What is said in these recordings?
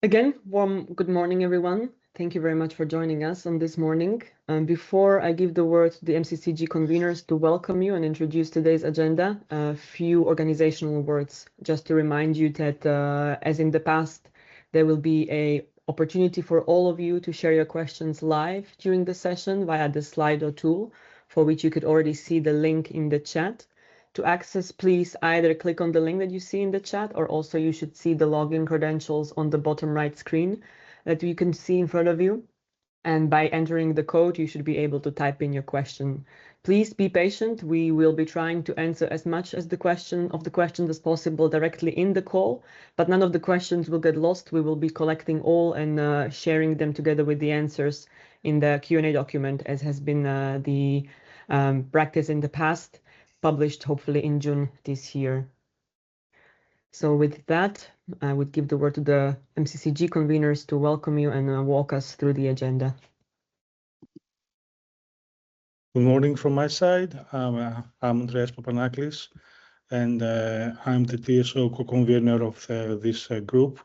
Again, warm good morning, everyone. Thank you very much for joining us on this morning. Before I give the word to the MCCG conveners to welcome you and introduce today's agenda, a few organizational words just to remind you that, as in the past, there will be an opportunity for all of you to share your questions live during the session via the Slido tool, for which you could already see the link in the chat. To access, please either click on the link that you see in the chat, or also you should see the login credentials on the bottom right screen that you can see in front of you. And by entering the code, you should be able to type in your question. Please be patient. We will be trying to answer as much as the questions as possible directly in the call, but none of the questions will get lost. We will be collecting all and sharing them together with the answers in the Q&A document, as has been the practice in the past, published hopefully in June this year. So with that, I would give the word to the MCCG conveners to welcome you and walk us through the agenda. Good morning from my side. I'm Andreas Papanaklis, and I'm the TSO co-convener of this group,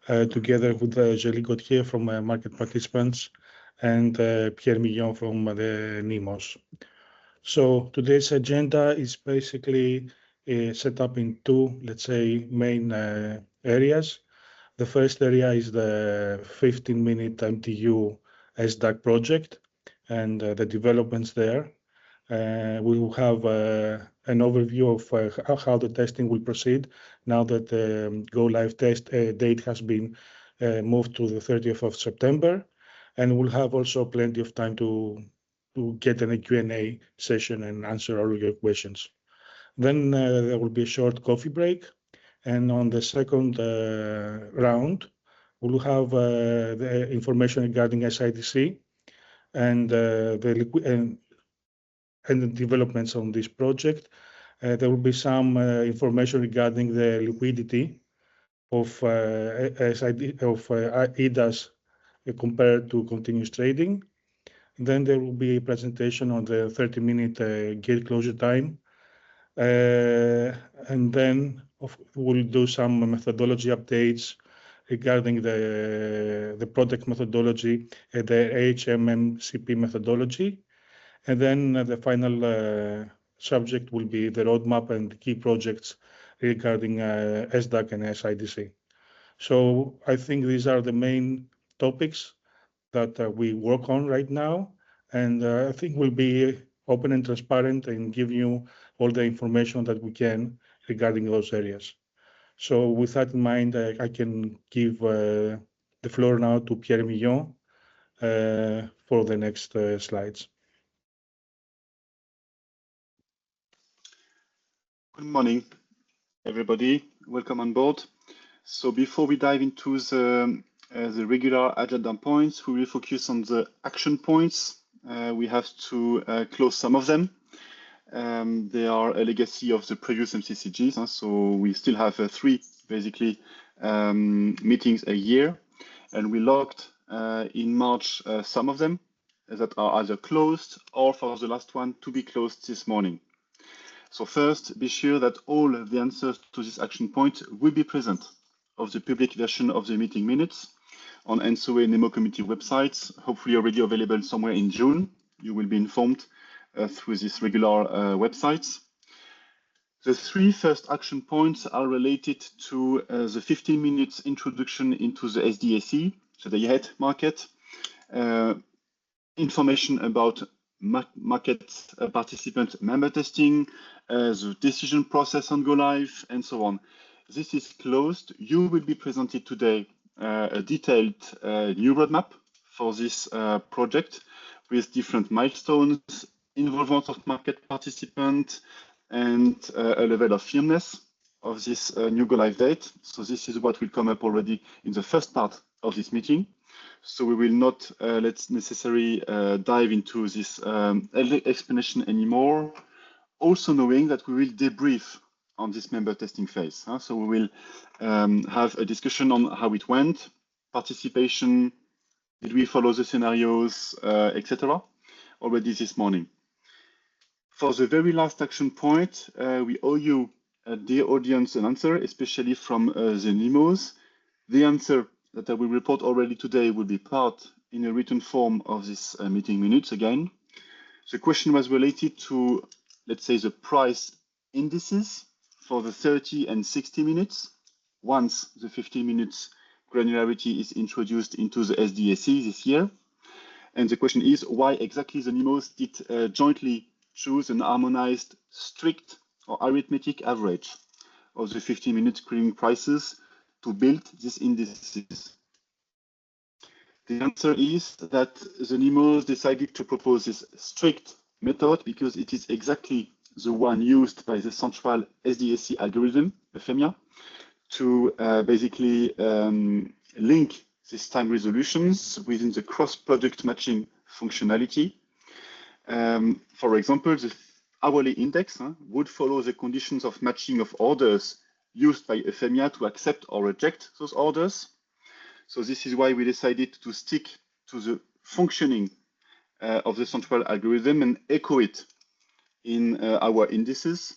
together with Julie Gauthier from Market Participants and Pierre Millon from the NIMOS. So today's agenda is basically set up in two, let's say, main areas. The first area is the 15-minute MTU SDAC project and the developments there. We will have an overview of how the testing will proceed now that the go live test date has been moved to the 30th of September. And we'll have also plenty of time to get a Q&A session and answer all your questions. Then there will be a short coffee break. And on the second round, we'll have the information regarding SIDC and the developments on this project. There will be some information regarding the liquidity of EDAS compared to continuous trading. Then there will be a presentation on the 30-minute gate closure time. And then we'll do some methodology updates regarding the project methodology, the HMMCP methodology. And then the final subject will be the roadmap and key projects regarding SDAC and SIDC. So I think these are the main topics that we work on right now. And I think we'll be open and transparent and give you all the information that we can regarding those areas. So with that in mind, I can give the floor now to Pierre Millon for the next slides. Good morning, everybody. Welcome on board. So before we dive into the regular agenda points, we will focus on the action points. We have to close some of them. They are a legacy of the previous MCCGs, so we still have three, basically, meetings a year. And we logged in March some of them that are either closed or for the last one to be closed this morning. So first, be sure that all the answers to this action point will be present of the public version of the meeting minutes on ENTSO-E and NEMO committee websites, hopefully already available somewhere in June. You will be informed through these regular websites. The three first action points are related to the 15 minutes introduction into the SDAC, so the day-ahead market, information about market participant member testing, the decision process on go live, and so on. This is closed. You will be presented today a detailed new roadmap for this project with different milestones, involvement of market participants, and a level of firmness of this new go live date. So this is what will come up already in the first part of this meeting. So we will not let's necessarily dive into this explanation anymore. Also knowing that we will debrief on this member testing phase. So we will have a discussion on how it went, participation, did we follow the scenarios, etc. already this morning. For the very last action point, we owe you, dear audience, an answer, especially from the NIMOs. The answer that I will report already today will be part in a written form of this meeting minutes again. The question was related to, let's say, the price indices for the 30 and 60 minutes once the 15 minutes granularity is introduced into the SDSE this year. And the question is why exactly the NIMOs did jointly choose an harmonized, strict or arithmetic average of the 15-minute clearing prices to build these indices. The answer is that the NIMOs decided to propose this strict method because it is exactly the one used by the central SDSE algorithm, FEMIA, to basically link these time resolutions within the cross-product matching functionality. For example, the hourly index would follow the conditions of matching of orders used by FEMIA to accept or reject those orders. So this is why we decided to stick to the functioning of the central algorithm and echo it in our indices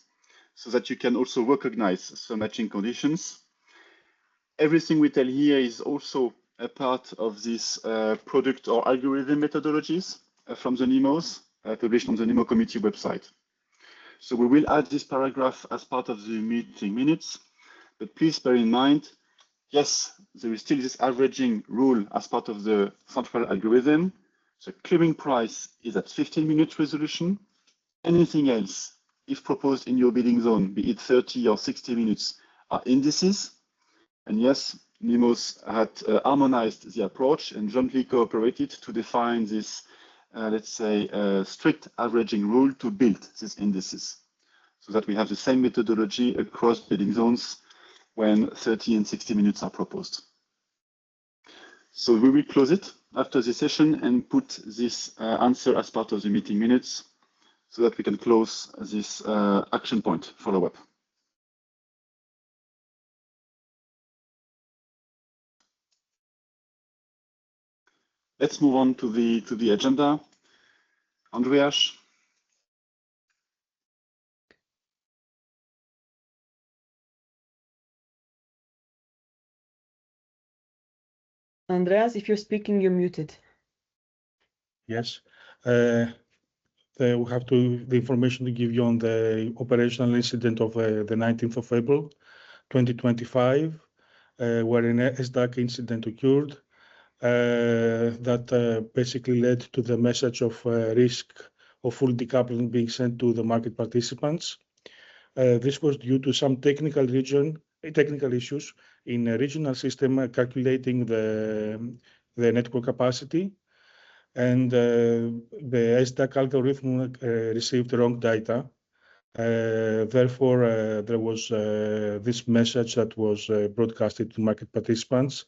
so that you can also recognize some matching conditions. Everything we tell here is also a part of this product or algorithm methodologies from the NIMOs published on the NIMO committee website. So we will add this paragraph as part of the meeting minutes, but please bear in mind, yes, there is still this averaging rule as part of the central algorithm. The clearing price is at 15-minute resolution. Anything else, if proposed in your bidding zone, be it 30 or 60 minutes, are indices. And yes, NIMOs had harmonized the approach and jointly cooperated to define this, let's say, strict averaging rule to build these indices so that we have the same methodology across bidding zones when 30 and 60 minutes are proposed. So we will close it after the session and put this answer as part of the meeting minutes so that we can close this action point follow-up. Let's move on to the agenda. Andreas. Andreas, if you're speaking, you're muted. Yes. We have the information to give you on the operational incident of the 19th of April, 2025, where an SDAC incident occurred that basically led to the message of risk of full decoupling being sent to the market participants. This was due to some technical issues in a regional system calculating the network capacity, and the SDAC algorithm received wrong data. Therefore, there was this message that was broadcasted to market participants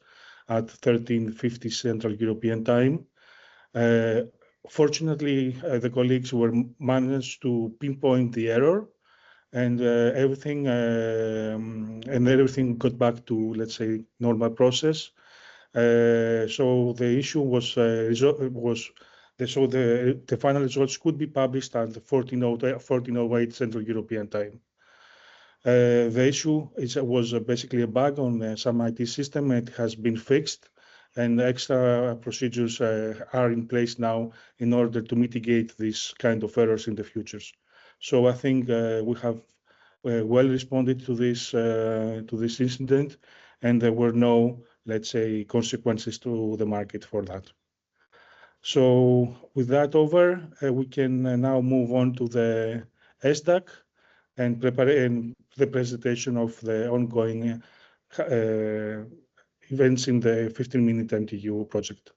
at 13:50 Central European Time. Fortunately, the colleagues were managed to pinpoint the error, and everything got back to, let's say, normal process. So the issue was so the final results could be published at 14:08 Central European Time. The issue was basically a bug on some IT system. It has been fixed, and extra procedures are in place now in order to mitigate these kind of errors in the futures. So I think we have well responded to this incident, and there were no, let's say, consequences to the market for that. So with that over, we can now move on to the SDAC and prepare the presentation of the ongoing events in the 15-minute MTU project.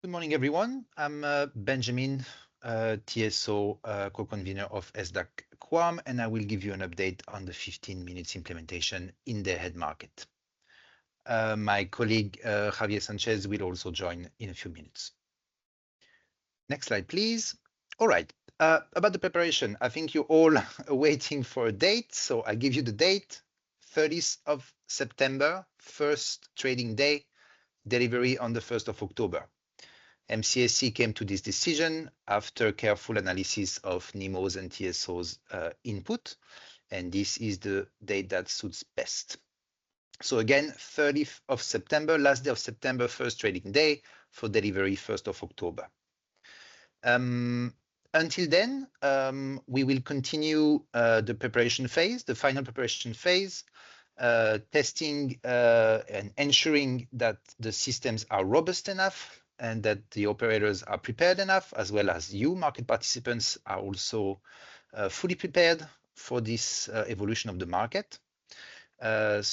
Good morning, everyone. I'm Benjamin, TSO co-convener of SDAC QAM, and I will give you an update on the 15 minutes implementation in the head market. My colleague Javier Sanchez will also join in a few minutes. Next slide, please. All right, about the preparation, I think you're all waiting for a date, so I give you the date, 30th of September, first trading day, delivery on the 1st of October. MCCG came to this decision after careful analysis of NEMO's and TSO's input, and this is the date that suits best. So again, 30th of September, last day of September, first trading day for delivery 1st of October. Until then, we will continue the preparation phase, the final preparation phase, testing and ensuring that the systems are robust enough and that the operators are prepared enough, as well as you, market participants, are also fully prepared for this evolution of the market. And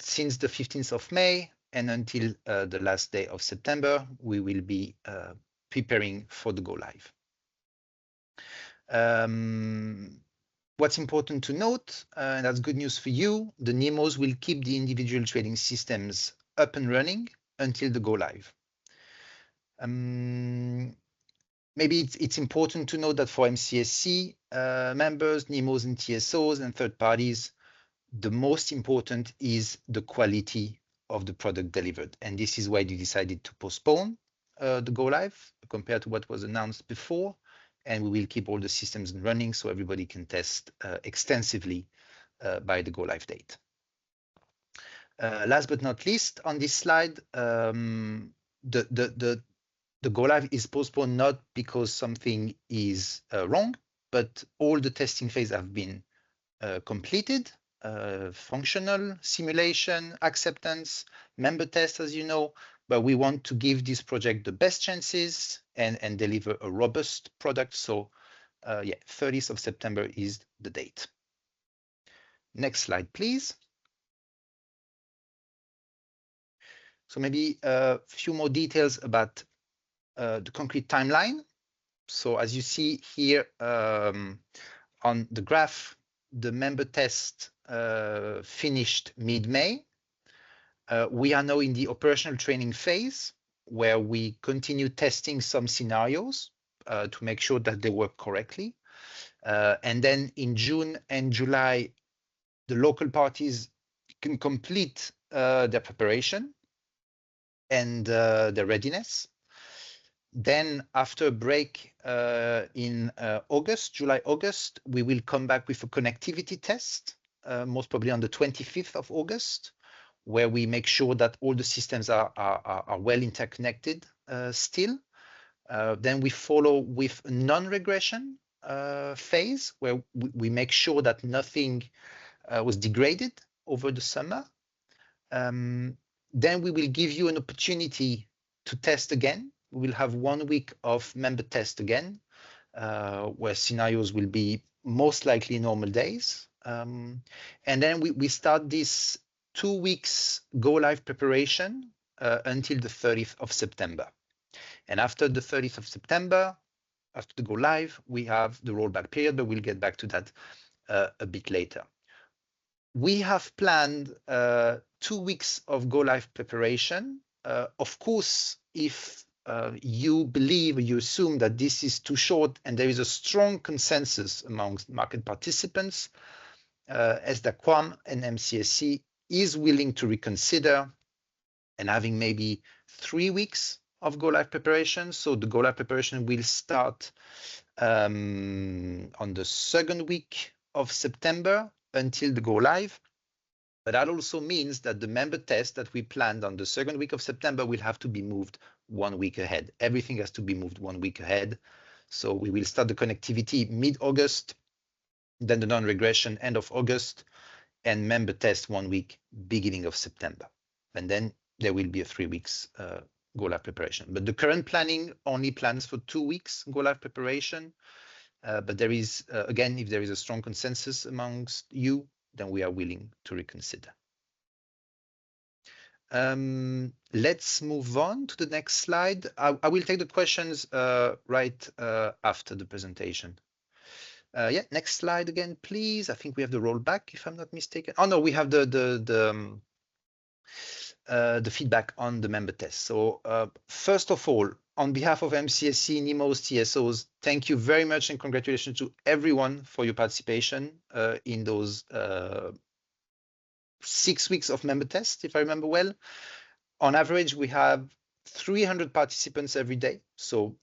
since the 15th of May and until the last day of September, we will be preparing for the go live. What's important to note, and that's good news for you, the NEMOs will keep the individual trading systems up and running until the go live. Maybe it's important to note that for MCCG members, NEMOs and TSOs and third parties, the most important is the quality of the product delivered. And this is why they decided to postpone the go live compared to what was announced before. And we will keep all the systems running so everybody can test extensively by the go live date. Last but not least, on this slide, the go live is postponed not because something is wrong, but all the testing phases have been completed. Functional, simulation, acceptance, member test, as you know, but we want to give this project the best chances and deliver a robust product. So yeah, 30th of September is the date. Next slide, please. So maybe a few more details about the concrete timeline. So as you see here on the graph, the member test finished mid-May. We are now in the operational training phase where we continue testing some scenarios to make sure that they work correctly. And then in June and July, the local parties can complete their preparation and their readiness. Then after a break in August, July, August, we will come back with a connectivity test, most probably on the 25th of August, where we make sure that all the systems are well interconnected still. Then we follow with a non-regression phase, where we make sure that nothing was degraded over the summer. Then we will give you an opportunity to test again. We will have 1 week of member test again, where scenarios will be most likely normal days. And then we start this 2 weeks go live preparation until the 30th of September. And after the 30th of September, after the go live, we have the rollback period, but we'll get back to that a bit later. We have planned 2 weeks of go live preparation. Of course, if you believe or you assume that this is too short and there is a strong consensus amongst market participants, ESDA QAM and MCCG is willing to reconsider and having maybe 3 weeks of go live preparation. So the go live preparation will start on the 2nd week of September until the go live. But that also means that the member test that we planned on the 2nd week of September will have to be moved 1 week ahead. Everything has to be moved 1 week ahead. So we will start the connectivity mid-August, then the non-regression end of August, and member test 1 week beginning of September. And then there will be a 3 weeks go live preparation. But the current planning only plans for 2 weeks go live preparation. But there is, again, if there is a strong consensus amongst you, then we are willing to reconsider. Let's move on to the next slide. I will take the questions right after the presentation. Yeah, next slide again, please. I think we have the rollback, if I'm not mistaken. Oh no, we have the feedback on the member test. So first of all, on behalf of MCCG, NEMOs, TSOs, thank you very much and congratulations to everyone for your participation in those 6 weeks of member tests, if I remember well. On average, we have 300 participants every day. So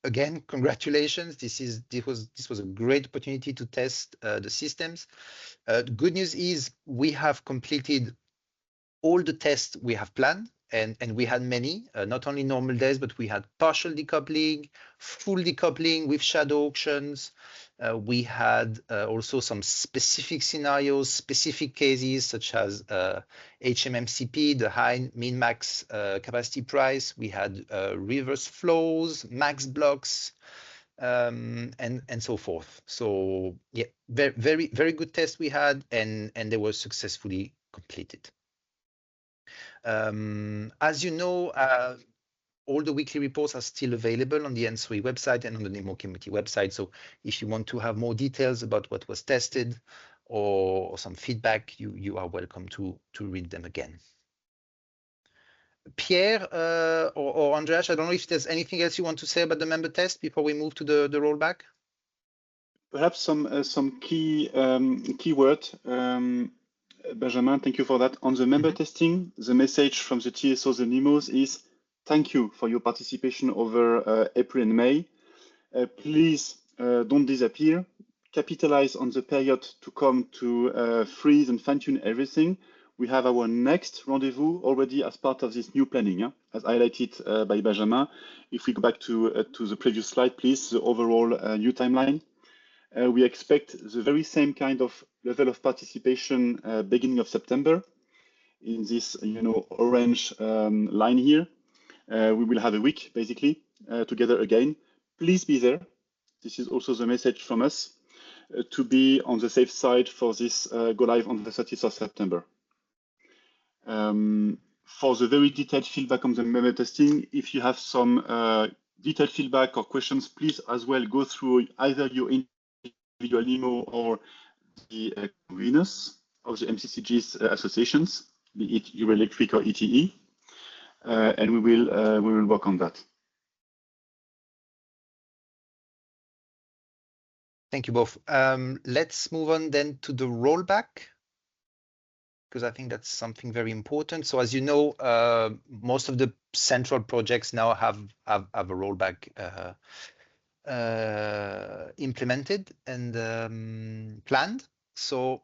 again, congratulations. This was a great opportunity to test the systems. The good news is we have completed all the tests we have planned, and we had many, not only normal days, but we had partial decoupling, full decoupling with shadow auctions. We had also some specific scenarios, specific cases, such as HMMCP, the high min-max capacity price. We had reverse flows, max blocks, and so forth. So yeah, very, very good tests we had, and they were successfully completed. As you know, all the weekly reports are still available on the ENTSO-E website and on the NEMO community website. So if you want to have more details about what was tested or some feedback, you are welcome to read them again. Pierre or Andreas, I don't know if there's anything else you want to say about the member test before we move to the rollback. Perhaps some key keyword. Benjamin, thank you for that. On the member testing, the message from the TSOs and NEMOs is thank you for your participation over April and May. Please don't disappear. Capitalize on the period to come to freeze and fine-tune everything. We have our next rendezvous already as part of this new planning, as highlighted by Benjamin. If we go back to the previous slide, please, the overall new timeline. We expect the very same kind of level of participation beginning of September in this, orange line here. We will have a week, basically, together again. Please be there. This is also the message from us to be on the safe side for this go live on the 30th of September. For the very detailed feedback on the member testing, if you have some detailed feedback or questions, please as well go through either your individual NEMO or the conveners of the MCCG's associations, be it Euroelectric or ETE, and we will work on that. Thank you both. Let's move on then to the rollback, because I think that's something very important. So as you know, most of the central projects now have a rollback implemented and planned. So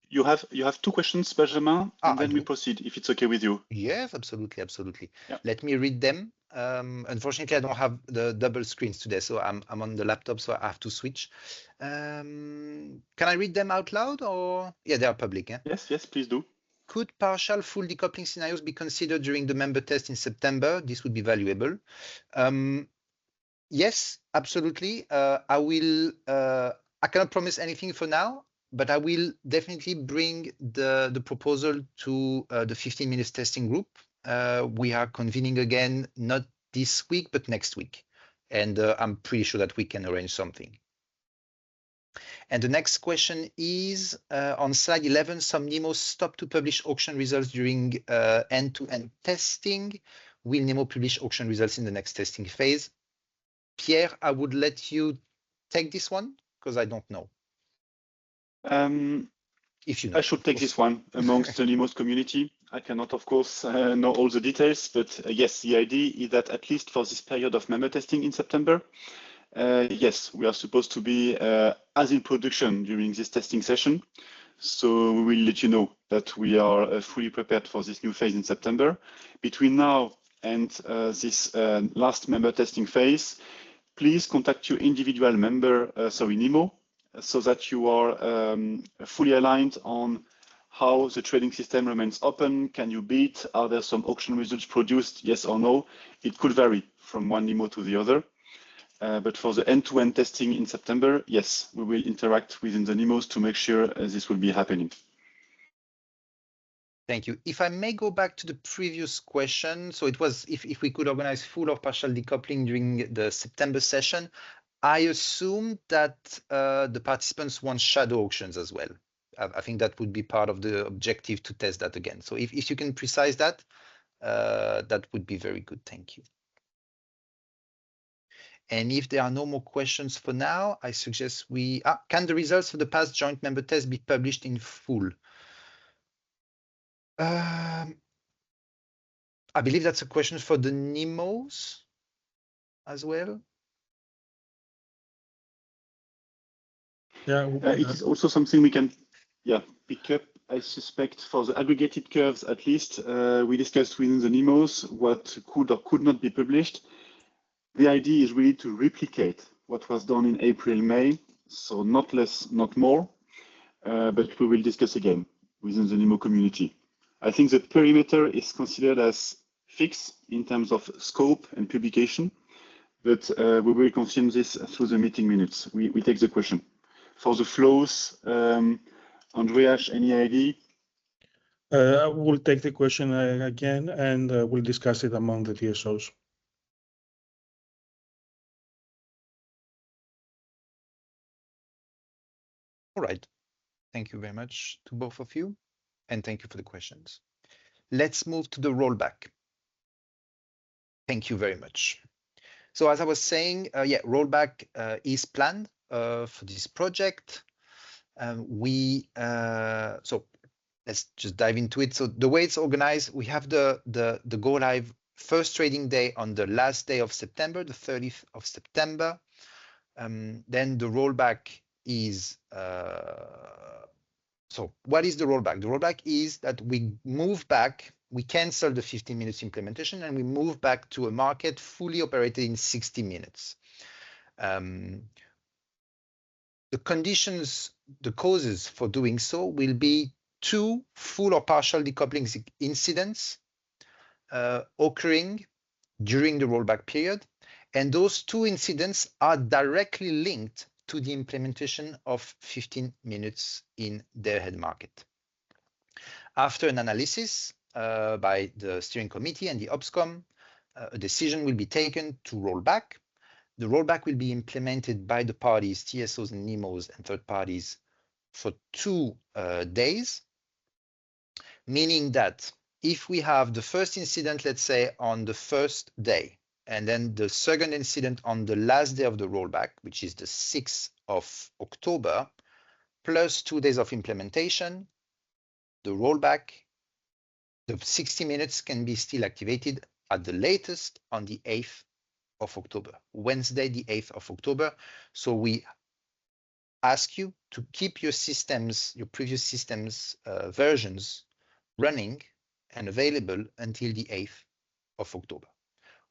you have two questions, Benjamin, and then we proceed, if it's okay with you. Yes, absolutely. Yeah. Let me read them. Unfortunately, I don't have the double screens today, so I'm on the laptop, so I have to switch. Can I read them out loud, or yeah, they are public? Yeah? Yes, please do. Could partial full decoupling scenarios be considered during the member test in September? This would be valuable. Yes, absolutely. I cannot promise anything for now, but I will definitely bring the proposal to the 15 minutes testing group. We are convening again, not this week, but next week. And I'm pretty sure that we can arrange something. And the next question is, on slide 11, some NEMOs stopped to publish auction results during end-to-end testing. Will NEMO publish auction results in the next testing phase? Pierre, I would let you take this one, because I don't know. If you know. I should take this one amongst the NEMOs community. I cannot, of course, know all the details, but yes, the idea is that at least for this period of member testing in September, yes, we are supposed to be as in production during this testing session. So we will let you know that we are fully prepared for this new phase in September. Between now and this last member testing phase, please contact your individual member, NEMO, so that you are fully aligned on how the trading system remains open. Can you bid? Are there some auction results produced? Yes or no? It could vary from one NEMO to the other. But for the end-to-end testing in September, yes, we will interact within the NEMOs to make sure this will be happening. Thank you. If I may go back to the previous question, so it was if we could organize full or partial decoupling during the September session. I assume that the participants want shadow auctions as well. I think that would be part of the objective to test that again. So if you can precise that, that would be very good. Thank you. And if there are no more questions for now, I suggest we... can the results of the past joint member test be published in full? I believe that's a question for the NIMOs as well. Yeah, it is also something we can pick up, I suspect, for the aggregated curves at least. We discussed within the NIMOs what could or could not be published. The idea is really to replicate what was done in April, May, so not less, not more, but we will discuss again within the NIMO community. I think the perimeter is considered as fixed in terms of scope and publication, but we will confirm this through the meeting minutes. We take the question. For the flows, Andreas, any idea? I will take the question again, and we'll discuss it among the TSOs. All right. Thank you very much to both of you, and thank you for the questions. Let's move to the rollback. Thank you very much. So as I was saying, rollback is planned for this project. So let's just dive into it. So the way it's organized, we have the go live first trading day on the last day of September, the 30th of September. Then the rollback is, so what is the rollback? The rollback is that we move back, we cancel the 15 minutes implementation, and we move back to a market fully operated in 60 minutes. The conditions, the causes for doing so will be 2 full or partial decoupling incidents occurring during the rollback period. And those 2 incidents are directly linked to the implementation of 15 minutes in their head market. After an analysis by the steering committee and the OPSCOM, a decision will be taken to roll back. The rollback will be implemented by the parties, TSOs and NIMOs and third parties for 2 days, meaning that if we have the first incident, let's say on the first day, and then the second incident on the last day of the rollback, which is the 6th of October, plus 2 days of implementation, the rollback, the 60 minutes can be still activated at the latest on the 8th of October, Wednesday, the 8th of October. So we ask you to keep your systems, your previous systems versions running and available until the 8th of October.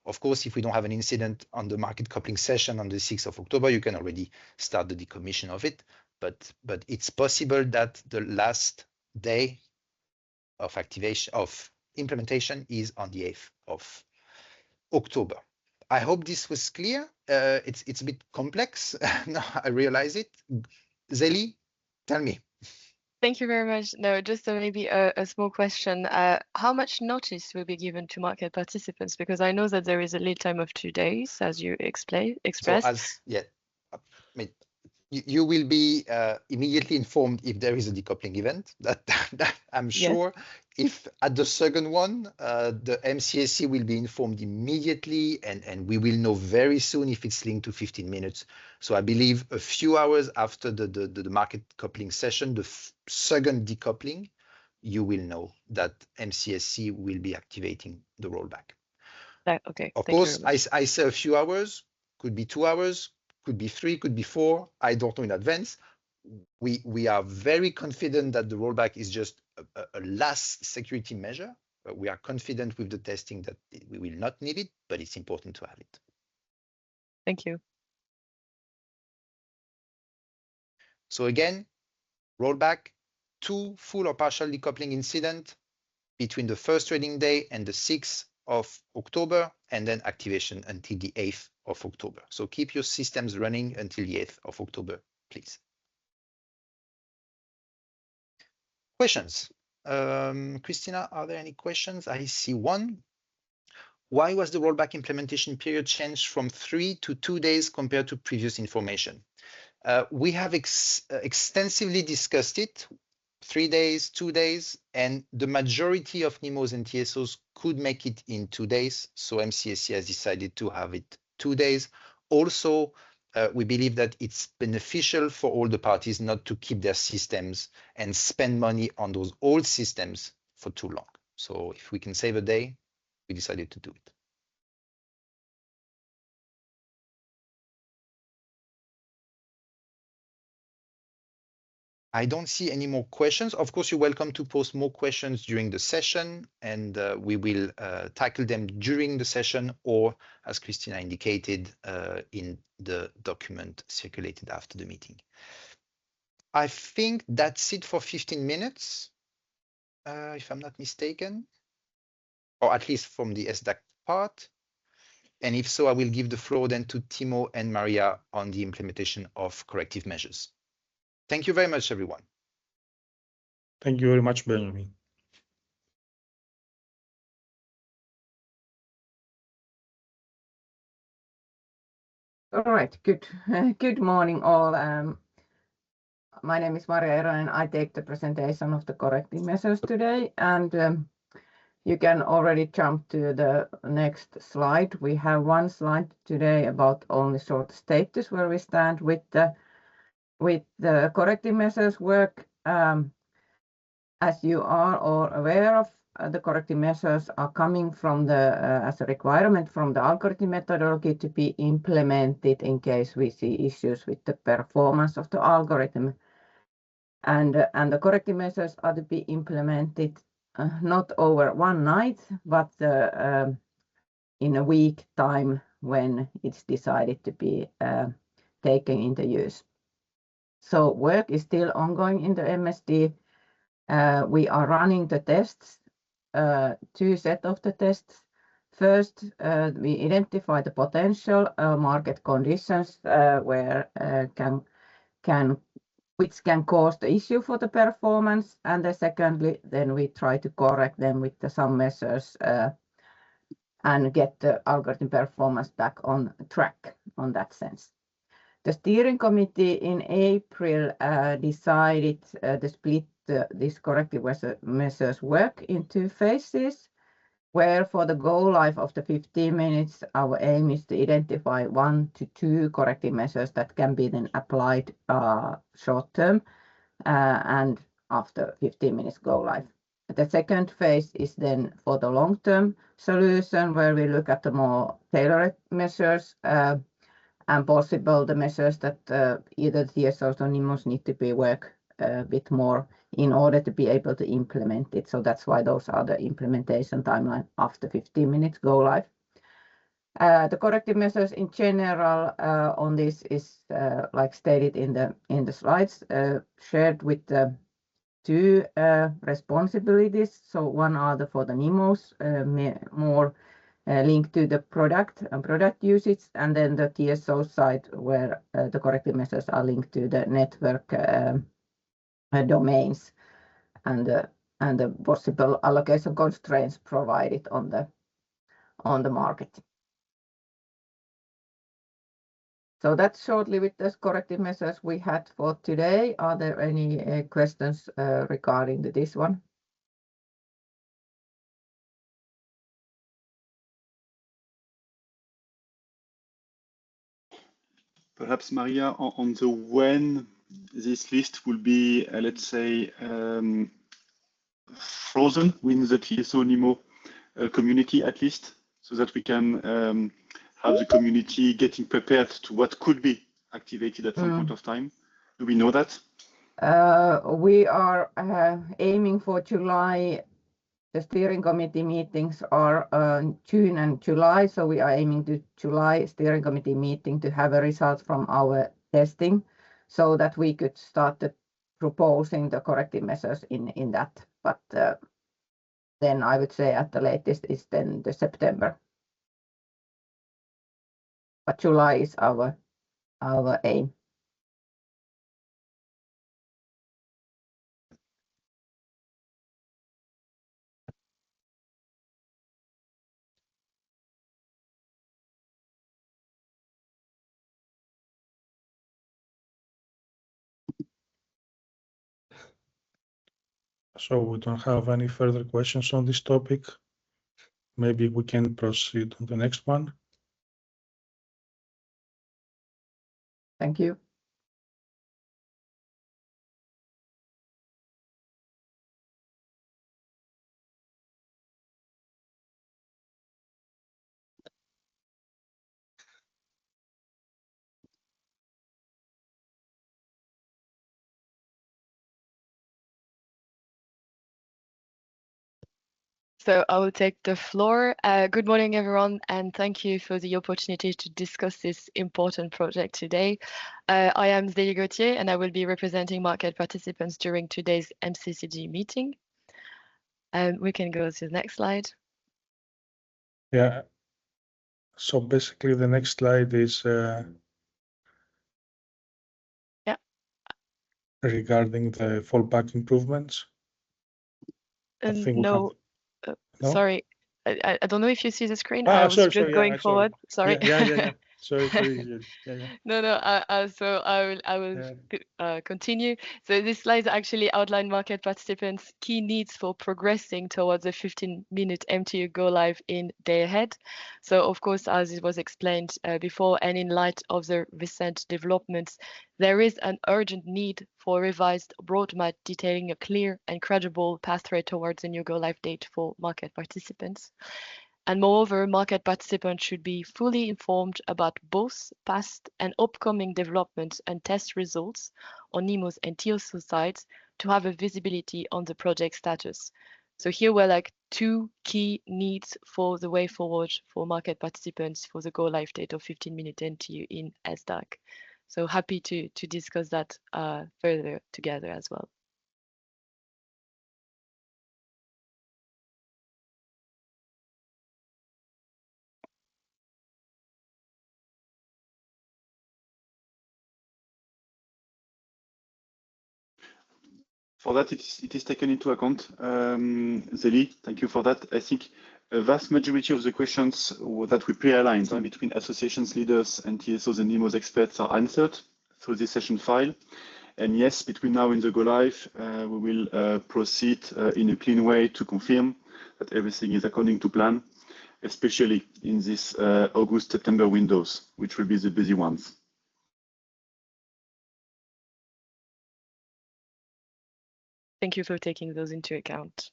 Of course, if we don't have an incident on the market coupling session on the 6th of October, you can already start the decommission of it. But it's possible that the last day of activation of implementation is on the 8th of October. I hope this was clear. It's a bit complex. Now I realize it. Zeli, tell me. Thank you very much. No, just maybe a small question. How much notice will be given to market participants? Because I know that there is a lead time of 2 days, as you expressed. So I mean, you will be immediately informed if there is a decoupling event. That I'm sure. Yes. If at the second one, the MCCG will be informed immediately, and we will know very soon if it's linked to 15 minutes. So I believe a few hours after the market coupling session, the second decoupling, you will know that MCCG will be activating the rollback. Okay. Of course, I say a few hours, could be 2 hours, could be 3, could be 4. I don't know in advance. We are very confident that the rollback is just a last security measure. We are confident with the testing that we will not need it, but it's important to have it. Thank you. So again, rollback, 2 full or partial decoupling incident between the first trading day and the 6th of October, and then activation until the 8th of October. So keep your systems running until the 8th of October, please. Questions? Christina, are there any questions? I see one. Why was the rollback implementation period changed from 3 to 2 days compared to previous information? We have extensively discussed it, 3 days, 2 days, and the majority of NIMOs and TSOs could make it in 2 days. So MCCG has decided to have it 2 days. Also, we believe that it's beneficial for all the parties not to keep their systems and spend money on those old systems for too long. So if we can save a day, we decided to do it. I don't see any more questions. Of course, you're welcome to post more questions during the session, and we will tackle them during the session or, as Christina indicated, in the document circulated after the meeting. I think that's it for 15 minutes, if I'm not mistaken, or at least from the SDAC part. And if so, I will give the floor then to Timo and Maria on the implementation of corrective measures. Thank you very much, everyone. Thank you very much, Benjamin. All right, good morning all. My name is Maria Ero and I take the presentation of the corrective measures today. And you can already jump to the next slide. We have one slide today about only short status where we stand with the corrective measures work. As you are all aware of, the corrective measures are coming from as a requirement from the algorithm methodology to be implemented in case we see issues with the performance of the algorithm. And the corrective measures are to be implemented not over one night, but in a week time when it's decided to be taken into use. So work is still ongoing in the MSD. We are running the tests, two sets of the tests. First, we identify the potential market conditions where which can cause the issue for the performance, and then secondly, then we try to correct them with some measures and get the algorithm performance back on track on that sense. The steering committee in April decided to split this corrective measures work in two phases, where for the go live of the 15 minutes, our aim is to identify 1 to 2 corrective measures that can be then applied short term and after 15 minutes go live. The second phase is then for the long-term solution, where we look at the more tailored measures and possible the measures that either TSOs or NIMOs need to be worked a bit more in order to be able to implement it. So that's why those are the implementation timeline after 15 minutes go live. The corrective measures in general on this is like stated in the slides, shared with the two responsibilities. So one are for the NIMOs, more linked to the product and product usage, and then the TSO side where the corrective measures are linked to the network domains and the possible allocation constraints provided on the market. So that's shortly with the corrective measures we had for today. Are there any questions regarding this one? Perhaps Maria, on the when this list will be, let's say, frozen within the TSO NIMO community at least, so that we can have the community getting prepared to what could be activated at some point of time. Do we know that? We are aiming for July. The steering committee meetings are June and July, so we are aiming to July steering committee meeting to have a result from our testing so that we could start proposing the corrective measures in that. But then I would say at the latest is then the September. But July is our aim. So we don't have any further questions on this topic. Maybe we can proceed on the next one. Thank you. So I will take the floor. Good morning, everyone, and thank you for the opportunity to discuss this important project today. I am Zélie Gauthier, and I will be representing market participants during today's MCCG meeting. We can go to the next slide. Yeah. So basically, the next slide is regarding the fallback improvements. I think No, no? sorry. I don't know if you see the screen. I was Sorry, just going forward. Sorry. Yeah. Sorry. Yeah. No. So I will continue. So this slide actually outline market participants' key needs for progressing towards a 15-minute MTU go live in day ahead. So of course, as it was explained before, and in light of the recent developments, there is an urgent need for a revised roadmap detailing a clear and credible pathway towards a new go live date for market participants. And moreover, market participants should be fully informed about both past and upcoming developments and test results on NEMO's and TSO sides to have a visibility on the project status. So here were like two key needs for the way forward for market participants for the go live date of 15-minute MTU in SDAC. So happy to discuss that further together as well. For that, it is taken into account. Zélie, thank you for that. I think a vast majority of the questions that we pre-aligned between associations leaders and TSOs and NEMO's experts are answered through this session file. And yes, between now and the go live, we will proceed in a clean way to confirm that everything is according to plan, especially in this August-September windows, which will be the busy ones. Thank you for taking those into account.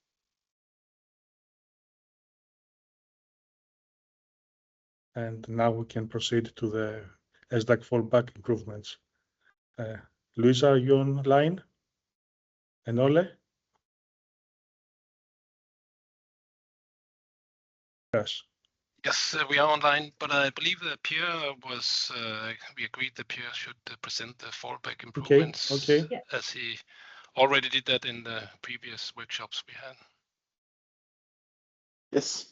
And now we can proceed to the SDAC fallback improvements. Luisa, are you online? And Ole? Yes. Yes, we are online, but I believe that Pierre was, we agreed that Pierre should present the fallback improvements as he already did that in the previous workshops we had. Yes.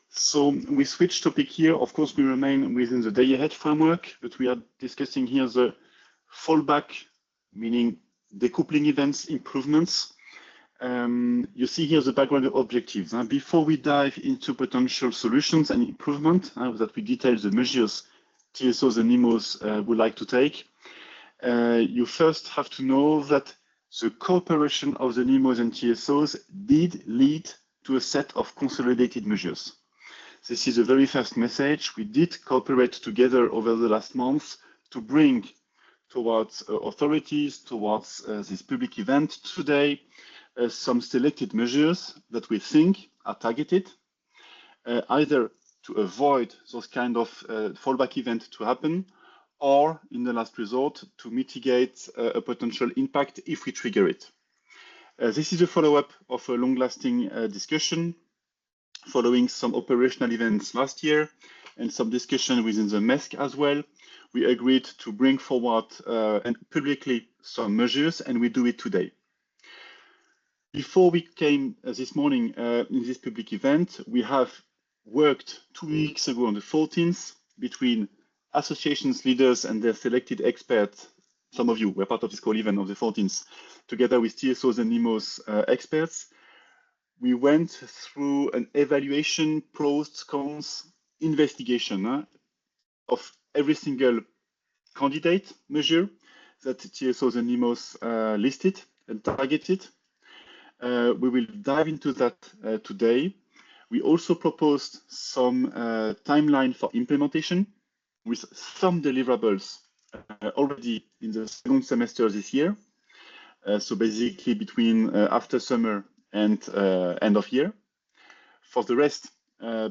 So we switch topic here. Of course, we remain within the day ahead framework, but we are discussing here the fallback, meaning decoupling events improvements. You see here the background objectives. Before we dive into potential solutions and improvement, that we detail the measures TSOs and NEMOs would like to take, you first have to know that the cooperation of the NEMOs and TSOs did lead to a set of consolidated measures. This is the very first message. We did cooperate together over the last month to bring towards authorities, towards this public event today, some selected measures that we think are targeted, either to avoid those kind of fallback event to happen, or in the last resort, to mitigate a potential impact if we trigger it. This is a follow-up of a long-lasting discussion following some operational events last year and some discussion within the MESC as well. We agreed to bring forward and publicly some measures, and we do it today. Before we came this morning in this public event, we have worked 2 weeks ago on the 14th between associations leaders and their selected experts. Some of you were part of this call even on the 14th, together with TSOs and NEMOs experts. We went through an evaluation, pros, cons, investigation of every single candidate measure that TSOs and NEMOs listed and targeted. We will dive into that today. We also proposed some timeline for implementation with some deliverables already in the second semester this year. So basically between after summer and end of year. For the rest,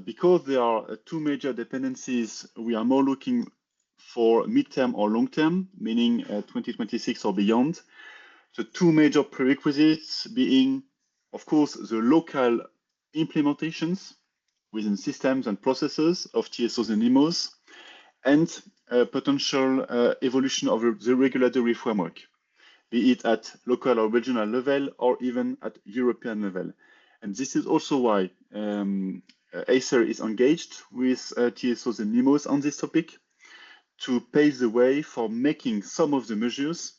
because there are two major dependencies, we are more looking for midterm or long term, meaning 2026 or beyond. The two major prerequisites being, of course, the local implementations within systems and processes of TSOs and NEMOs, and potential evolution of the regulatory framework, be it at local or regional level or even at European level. And this is also why Acer is engaged with TSOs and NEMOs on this topic to pave the way for making some of the measures,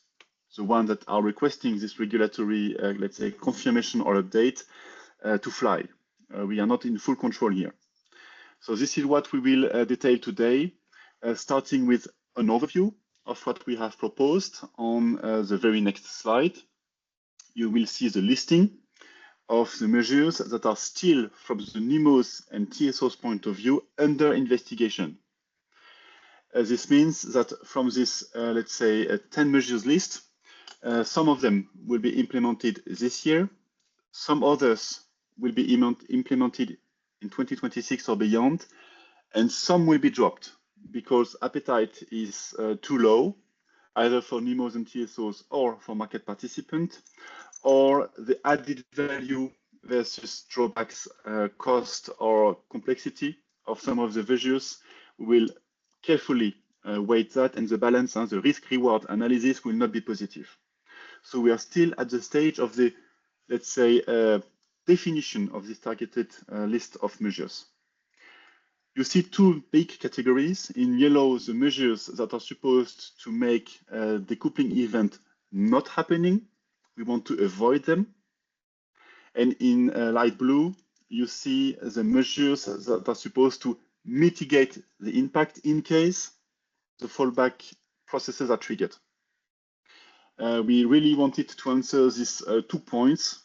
the ones that are requesting this regulatory, let's say, confirmation or update, to fly. We are not in full control here. So this is what we will detail today, starting with an overview of what we have proposed on the very next slide. You will see the listing of the measures that are still, from the NEMOs and TSOs point of view, under investigation. This means that from this, let's say, 10 measures list, some of them will be implemented this year. Some others will be implemented in 2026 or beyond, and some will be dropped because appetite is too low, either for NEMOs and TSOs or for market participants, or the added value versus drawbacks, cost or complexity of some of the measures will carefully weigh that, and the balance and the risk-reward analysis will not be positive. So we are still at the stage of the, let's say, definition of this targeted list of measures. You see two big categories. In yellow, the measures that are supposed to make a decoupling event not happening. We want to avoid them. And in light blue, you see the measures that are supposed to mitigate the impact in case the fallback processes are triggered. We really wanted to answer these 2 points,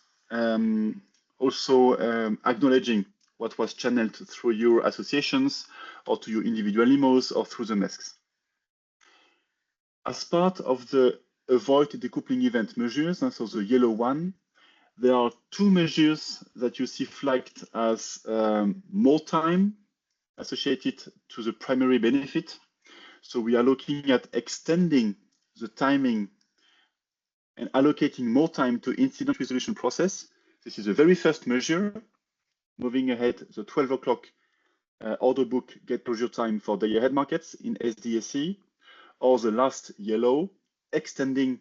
also acknowledging what was channeled through your associations or to your individual NEMOs or through the MESCs. As part of the avoid decoupling event measures, and so the yellow one, there are 2 measures that you see flagged as more time associated to the primary benefit. So we are looking at extending the timing and allocating more time to incident resolution process. This is the very first measure, moving ahead the 12 o'clock order book get closure time for day ahead markets in SDSE, or the last yellow, extending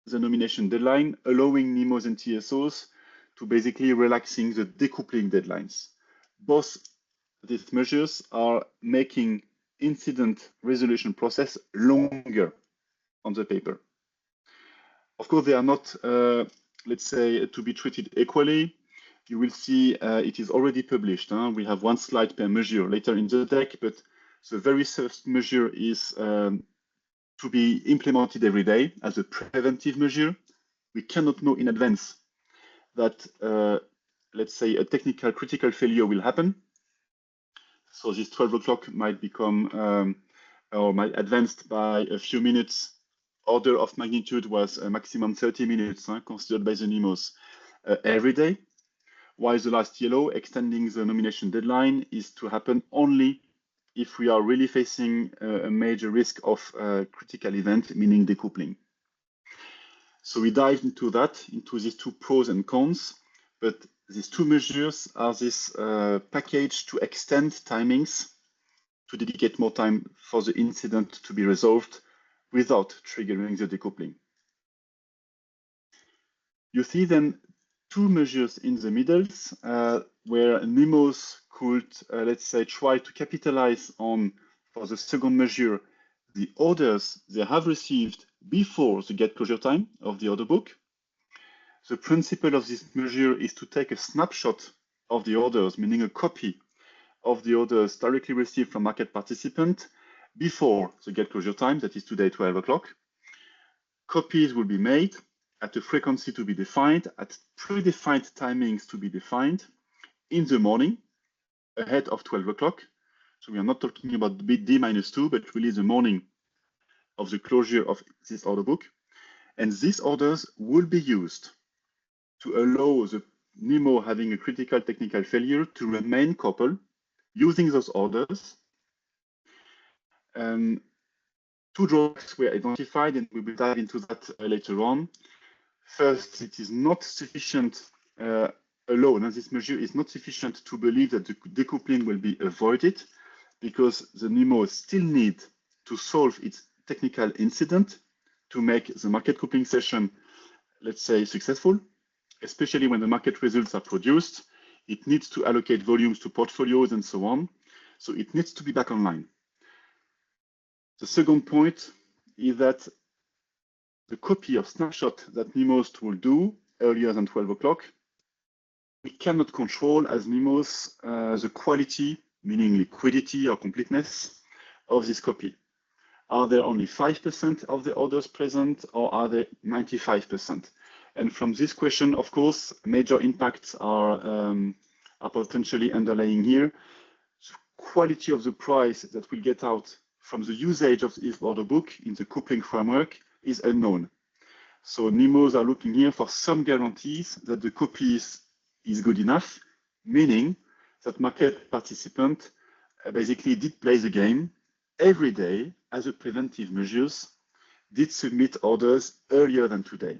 the nomination deadline, allowing NEMOs and TSOs to basically relaxing the decoupling deadlines. Both these measures are making incident resolution process longer on the paper. Of course, they are not, let's say, to be treated equally. You will see it is already published. We have 1 slide per measure later in the deck, but the very first measure is to be implemented every day as a preventive measure. We cannot know in advance that, let's say, a technical critical failure will happen. So this 12 o'clock might become or might advanced by a few minutes. Order of magnitude was a maximum 30 minutes considered by the NEMOs every day, while the last yellow, extending the nomination deadline, is to happen only if we are really facing a major risk of critical event, meaning decoupling. So we dive into that, into these 2 pros and cons, but these 2 measures are this package to extend timings, to dedicate more time for the incident to be resolved without triggering the decoupling. You see then 2 measures in the middles where NEMOs could, let's say, try to capitalize on, for the second measure, the orders they have received before the get closure time of the order book. The principle of this measure is to take a snapshot of the orders, meaning a copy of the orders directly received from market participant before the get closure time, that is today 12 o'clock. Copies will be made at a frequency to be defined, at predefined timings to be defined in the morning ahead of 12 o'clock. So we are not talking about D-2, but really the morning of the closure of this order book. And these orders will be used to allow the NEMO having a critical technical failure to remain coupled using those orders. 2 drawbacks were identified, and we will dive into that later on. First, it is not sufficient alone, and this measure is not sufficient to believe that the decoupling will be avoided, because the NIMOs still need to solve its technical incident to make the market coupling session, let's say, successful, especially when the market results are produced. It needs to allocate volumes to portfolios and so on. So it needs to be back online. The second point is that the copy of snapshot that NIMOs will do earlier than 12 o'clock, we cannot control as NIMOs the quality, meaning liquidity or completeness of this copy. Are there only 5% of the orders present, or are there 95%? And from this question, of course, major impacts are potentially underlying here. The quality of the price that we get out from the usage of this order book in the coupling framework is unknown. So NIMOs are looking here for some guarantees that the copy is good enough, meaning that market participant basically did play the game every day as a preventive measures, did submit orders earlier than today.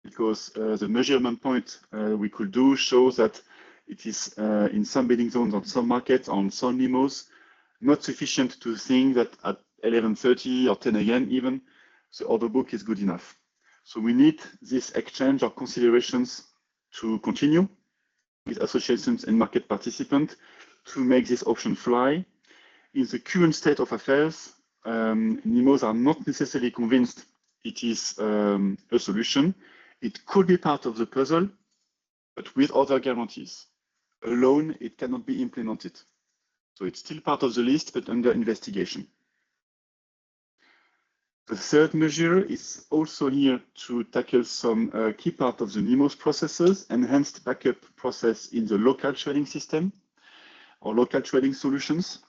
Because the measurement point we could do shows that it is in some bidding zones on some markets, on some NIMOs, not sufficient to think that at 11:30 or 10 a.m. even, the order book is good enough. So we need this exchange of considerations to continue with associations and market participants to make this option fly. In the current state of affairs, NIMOs are not necessarily convinced it is a solution. It could be part of the puzzle, but with other guarantees. Alone, it cannot be implemented. So it's still part of the list, but under investigation. The third measure is also here to tackle some key part of the NIMOs processes, enhanced backup process in the local trading system or local trading solutions.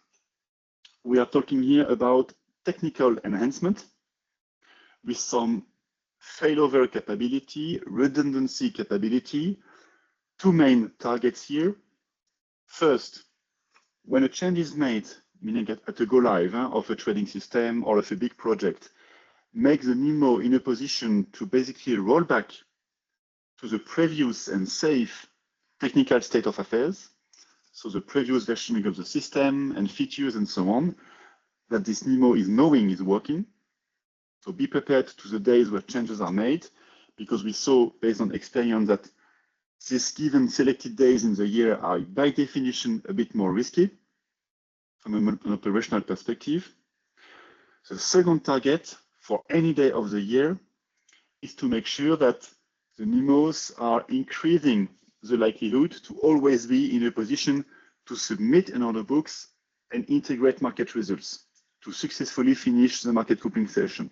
We are talking here about technical enhancement with some failover capability, redundancy capability. Two main targets here. First, when a change is made, meaning at a go live of a trading system or of a big project, make the NIMO in a position to basically roll back to the previous and safe technical state of affairs. So the previous versioning of the system and features and so on, that this NIMO is knowing is working. So be prepared to the days where changes are made, because we saw based on experience that these given selected days in the year are by definition a bit more risky from an operational perspective. The second target for any day of the year is to make sure that the NIMOs are increasing the likelihood to always be in a position to submit an order books and integrate market results to successfully finish the market coupling session.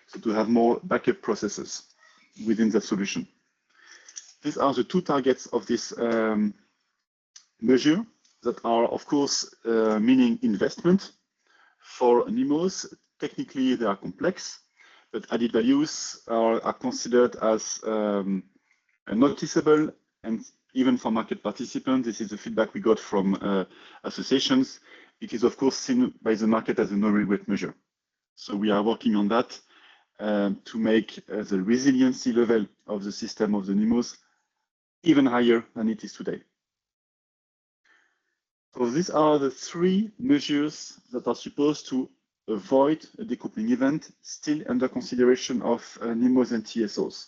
So to have more backup processes within the solution. These are the two targets of this measure that are, of course, meaning investment for NIMOs. Technically, they are complex, but added values are considered as noticeable, and even for market participants, this is the feedback we got from associations. It is, of course, seen by the market as a no-regret measure. So we are working on that to make the resiliency level of the system of the NIMOs even higher than it is today. So these are the three measures that are supposed to avoid a decoupling event still under consideration of NIMOs and TSOs.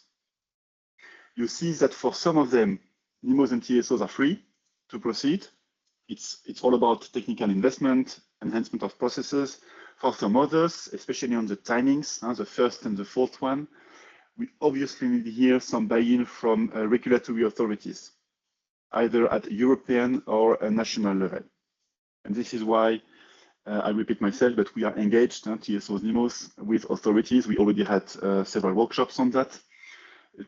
You see that for some of them, NIMOs and TSOs are free to proceed. It's all about technical investment, enhancement of processes. For some others, especially on the timings, the first and the fourth one, we obviously need here some buy-in from regulatory authorities, either at European or a national level. And this is why I repeat myself, but we are engaged, TSOs, NIMOs, with authorities. We already had several workshops on that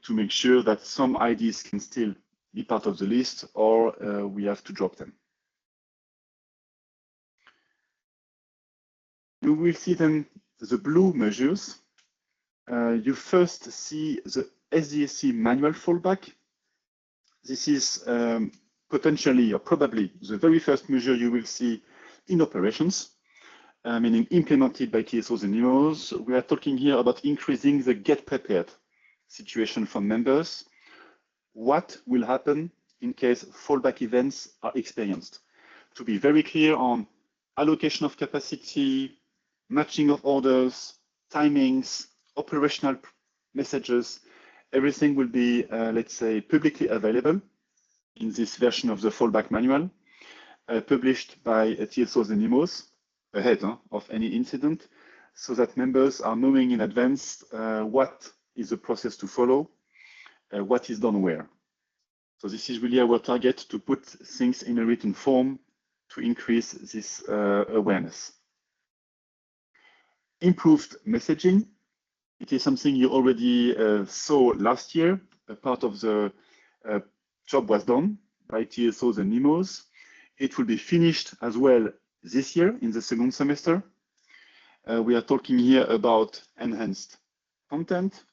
to make sure that some ideas can still be part of the list, or we have to drop them. You will see then the blue measures. You first see the SDSC manual fallback. This is potentially or probably the very first measure you will see in operations, meaning implemented by TSOs and NIMOs. We are talking here about increasing the get prepared situation from members. what will happen in case fallback events are experienced. To be very clear on allocation of capacity, matching of orders, timings, operational messages, everything will be, let's say, publicly available in this version of the fallback manual, published by TSOs and NEMOs ahead of any incident, so that members are knowing in advance what is the process to follow, what is done where. So this is really our target, to put things in a written form to increase this awareness. Improved messaging. It is something you already saw last year. A part of the job was done by TSOs and NEMOs. It will be finished as well this year in the second semester. We are talking here about enhanced content,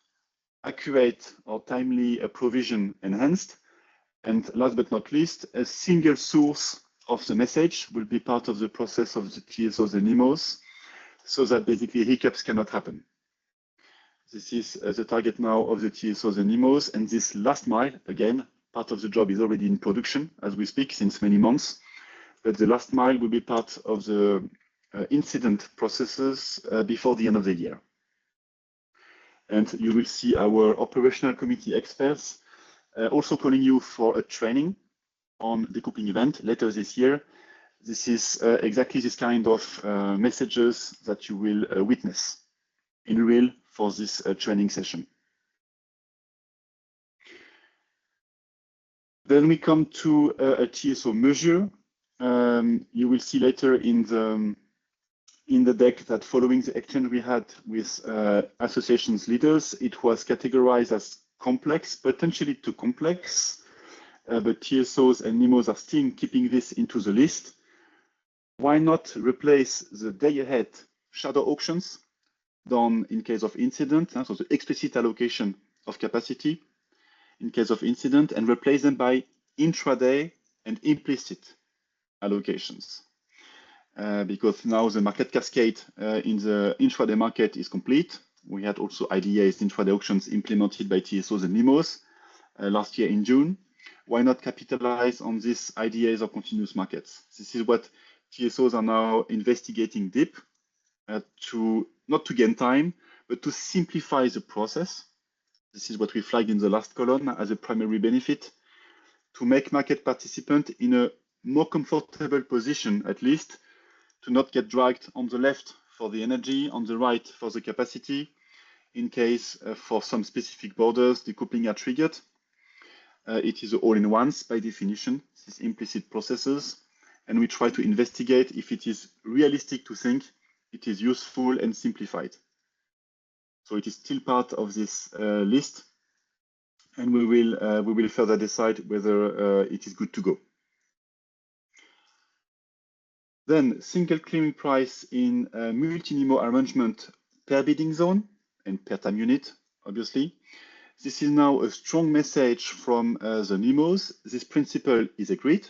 accurate or timely provision enhanced, and last but not least, a single source of the message will be part of the process of the TSOs and NEMOs, so that basically hiccups cannot happen. This is the target now of the TSOs and NEMOs, and this last mile, again, part of the job is already in production as we speak since many months, but the last mile will be part of the incident processes before the end of the year. And you will see our operational committee experts also calling you for a training on decoupling event later this year. This is exactly this kind of messages that you will witness in real for this training session. Then we come to a TSO measure. You will see later in the deck that following the exchange we had with associations leaders, it was categorized as complex, potentially too complex, but TSOs and NEMOs are still keeping this into the list. Why not replace the day ahead shadow auctions done in case of incident, so the explicit allocation of capacity in case of incident, and replace them by intraday and implicit allocations. Because now the market cascade in the intraday market is complete. We had also IDAs, intraday auctions, implemented by TSOs and NEMOs last year in June. Why not capitalize on these IDAs or continuous markets? This is what TSOs are now investigating deep, not to gain time, but to simplify the process. This is what we flagged in the last column as a primary benefit, to make market participants in a more comfortable position, at least, to not get dragged on the left for the energy, on the right for the capacity, in case for some specific borders, decoupling are triggered. It is all-in-ones by definition, these implicit processes, and we try to investigate if it is realistic to think it is useful and simplified. So it is still part of this list, and we will further decide whether it is good to go. Then single clearing price in multi-NEMO arrangement per bidding zone and per time unit, obviously. This is now a strong message from the NEMOs. This principle is agreed.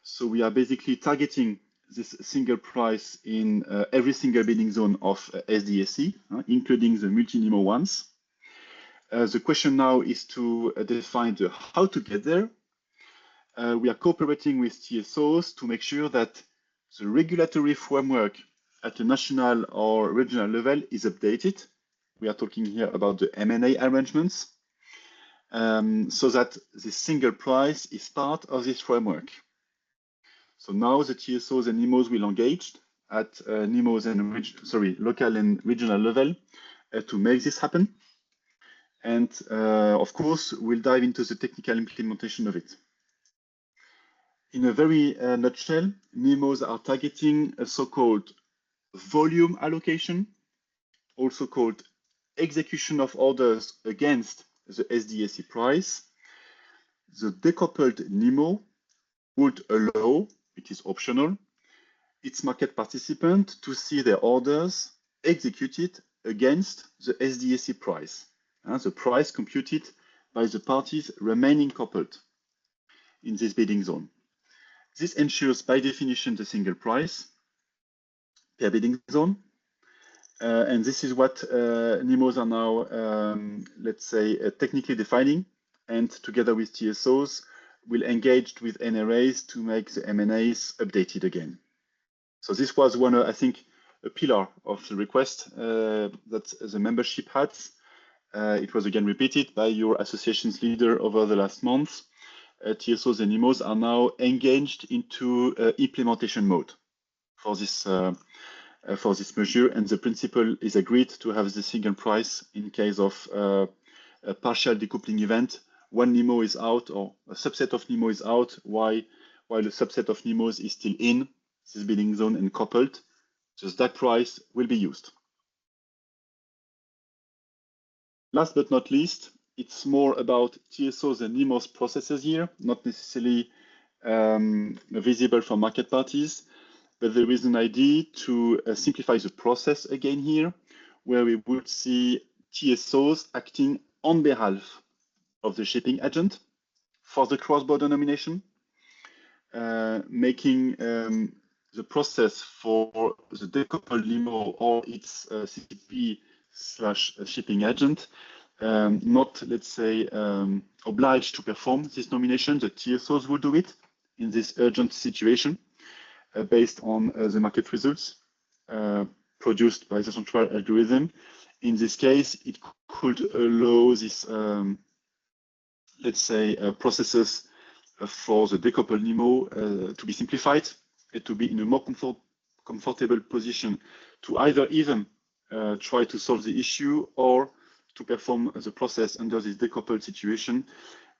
So we are basically targeting this single price in every single bidding zone of SDSE, including the multi-NEMO ones. The question now is to define the how to get there. We are cooperating with TSOs to make sure that the regulatory framework at the national or regional level is updated. We are talking here about the M&A arrangements, so that the single price is part of this framework. So now the TSOs and NEMOs will engage at NEMOs and local and regional level to make this happen. And of course, we'll dive into the technical implementation of it. In a very nutshell, NEMOs are targeting a so-called volume allocation, also called execution of orders against the SDSE price. The decoupled NEMO would allow, it is optional, its market participant to see their orders executed against the SDSE price, the price computed by the parties remaining coupled in this bidding zone. This ensures by definition the single price per bidding zone. And this is what NEMOs are now, let's say, technically defining and together with TSOs, will engage with NRAs to make the M&As updated again. So this was one, I think, a pillar of the request that the membership had. It was again repeated by your association's leader over the last month. TSOs and NIMOs are now engaged into implementation mode for this measure, and the principle is agreed to have the single price in case of a partial decoupling event. One NIMO is out, or a subset of NIMO is out, while a subset of NIMOs is still in this bidding zone and coupled. The stack price will be used. Last but not least, it's more about TSOs and NIMOs processes here, not necessarily visible for market parties, but there is an idea to simplify the process again here, where we would see TSOs acting on behalf of the shipping agent for the cross-border nomination, making the process for the decoupled NIMO or its CCP/shipping agent not, let's say, obliged to perform this nomination. The TSOs will do it in this urgent situation based on the market results produced by the central algorithm. In this case, it could allow this, let's say, processes for the decoupled NIMO to be simplified and to be in a more comfortable position to either even try to solve the issue or to perform the process under this decoupled situation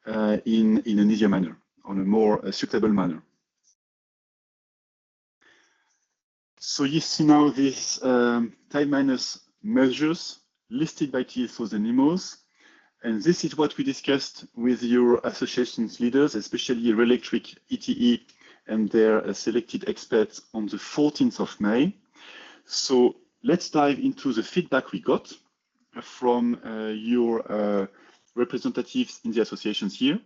in an easier manner, on a more suitable manner. So you see now these time-minus measures listed by TSOs and NIMOs, and this is what we discussed with your association's leaders, especially Rail Electric, ETE, and their selected experts on the 14th of May. So let's dive into the feedback we got from your representatives in the associations here.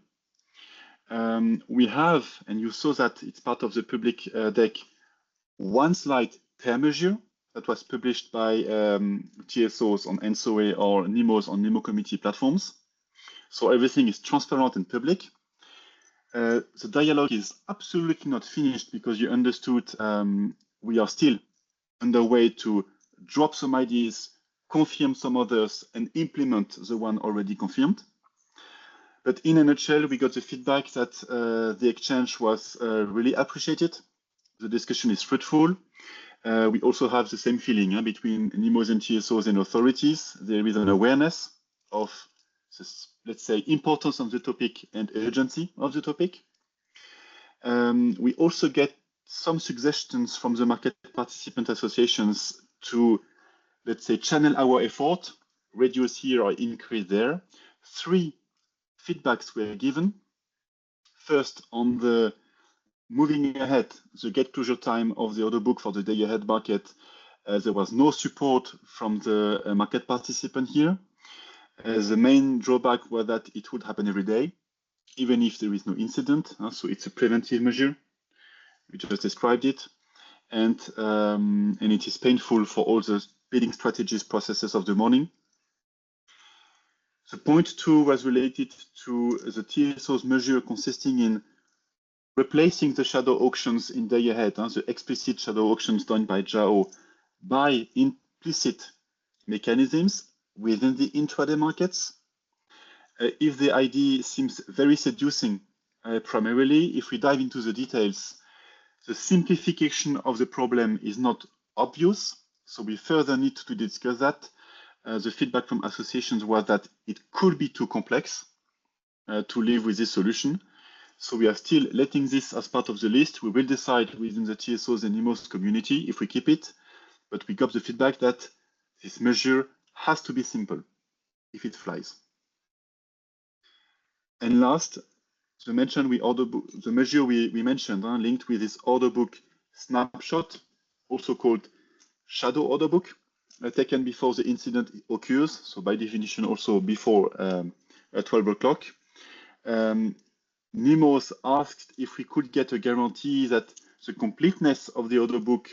We have, and you saw that it's part of the public deck, one slide per measure that was published by TSOs on ENTSO-E or NIMOs on NIMO committee platforms. So everything is transparent and public. The dialogue is absolutely not finished because you understood we are still underway to drop some ideas, confirm some others, and implement the one already confirmed. But in a nutshell, we got the feedback that the exchange was really appreciated. The discussion is fruitful. We also have the same feeling between NIMOs and TSOs and authorities. There is an awareness of this, let's say, importance of the topic and urgency of the topic. We also get some suggestions from the market participant associations to, let's say, channel our effort, reduce here or increase there. 3 feedbacks were given. First, on the moving ahead, the gate closure time of the order book for the day ahead market, there was no support from the market participant here. The main drawback was that it would happen every day, even if there is no incident. So it's a preventive measure. We just described it. And it is painful for all the bidding strategies processes of the morning. The point 2 was related to the TSO's measure consisting in replacing the shadow auctions in day ahead, the explicit shadow auctions done by JAO, by implicit mechanisms within the intraday markets. If the idea seems very seducing, primarily, if we dive into the details, the simplification of the problem is not obvious, so we further need to discuss that. The feedback from associations was that it could be too complex to live with this solution. So we are still letting this as part of the list. We will decide within the TSOs and NIMOs community if we keep it, but we got the feedback that this measure has to be simple if it flies. And last, the measure we mentioned, linked with this order book snapshot, also called shadow order book, taken before the incident occurs, so by definition also before 12 o'clock. NIMOs asked if we could get a guarantee that the completeness of the order book,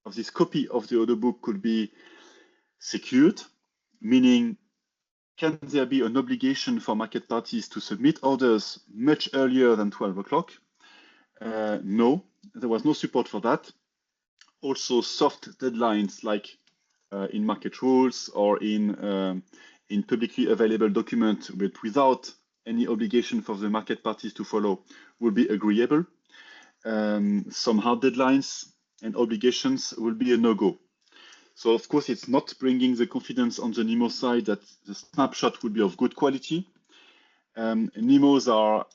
of this copy of the order book, could be secured, meaning can there be an obligation for market parties to submit orders much earlier than 12 o'clock? No, there was no support for that. Also, soft deadlines like in market rules or in publicly available documents, but without any obligation for the market parties to follow, will be agreeable. Some hard deadlines and obligations will be a no-go. So of course, it's not bringing the confidence on the NEMO side that the snapshot will be of good quality. NEMOs are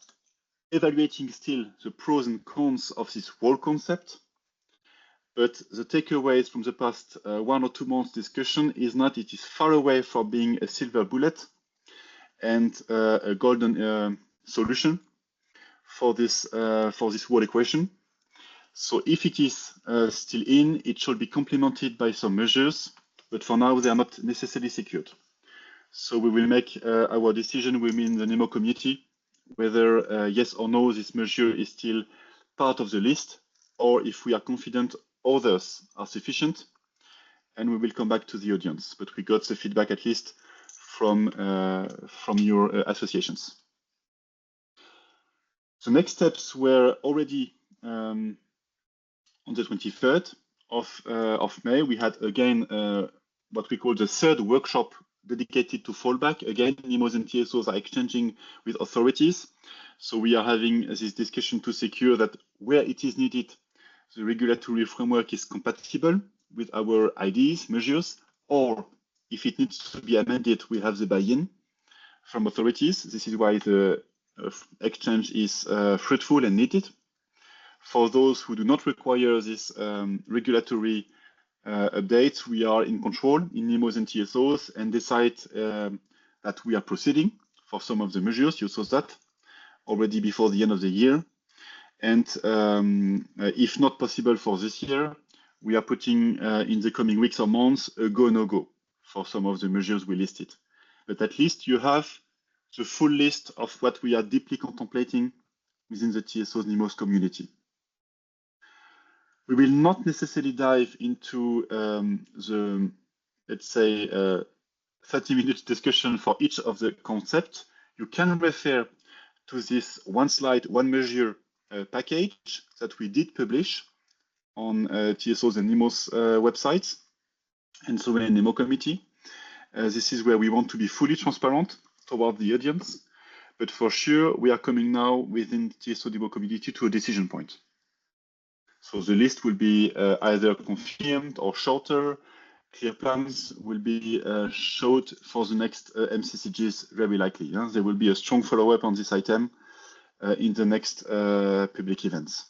evaluating still the pros and cons of this whole concept. But the takeaways from the past 1 or 2 months discussion is that it is far away from being a silver bullet and a golden solution for this whole equation. So if it is still in, it should be complemented by some measures, but for now they are not necessarily secured. So we will make our decision within the NEMO community whether yes or no this measure is still part of the list, or if we are confident others are sufficient, and we will come back to the audience. But we got the feedback at least from your associations. The next steps were already on the 23rd of May. We had again what we call the third workshop dedicated to fallback. Again, NEMOs and TSOs are exchanging with authorities. So we are having this discussion to secure that where it is needed, the regulatory framework is compatible with our ideas, measures, or if it needs to be amended, we have the buy-in from authorities. This is why the exchange is fruitful and needed. For those who do not require this regulatory updates, we are in control in NEMOs and TSOs and decide that we are proceeding for some of the measures. You saw that already before the end of the year. And if not possible for this year, we are putting in the coming weeks or months a go, no go for some of the measures we listed. But at least you have the full list of what we are deeply contemplating within the TSOs NEMOs community. We will not necessarily dive into the, let's say, 30-minute discussion for each of the concepts. You can refer to this one slide, one measure package that we did publish on TSOs and NEMOs websites and so in NEMO committee. This is where we want to be fully transparent toward the audience, but for sure we are coming now within the TSO NEMO community to a decision point. So the list will be either confirmed or shorter. Clear plans will be showed for the next MCCGs very likely. Yeah? There will be a strong follow-up on this item in the next public events.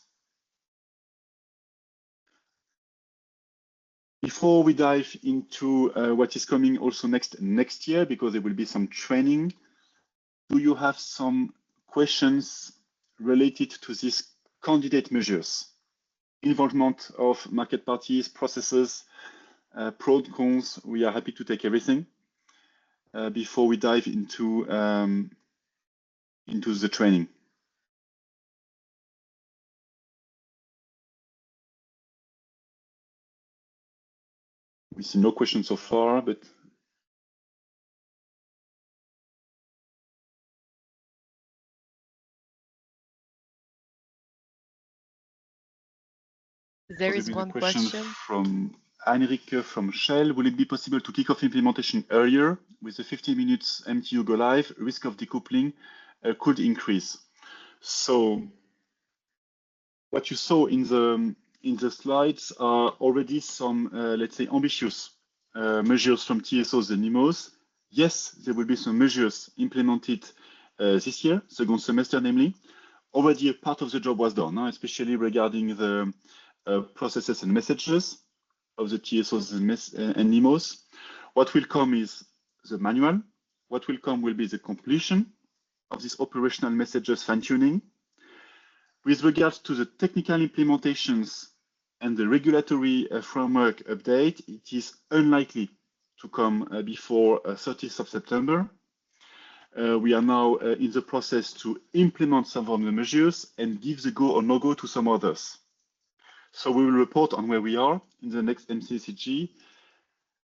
Before we dive into what is coming also next year, because there will be some training, do you have some questions related to these candidate measures? Involvement of market parties, processes, pros and cons. We are happy to take everything before we dive into the training. We see no questions so far, but there is one question from Heinrich from Shell. Will it be possible to kick off implementation earlier with the 15 minutes MTU go live? Risk of decoupling could increase. So what you saw in the slides are already some, let's say, ambitious measures from TSOs and NEMOs. Yes, there will be some measures implemented this year, second semester namely. Already a part of the job was done, especially regarding the processes and messages of the TSOs and NEMOs. What will come is the manual. What will come will be the completion of this operational messages fine-tuning. With regards to the technical implementations and the regulatory framework update, it is unlikely to come before 30th of September. We are now in the process to implement some of the measures and give the go or no go to some others. So we will report on where we are in the next MCCG.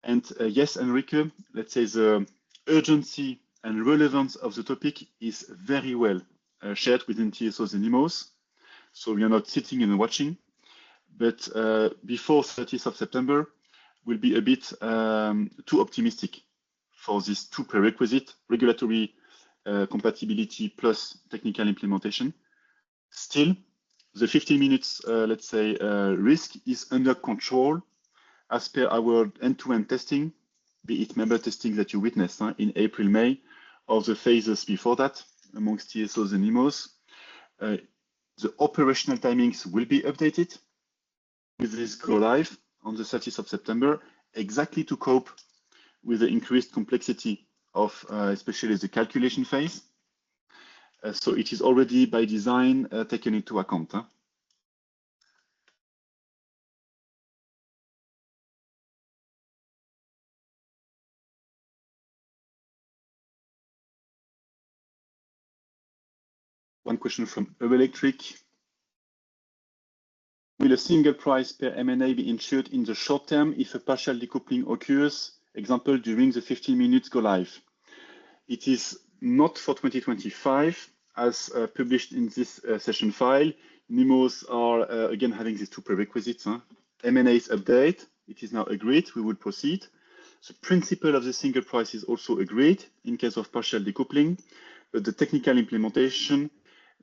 And yes, Enrique, let's say the urgency and relevance of the topic is very well shared within TSOs and NEMOs. So we are not sitting and watching, but before 30th of September, we'll be a bit too optimistic for these two prerequisites, regulatory compatibility plus technical implementation. Still, the 15 minutes, let's say, risk is under control as per our end-to-end testing, be it member testing that you witnessed in April, May, or the phases before that amongst TSOs and NEMOs. The operational timings will be updated with this go live on the 30th of September, exactly to cope with the increased complexity of especially the calculation phase. So it is already by design taken into account. One question from Electric. Will a single price per M&A be insured in the short term if a partial decoupling occurs, example, during the 15 minutes go live? It is not for 2025, as published in this session file. NEMOs are, again, having these two prerequisites. M&A's update, it is now agreed, we will proceed. The principle of the single price is also agreed in case of partial decoupling, but the technical implementation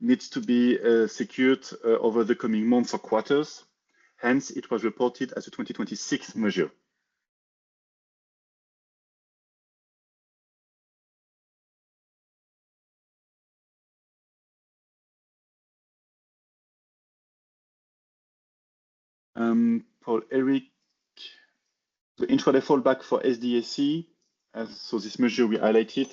needs to be secured over the coming months or quarters. Hence, it was reported as a 2026 measure. Paul Eric, the intraday fallback for SDAC, so this measure we highlighted,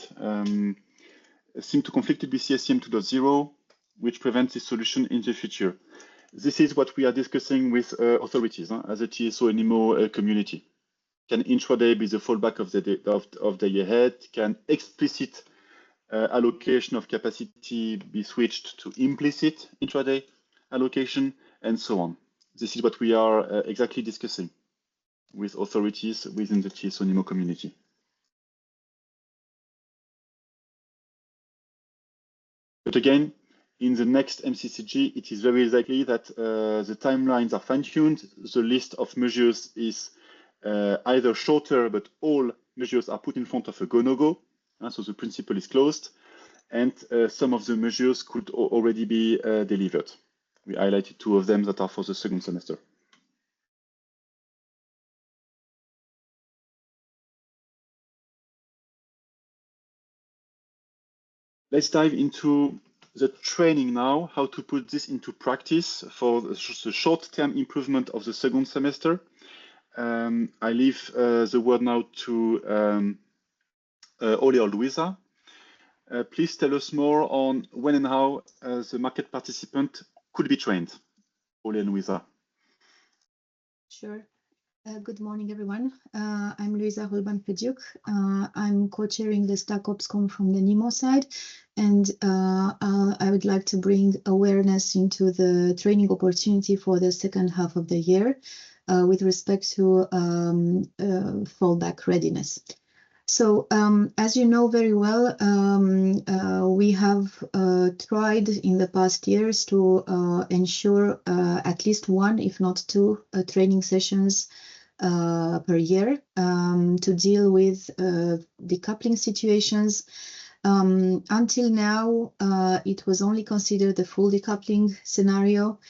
seem to conflict with CSCM 2.0, which prevents this solution in the future. This is what we are discussing with authorities as a TSO and NEMO community. Can intraday be the fallback of the year ahead? Can explicit allocation of capacity be switched to implicit intraday allocation, and so on? This is what we are exactly discussing with authorities within the TSO NEMO community. But again, in the next MCCG, it is very likely that the timelines are fine-tuned. The list of measures is either shorter, but all measures are put in front of a go-no-go. So the principle is closed. And some of the measures could already be delivered. We highlighted two of them that are for the second semester. Let's dive into the training now, how to put this into practice for the short-term improvement of the second semester. I leave the word now to Ole or Luisa. Please tell us more on when and how the market participant could be trained. Ole and Luisa. Sure. Good morning, everyone. I'm Luisa Holban-Pediuk. I'm co-chairing the StackOpsCom from the NEMO side, and I would like to bring awareness into the training opportunity for the second half of the year with respect to fallback readiness. So, as you know very well, we have tried in the past years to ensure at least one, if not two, training sessions per year to deal with decoupling situations. Until now, it was only considered the full decoupling scenario,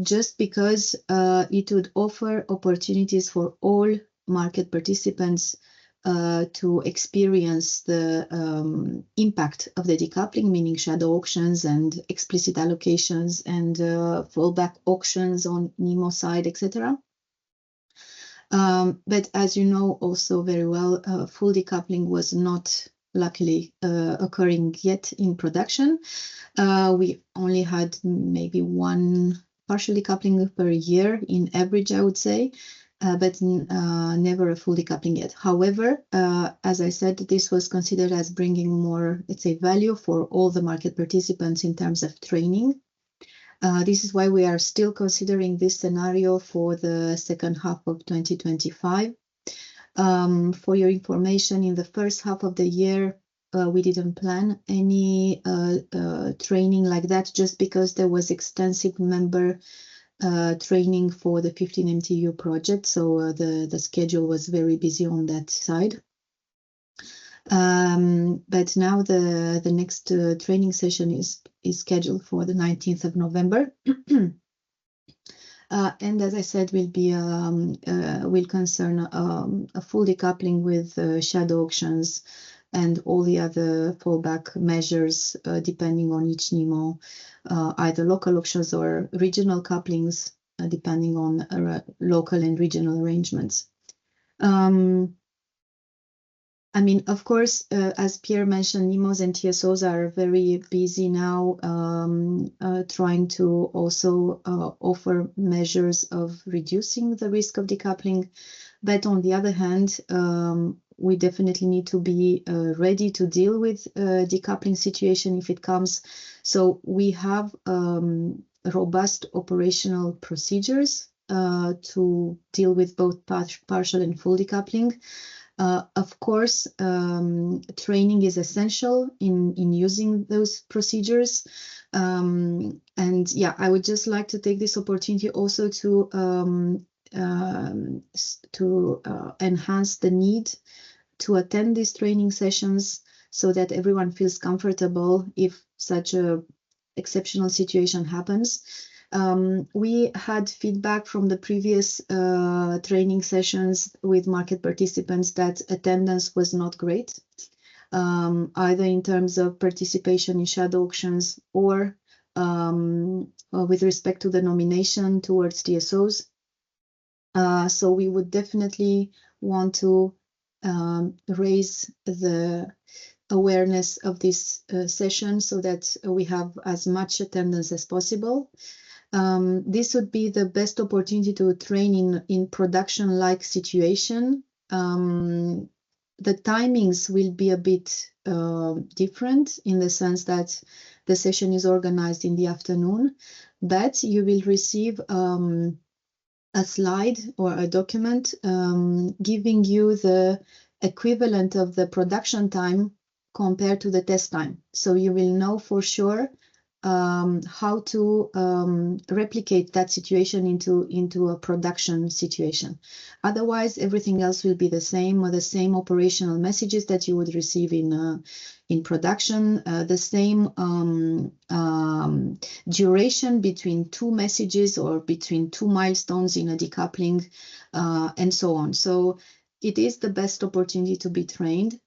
just because it would offer opportunities for all market participants to experience the impact of the decoupling, meaning shadow auctions and explicit allocations and fallback auctions on NEMO side, etc. But as you know also very well, full decoupling was not luckily occurring yet in production. We only had maybe one partial decoupling per year in average, I would say. But never a full decoupling yet. However, as I said, this was considered as bringing more, let's say, value for all the market participants in terms of training. This is why we are still considering this scenario for the second half of 2025. For your information, in the first half of the year, we didn't plan any training like that, just because there was extensive member training for the 15 MTU project. So the schedule was very busy on that side. But now the next training session is scheduled for the 19th of November. And as I said, will concern a full decoupling with shadow auctions and all the other fallback measures, depending on each NEMO, either local auctions or regional couplings, depending on local and regional arrangements. I mean, of course, as Pierre mentioned, NEMOs and TSOs are very busy now, trying to also offer measures of reducing the risk of decoupling. But on the other hand, we definitely need to be ready to deal with decoupling situation if it comes. So we have robust operational procedures to deal with both partial and full decoupling. Of course, training is essential in using those procedures. And yeah, I would just like to take this opportunity also to enhance the need to attend these training sessions so that everyone feels comfortable if such a exceptional situation happens. We had feedback from the previous training sessions with market participants that attendance was not great, either in terms of participation in shadow auctions or with respect to the nomination towards TSOs. So we would definitely want to raise the awareness of this session so that we have as much attendance as possible. This would be the best opportunity to train in production-like situation. The timings will be a bit different in the sense that the session is organized in the afternoon, but you will receive a slide or a document giving you the equivalent of the production time compared to the test time. So you will know for sure how to replicate that situation into a production situation. Otherwise, everything else will be the same, or the same operational messages that you would receive in production, the same duration between two messages or between two milestones in a decoupling, and so on. So it is the best opportunity to be trained.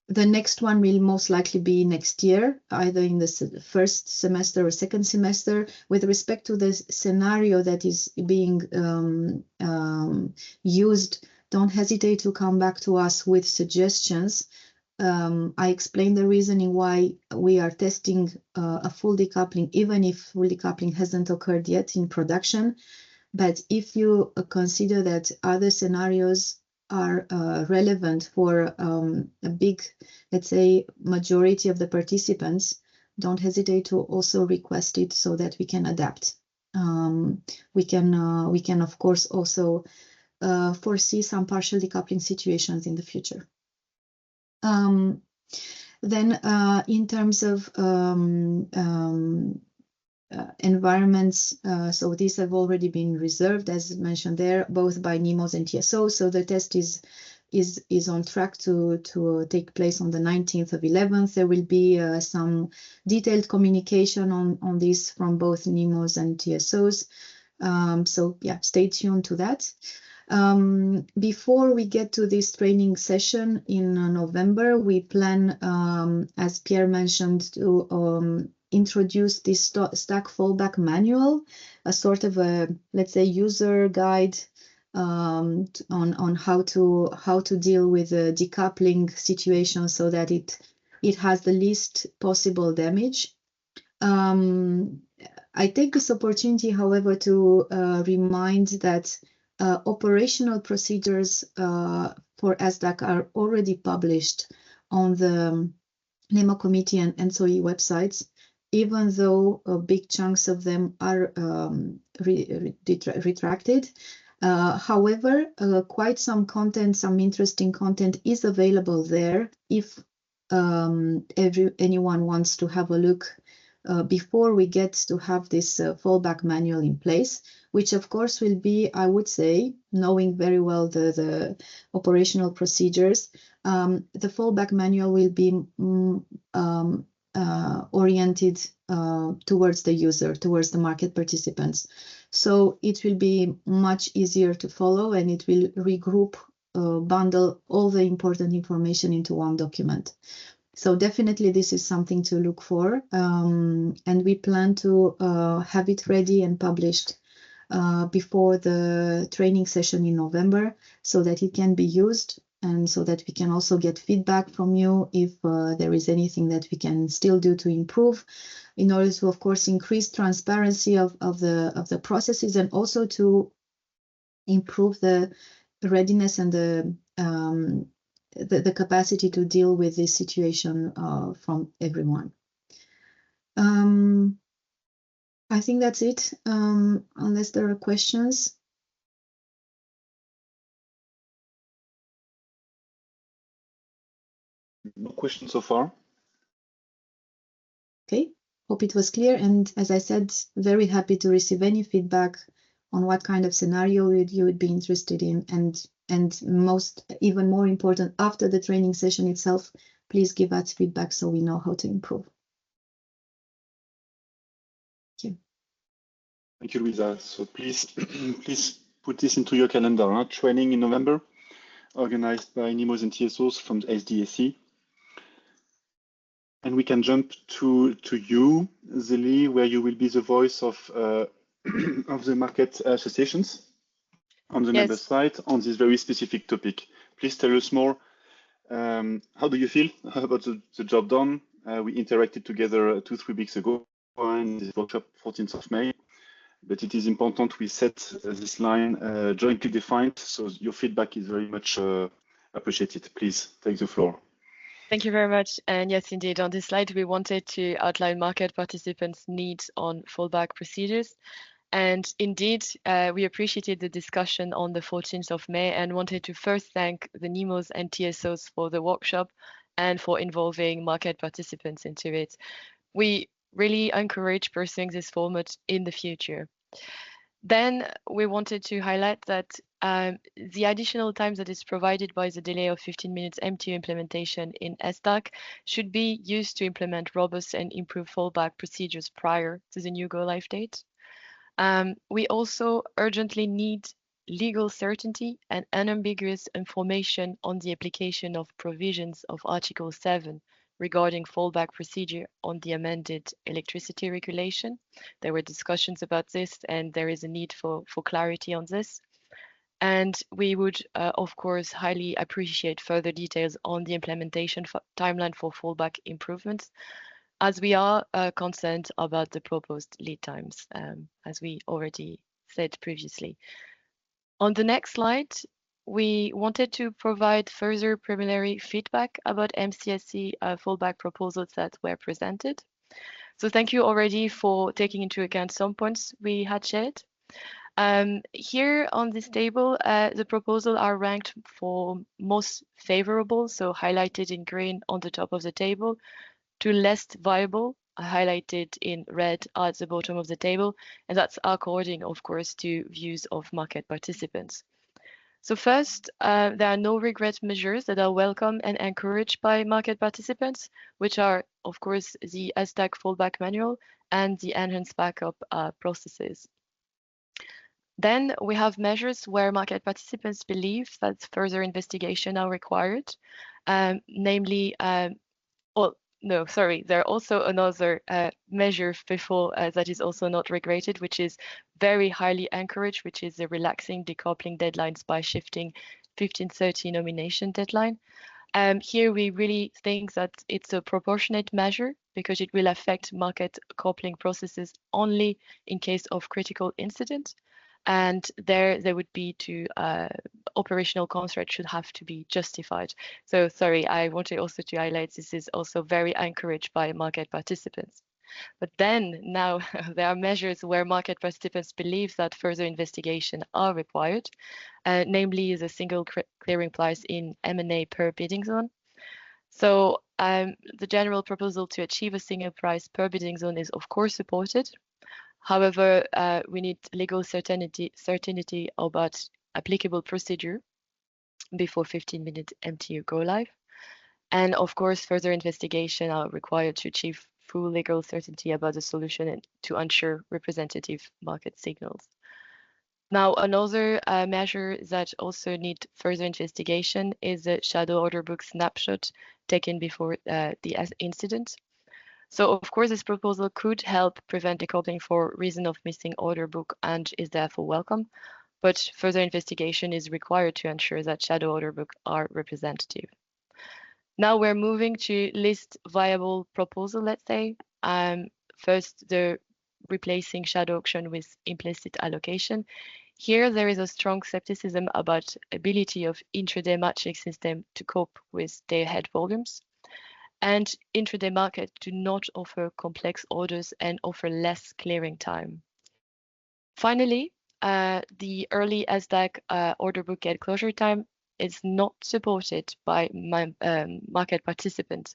The next one will most likely be next year, either in the first semester or second semester. With respect to the scenario that is being used, don't hesitate to come back to us with suggestions. I explained the reasoning why we are testing a full decoupling, even if full decoupling hasn't occurred yet in production. But if you consider that other scenarios are relevant for a big, let's say, majority of the participants, don't hesitate to also request it so that we can adapt. We can of course also foresee some partial decoupling situations in the future. Then in terms of environments, so these have already been reserved, as mentioned there, both by NEMOs and TSOs. So the test is on track to take place on the 19th of 11th. There will be some detailed communication on this from both NEMOs and TSOs. So yeah, stay tuned to that. Before we get to this training session in November, we plan, as Pierre mentioned, to introduce this stack fallback manual, a sort of a, let's say, user guide on how to deal with a decoupling situation so that it has the least possible damage. I take this opportunity, however, to remind that operational procedures for ESDAC are already published on the NEMO committee and ENTSO-E websites, even though big chunks of them are retracted. However, quite some content, some interesting content is available there if anyone wants to have a look before we get to have this fallback manual in place, which of course will be, I would say, knowing very well the operational procedures, the fallback manual will be oriented towards the user, towards the market participants. So it will be much easier to follow, and it will regroup, bundle all the important information into one document. So definitely this is something to look for, and we plan to have it ready and published before the training session in November, so that it can be used and so that we can also get feedback from you if there is anything that we can still do to improve, in order to, of course, increase transparency of the processes, and also to improve the readiness and the capacity to deal with this situation from everyone. I think that's it, unless there are questions. No questions so far. Okay, hope it was clear. And as I said, very happy to receive any feedback on what kind of scenario you would be interested in, and even more important, after the training session itself, please give us feedback so we know how to improve. Thank you. Thank you, Luisa. So please, please put this into your calendar. Training in November, organized by NIMOs and TSOs from the SDSC. And we can jump to you, Zeli, where you will be the voice of the market associations on the member side on this very specific topic. Please tell us more. How do you feel about the job done? We interacted together 2-3 weeks ago in this workshop, 14th of May. But it is important we set this line jointly defined, so your feedback is very much appreciated. Please take the floor. Thank you very much. And yes, indeed, on this slide, we wanted to outline market participants' needs on fallback procedures. And indeed, we appreciated the discussion on the 14th of May and wanted to first thank the NIMOs and TSOs for the workshop and for involving market participants into it. We really encourage pursuing this format in the future. Then we wanted to highlight that the additional time that is provided by the delay of 15 minutes MTU implementation in SDAC should be used to implement robust and improved fallback procedures prior to the new go-live date. We also urgently need legal certainty and unambiguous information on the application of provisions of Article 7 regarding fallback procedure on the amended electricity regulation. There were discussions about this, and there is a need for clarity on this. And we would, of course, highly appreciate further details on the implementation timeline for fallback improvements, as we are concerned about the proposed lead times, as we already said previously. On the next slide, we wanted to provide further preliminary feedback about MCSC fallback proposals that were presented. So thank you already for taking into account some points we had shared. Here on this table, the proposals are ranked for most favorable, so highlighted in green on the top of the table, to less viable, highlighted in red at the bottom of the table, and that's according, of course, to views of market participants. So first, there are no regret measures that are welcome and encouraged by market participants, which are, of course, the SDAC fallback manual and the enhanced backup processes. Then we have measures where market participants believe that further investigation are required, namely, no, sorry, there are also another measure before that is also not regretted, which is very highly encouraged, which is the relaxing decoupling deadlines by shifting 1530 nomination deadline. Here we really think that it's a proportionate measure because it will affect market coupling processes only in case of critical incident. And there would be to operational constraints should have to be justified. So sorry, I wanted also to highlight this is also very encouraged by market participants. But then now there are measures where market participants believe that further investigation are required, namely the single clearing price in M&A per bidding zone. So the general proposal to achieve a single price per bidding zone is of course supported. However, we need legal certainty about applicable procedure before 15-minute MTU go live. And of course, further investigation are required to achieve full legal certainty about the solution and to ensure representative market signals. Now, another measure that also need further investigation is the shadow order book snapshot taken before the incident. So, of course, this proposal could help prevent decoupling for reason of missing order book and is therefore welcome. But further investigation is required to ensure that shadow order book are representative. Now we're moving to list viable proposal, let's say. First, the replacing shadow auction with implicit allocation. Here, there is a strong skepticism about ability of intraday matching system to cope with day-ahead volumes. And intraday markets do not offer complex orders and offer less clearing time. Finally, the early SDAC order book at closure time is not supported by market participants.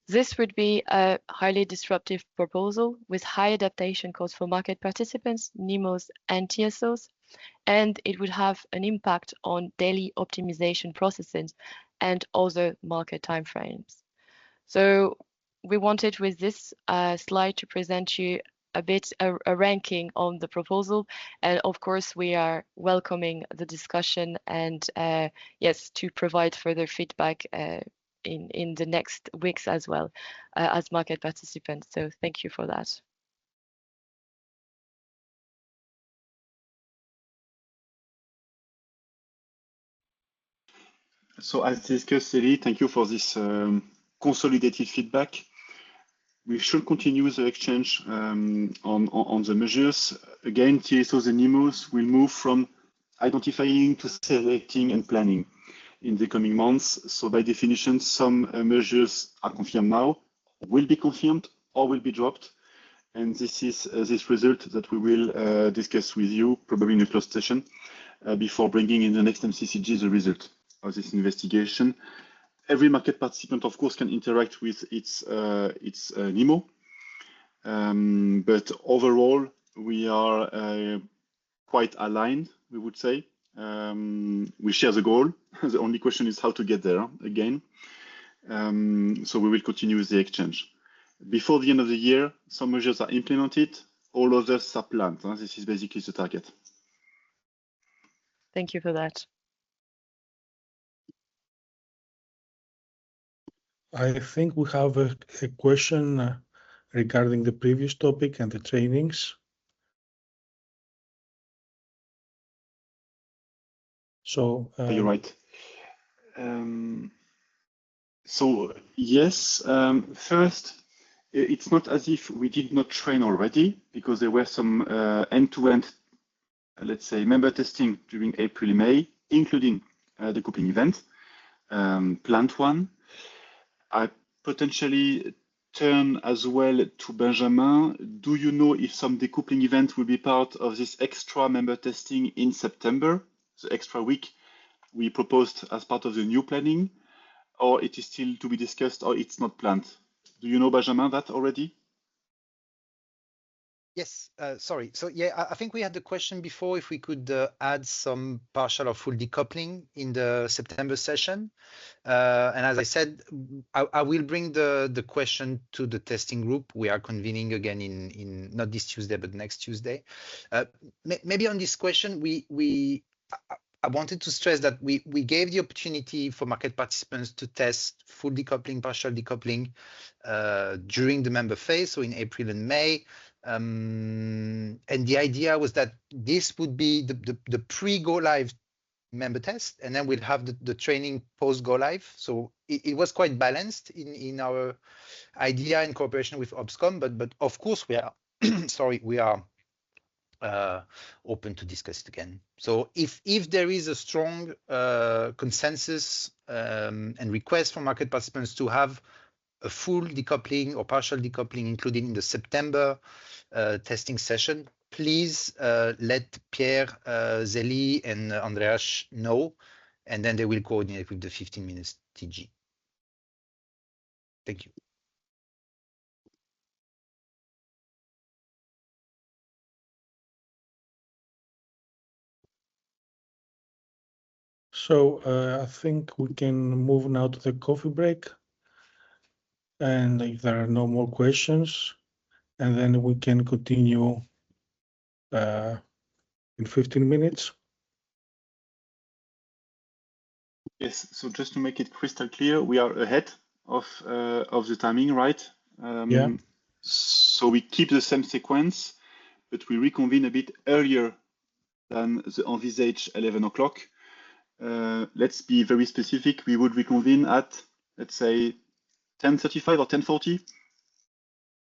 This would be a highly disruptive proposal with high adaptation costs for market participants, NEMOs and TSOs, and it would have an impact on daily optimization processes and other market timeframes. So we wanted with this slide to present you a bit a ranking on the proposal, and of course we are welcoming the discussion and yes, to provide further feedback in the next weeks as well as market participants. So thank you for that. So as discussed, Ellie, thank you for this consolidated feedback. We should continue the exchange on the measures. Again, TSOs and NEMOs will move from identifying to selecting and planning in the coming months. So by definition, some measures are confirmed now, will be confirmed or will be dropped. And this is this result that we will discuss with you probably in a closed session before bringing in the next MCCG the result of this investigation. Every market participant, of course, can interact with its NEMO, but overall, we are quite aligned, we would say. We share the goal. The only question is how to get there again. So we will continue with the exchange. Before the end of the year, some measures are implemented, all others are planned. This is basically the target. Thank you for that. I think we have a question regarding the previous topic and the trainings. So you're right. So yes, first, it's not as if we did not train already, because there were some end-to-end, let's say, member testing during April, May, including the decoupling event, planned one. I potentially turn as well to Benjamin. Do you know if some decoupling event will be part of this extra member testing in September, the extra week we proposed as part of the new planning, or it is still to be discussed, or it's not planned? Do you know, Benjamin, that already? Yes, sorry. So yeah, I think we had the question before if we could add some partial or full decoupling in the September session. And as I said, I will bring the question to the testing group. We are convening again in not this Tuesday, but next Tuesday. Maybe on this question, I wanted to stress that we gave the opportunity for market participants to test full decoupling, partial decoupling during the member phase, so in April and May. And the idea was that this would be the pre-go live member test, and then we'll have the training post-go live. So it was quite balanced in our idea in cooperation with Obscom, but of course we are sorry, we are open to discuss it again. So if there is a strong consensus and request from market participants to have a full decoupling or partial decoupling included in the September testing session, please let Pierre, Zeli, and Andreas know, and then they will coordinate with the 15 minutes TG. Thank you. So I think we can move now to the coffee break. And if there are no more questions, and then we can continue in 15 minutes. Yes, so just to make it crystal clear, we are ahead of the timing, right? Yeah. So we keep the same sequence, but we reconvene a bit earlier than the envisaged 11 o'clock. Let's be very specific. We would reconvene at, let's say, 10:35 or 10:40.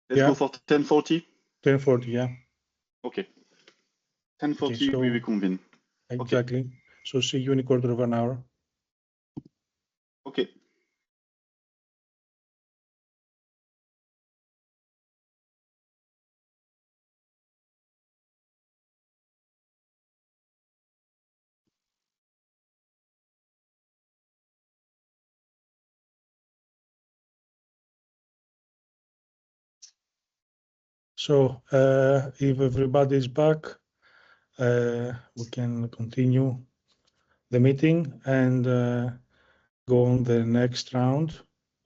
Let's go for 10:40. 10:40, yeah. Okay. 10:40, so we reconvene. Exactly. Okay. So see you in a quarter of an hour. Okay. So if everybody is back, we can continue the meeting and go on the next round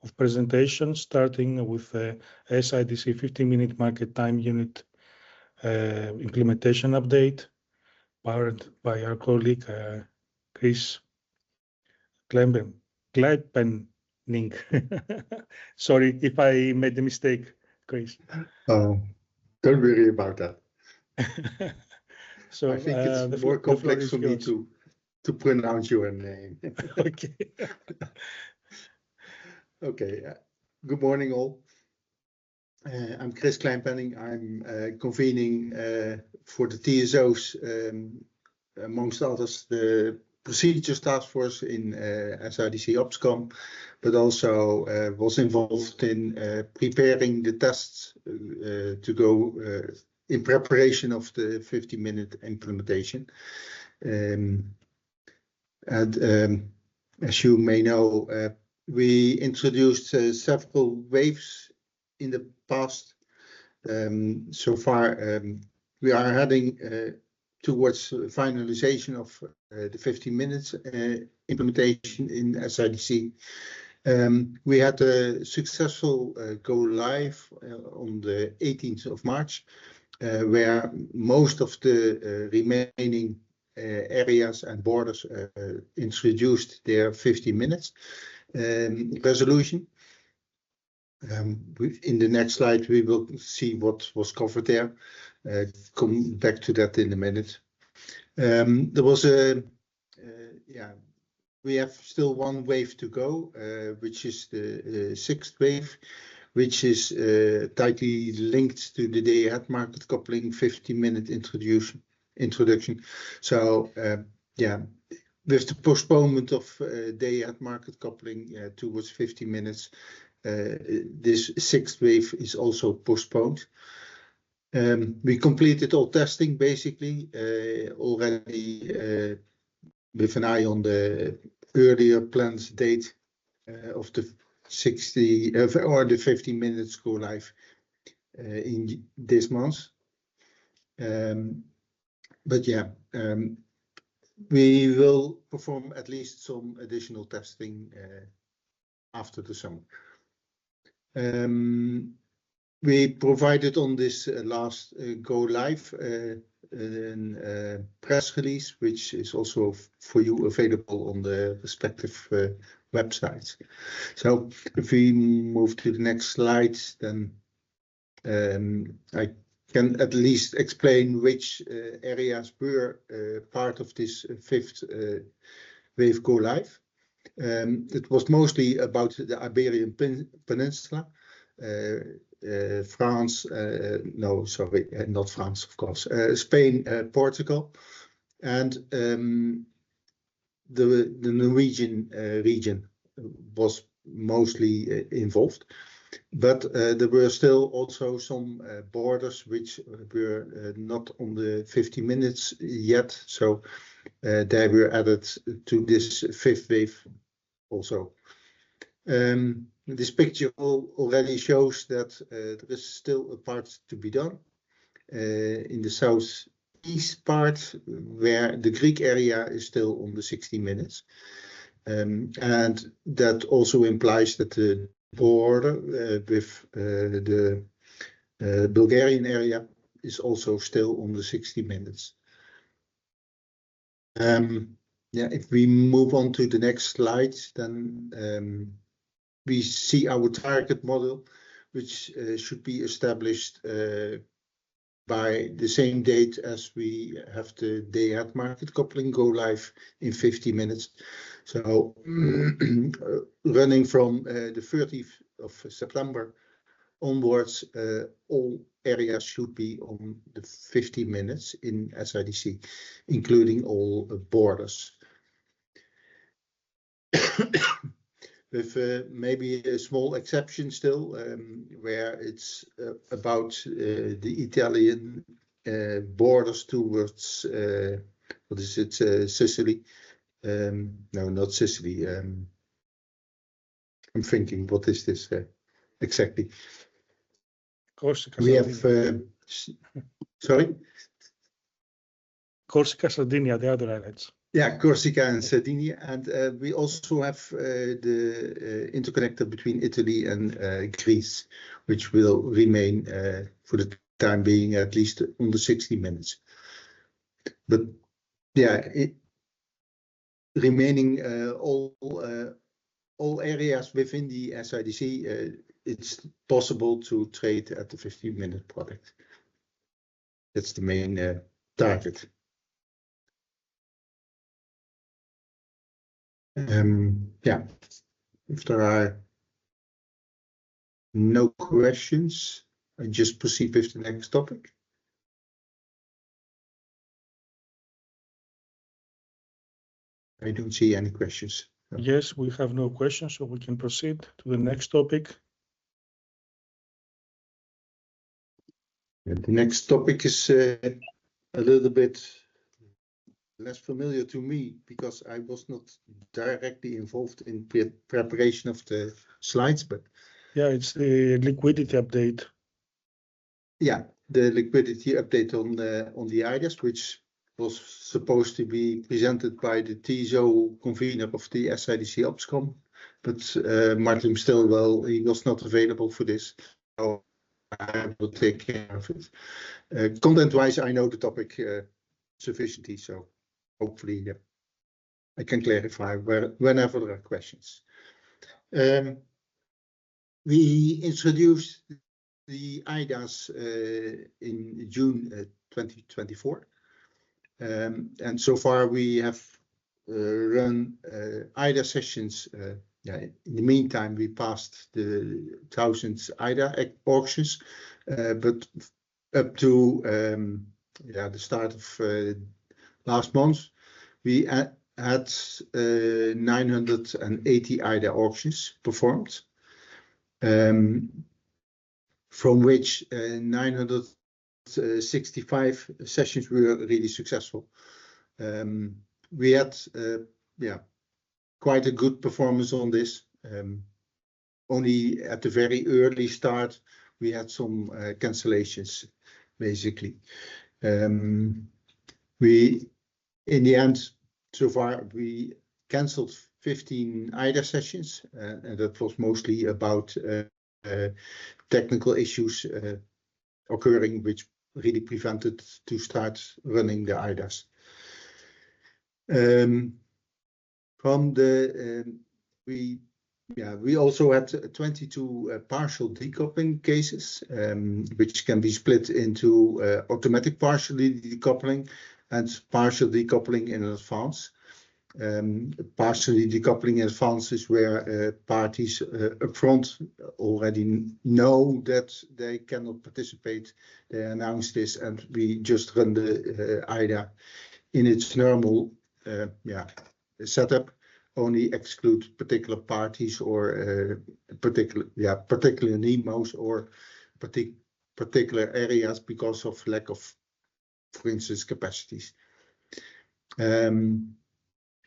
of presentations, starting with the SIDC 15-minute market time unit implementation update, powered by our colleague Chris Kleipening. Sorry if I made a mistake, Chris. Oh, don't worry about that. So I think it's more complex for me to pronounce your name. Okay. Okay. Good morning, all. I'm Chris Kleipening. I'm convening for the TSOs, amongst others, the procedures task force in SIDC OPSCOM, but also was involved in preparing the tests to go in preparation of the 50-minute implementation. As you may know, we introduced several waves in the past. So far, we are heading towards finalization of the 15 minutes implementation in SIDC. We had a successful go live on the 18th of March, where most of the remaining areas and borders introduced their 15 minutes resolution. In the next slide, we will see what was covered there. Come back to that in a minute. There was we have still one wave to go, which is the sixth wave, which is tightly linked to the day-ahead market coupling 15-minute introduction. So with the postponement of day-ahead market coupling towards 50 minutes, this sixth wave is also postponed. We completed all testing basically already with an eye on the earlier planned date of the 60 or the 15 minutes go live in this month. But yeah, we will perform at least some additional testing after the summer. We provided on this last go live a press release, which is also for you available on the respective websites. So if we move to the next slide, then I can at least explain which areas were part of this fifth wave go live. It was mostly about the Iberian Peninsula, France, no, sorry, not France, of course, Spain, Portugal, and the Norwegian region was mostly involved. But there were still also some borders which were not on the 50 minutes yet. So they were added to this fifth wave also. This picture already shows that there is still a part to be done in the southeast part, where the Greek area is still on the 60 minutes. And that also implies that the border with the Bulgarian area is also still on the 60 minutes. Yeah, if we move on to the next slide, then we see our target model, which should be established by the same date as we have the day-ahead market coupling go live in 50 minutes. So running from the 30th of September onwards, all areas should be on the 50 minutes in SIDC, including all borders. With maybe a small exception still, where it's about the Italian borders towards, what is it, Sicily? No, not Sicily. I'm thinking, what is this exactly? Corsica, we have, sorry? Corsica, Sardinia, the other islands. Yeah, Corsica and Sardinia, and we also have the interconnector between Italy and Greece, which will remain for the time being at least on the 60 minutes. But yeah, remaining all areas within the SIDC, it's possible to trade at the 15-minute product. That's the main target. Yeah, if there are no questions, I just proceed with the next topic. I don't see any questions. No. Yes, we have no questions, so we can proceed to the next topic. The next topic is a little bit less familiar to me because I was not directly involved in preparation of the slides, but yeah, it's the liquidity update. Yeah, the liquidity update on the IDAS, which was supposed to be presented by the TSO convener of the SIDC Opscom, but Martin Stilwell, he was not available for this, so I will take care of it. Content-wise, I know the topic sufficiently, so hopefully I can clarify whenever there are questions. We introduced the IDAS in June 2024. And so far we have run IDA sessions. Yeah, in the meantime, we passed the 1,000 IDA auctions, but up to the start of last month, we had 980 IDA auctions performed, from which 965 sessions were really successful. We had quite a good performance on this. Only at the very early start, we had some cancellations, basically. We, in the end, so far, we cancelled 15 IDA sessions, and that was mostly about technical issues occurring, which really prevented to start running the IDAs. From the we also had 22 partial decoupling cases, which can be split into automatic partial decoupling and partial decoupling in advance. Partially decoupling in advance is where parties upfront already know that they cannot participate. They announce this, and we just run the IDA in its normal setup only exclude particular parties or particular NEMOs or particular areas because of lack of, for instance, capacities.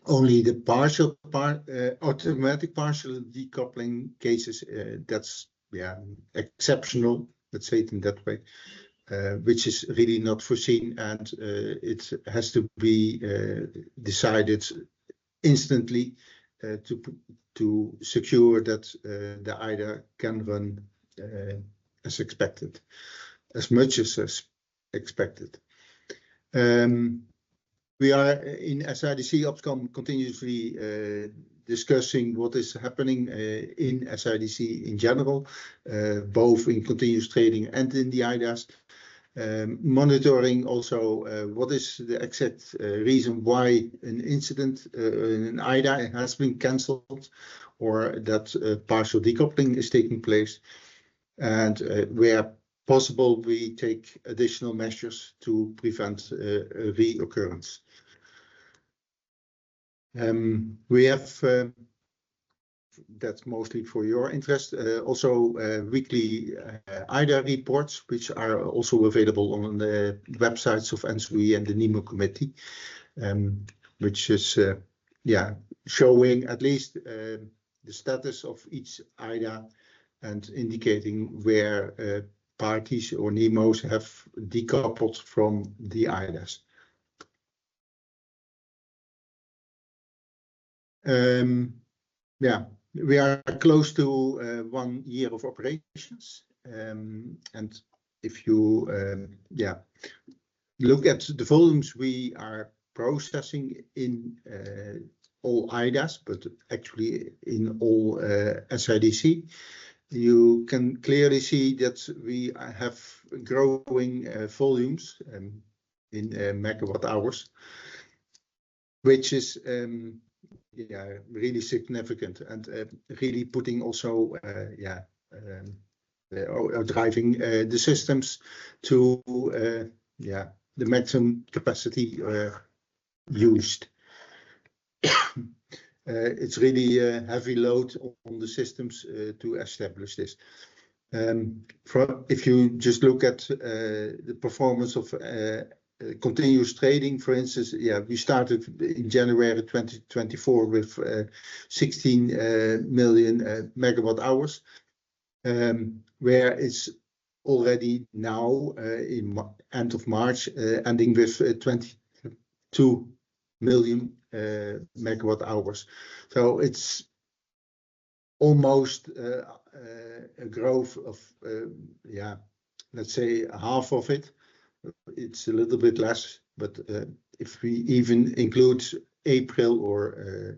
Only the automatic partial decoupling cases, that's exceptional, let's say it in that way, which is really not foreseen, and it has to be decided instantly to secure that the IDA can run as expected, as much as expected. We are in SIDC Opscom continuously discussing what is happening in SIDC in general, both in continuous trading and in the IDAs. Monitoring also what is the exact reason why an incident, an IDA has been cancelled, or that partial decoupling is taking place. And where possible, we take additional measures to prevent reoccurrence. We have, that's mostly for your interest, also weekly IDA reports, which are also available on the websites of ENTSO-E and the NEMO committee, which is showing at least the status of each IDA and indicating where parties or NEMOs have decoupled from the IDAs. We are close to 1 year of operations, and if you look at the volumes we are processing in all IDAs, but actually in all SIDC, you can clearly see that we have growing volumes in megawatt hours, which is really significant, and really putting also driving the systems to the maximum capacity used. It's really a heavy load on the systems to establish this. If you just look at the performance of continuous trading, for instance, we started in January 2024 with 16 million megawatt hours, where it's already now in end of March ending with 22 million megawatt hours. So it's almost a growth of let's say half of it. It's a little bit less, but if we even include April or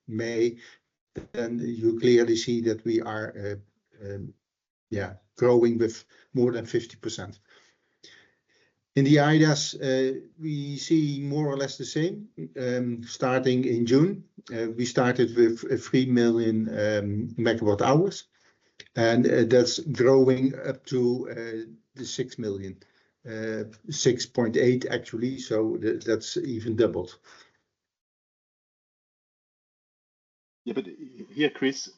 May, then you clearly see that we are growing with more than 50%. In the IDAs, we see more or less the same. Starting in June, we started with 3 million megawatt hours, and that's growing up to the 6 million. 6.8 actually, so that's even doubled. Yeah, but here, Chris,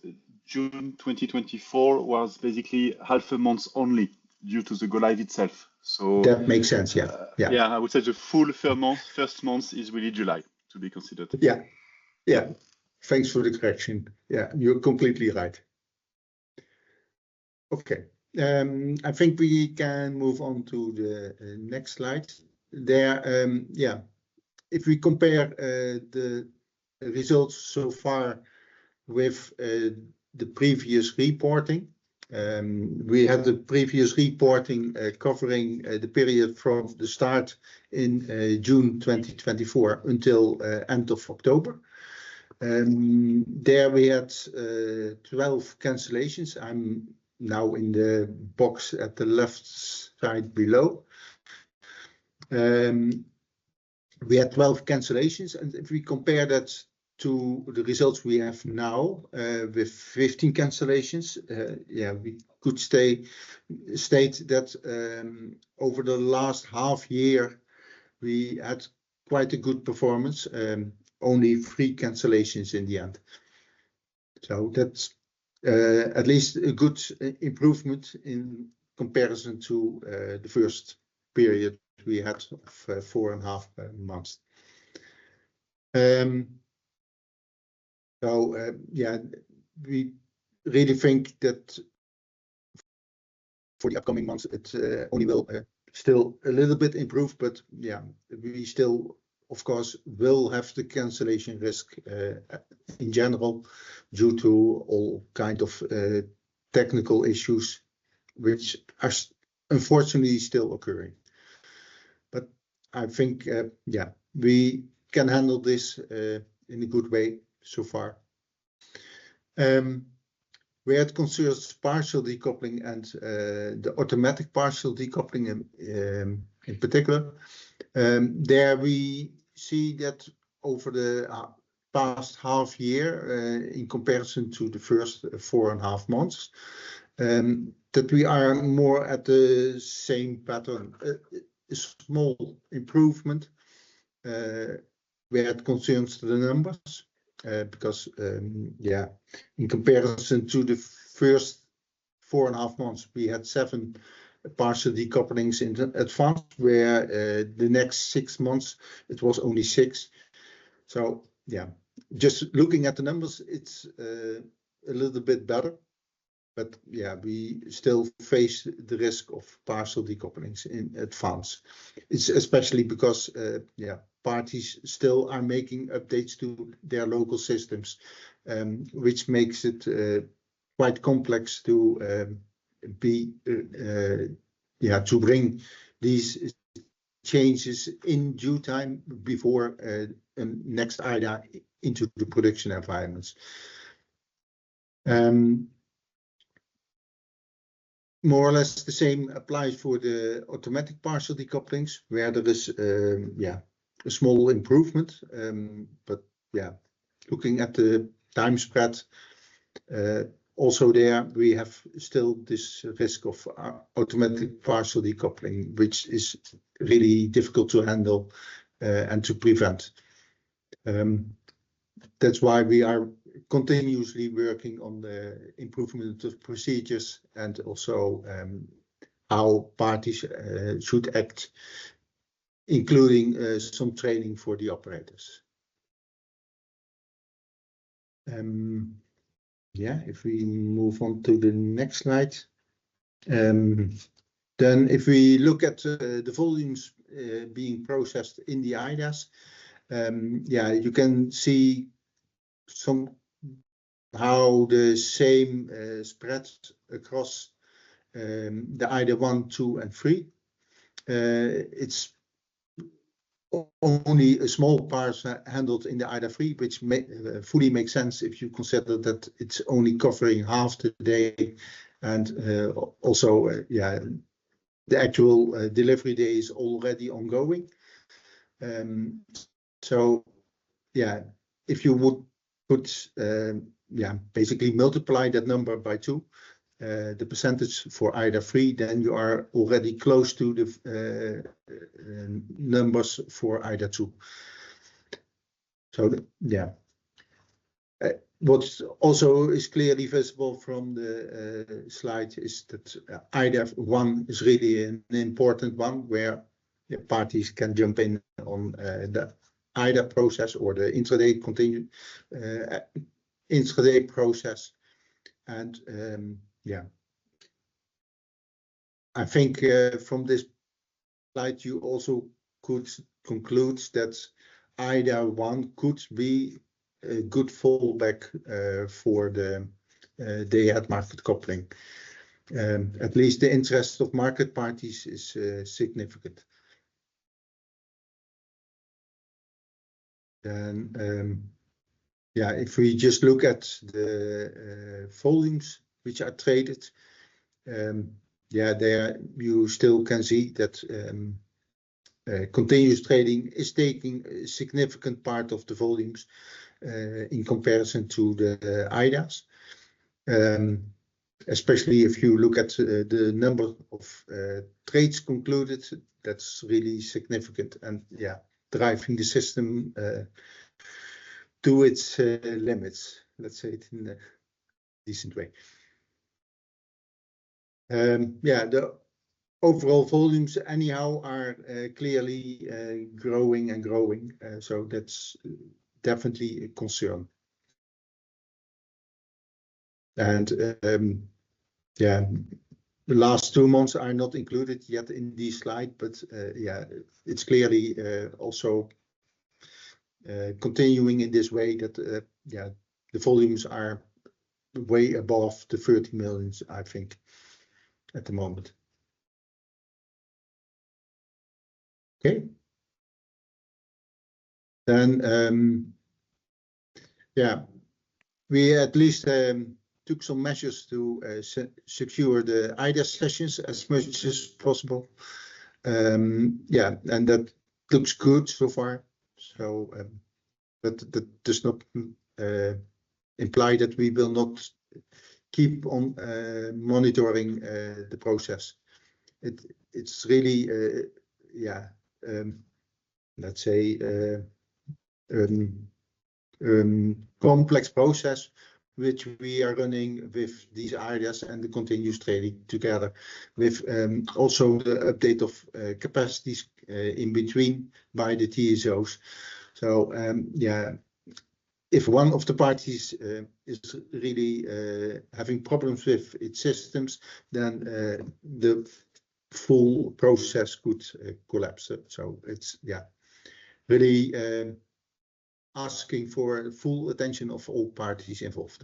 June 2024 was basically half a month only due to the go live itself. So that makes sense, yeah. I would say the full first month is really July to be considered. Yeah. Thanks for the correction. Yeah, you're completely right. Okay. I think we can move on to the next slide. There, if we compare the results so far with the previous reporting, we had the previous reporting covering the period from the start in June 2024 until end of October. There we had 12 cancellations. I'm now in the box at the left side below. We had 12 cancellations, and if we compare that to the results we have now with 15 cancellations, we could state that over the last half year we had quite a good performance. only 3 cancellations in the end. So that's at least a good improvement in comparison to the first period we had of 4.5 months. Yeah, we really think that for the upcoming months, it only will still a little bit improve, but yeah, we still, of course, will have the cancellation risk in general due to all kind of technical issues, which are unfortunately still occurring. But I think, yeah, we can handle this in a good way so far. Where it concerns partial decoupling and the automatic partial decoupling in particular, there we see that over the past half year, in comparison to the first 4.5 months, that we are more at the same pattern, a small improvement where it concerns the numbers. Because yeah, in comparison to the first 4.5 months, we had 7 partial decouplings in advance, where the next 6 months it was only 6. So yeah, just looking at the numbers, it's a little bit better. But yeah, we still face the risk of partial decouplings in advance. It's especially because yeah, parties still are making updates to their local systems, which makes it quite complex to yeah, to bring these changes in due time before next IDA into the production environments. More or less the same applies for the automatic partial decouplings, where there is yeah, a small improvement. But yeah, looking at the time spread, also there we have still this risk of automatic partial decoupling, which is really difficult to handle and to prevent. That's why we are continuously working on the improvement of procedures and also how parties should act, including some training for the operators. Yeah, if we move on to the next slide. Then if we look at the volumes being processed in the IDAs, yeah, you can see how the same spread across the IDA 1, 2, and 3. It's only a small part handled in the IDA 3, which fully makes sense if you consider that it's only covering half the day, and also yeah, the actual delivery day is already ongoing. So yeah, if you would put yeah, basically multiply that number by 2, the percentage for IDA 3, then you are already close to the numbers for IDA 2. So yeah, what also is clearly visible from the slide is that IDA 1 is really an important one, where the parties can jump in on the IDA process or the intraday intraday process. And yeah, I think from this slide you also could conclude that IDA 1 could be a good fallback for the day-ahead market coupling. At least the interest of market parties is significant. Then yeah, if we just look at the volumes which are traded, yeah, there you still can see that continuous trading is taking a significant part of the volumes in comparison to the IDAs. Especially if you look at the number of trades concluded, that's really significant, and yeah, driving the system to its limits. Let's say it in a decent way. Yeah, the overall volumes anyhow are clearly growing and growing. So that's definitely a concern. And yeah, the last 2 months are not included yet in this slide, but yeah, it's clearly also continuing in this way that yeah, the volumes are way above the 30 million, I think, at the moment. Okay. Then yeah, we at least took some measures to secure the IDA sessions as much as possible. Yeah, and that looks good so far. So, but that does not imply that we will not keep on monitoring the process. It's really, yeah, let's say, complex process which we are running with these ideas and the continuous trading together with also the update of capacities in between by the TSOs. So yeah, if one of the parties is really having problems with its systems, then the full process could collapse. So it's, yeah, really asking for full attention of all parties involved.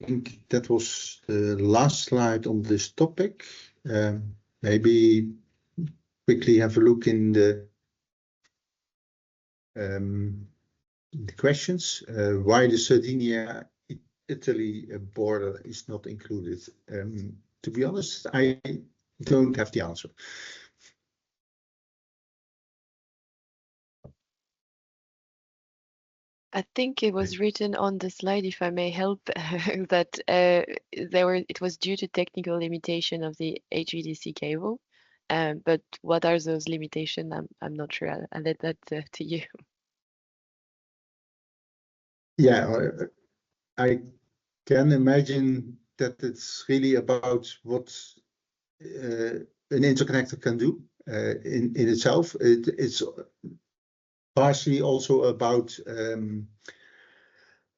I think that was the last slide on this topic. Maybe quickly have a look in the questions. Why the Sardinia-Italy border is not included? To be honest, I don't have the answer. I think it was written on the slide, if I may help, that it was due to technical limitation of the HVDC cable. But what are those limitations? I'm not sure. I'll let that to you. Yeah, I can imagine that it's really about what an interconnector can do in itself. It's partially also about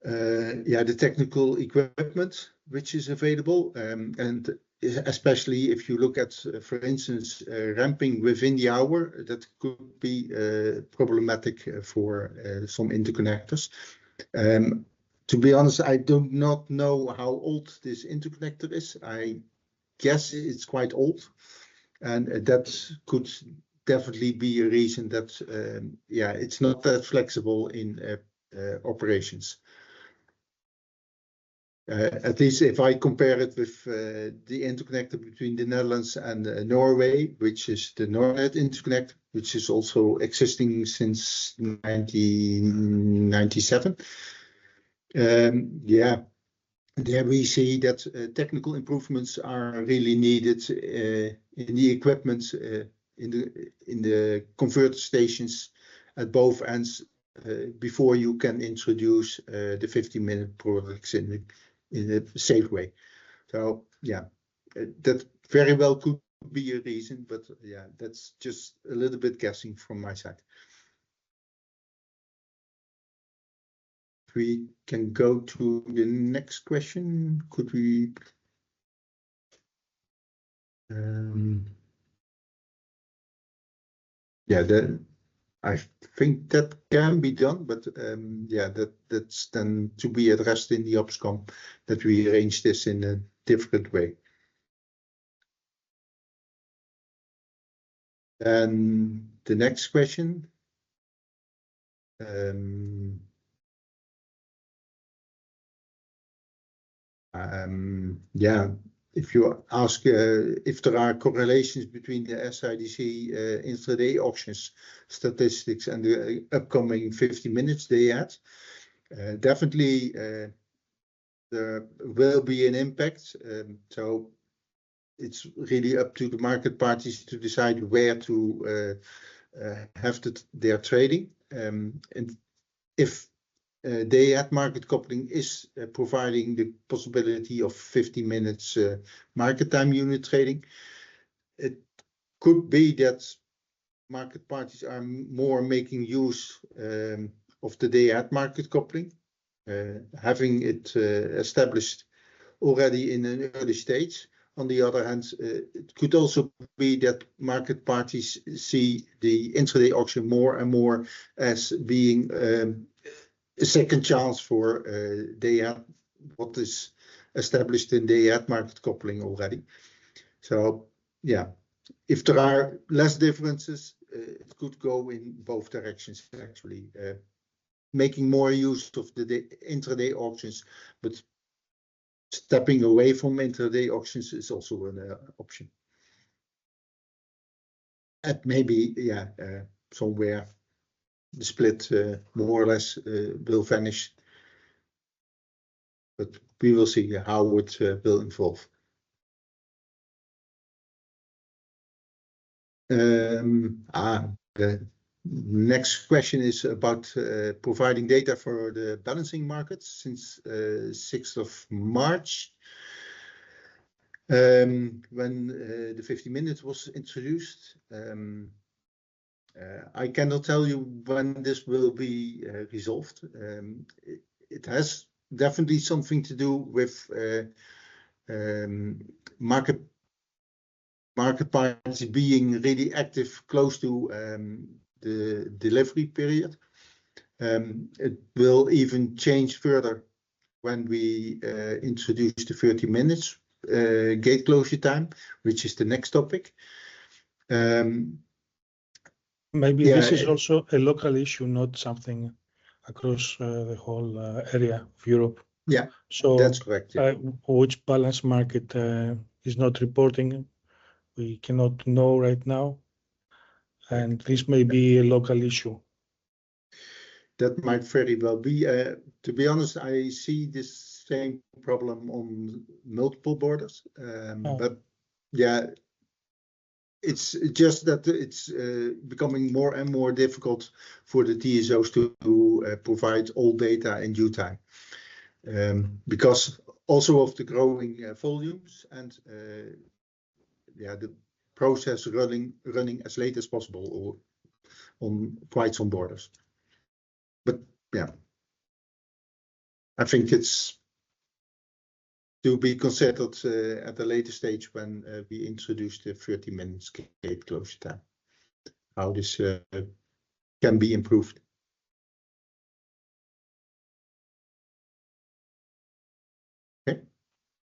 yeah, the technical equipment which is available, and especially if you look at, for instance, ramping within the hour, that could be problematic for some interconnectors. To be honest, I do not know how old this interconnector is. I guess it's quite old, and that could definitely be a reason that yeah, it's not that flexible in operations. At least if I compare it with the interconnector between the Netherlands and Norway, which is the Nornet interconnect, which is also existing since 1997. Yeah, there we see that technical improvements are really needed in the equipment, in the converter stations at both ends before you can introduce the 50-minute products in a safe way. So yeah, that very well could be a reason, but yeah, that's just a little bit guessing from my side. If we can go to the next question, could we? Yeah, I think that can be done, but yeah, that's then to be addressed in the OPSCOM, that we arrange this in a different way. And the next question. Yeah, if you ask if there are correlations between the SIDC intraday auctions statistics and the upcoming 50 minutes they had, definitely there will be an impact. So it's really up to the market parties to decide where to have their trading. And if day-ahead market coupling is providing the possibility of 50 minutes market time unit trading, it could be that market parties are more making use of the day-ahead market coupling, having it established already in an early stage. On the other hand, it could also be that market parties see the intraday auction more and more as being a second chance for day-ahead, what is established in day-ahead market coupling already. So yeah, if there are less differences, it could go in both directions actually, making more use of the intraday auctions, but stepping away from intraday auctions is also an option. And maybe, yeah, somewhere the split more or less will vanish, but we will see how it will evolve. The next question is about providing data for the balancing markets since 6th of March, when the 50 minutes was introduced. I cannot tell you when this will be resolved. It has definitely something to do with market parties being really active close to the delivery period. It will even change further when we introduce the 30 minutes gate closure time, which is the next topic. Maybe this is also a local issue, not something across the whole area of Europe. Yeah, so that's correct. Yeah. Which balance market is not reporting, we cannot know right now. And this may be a local issue. That might very well be. To be honest, I see this same problem on multiple borders. But yeah, it's just that it's becoming more and more difficult for the TSOs to provide all data in due time. Because also of the growing volumes and yeah, the process running as late as possible or on quite some borders. But yeah, I think it's to be considered at a later stage when we introduce the 30 minutes gate closure time, how this can be improved. Okay.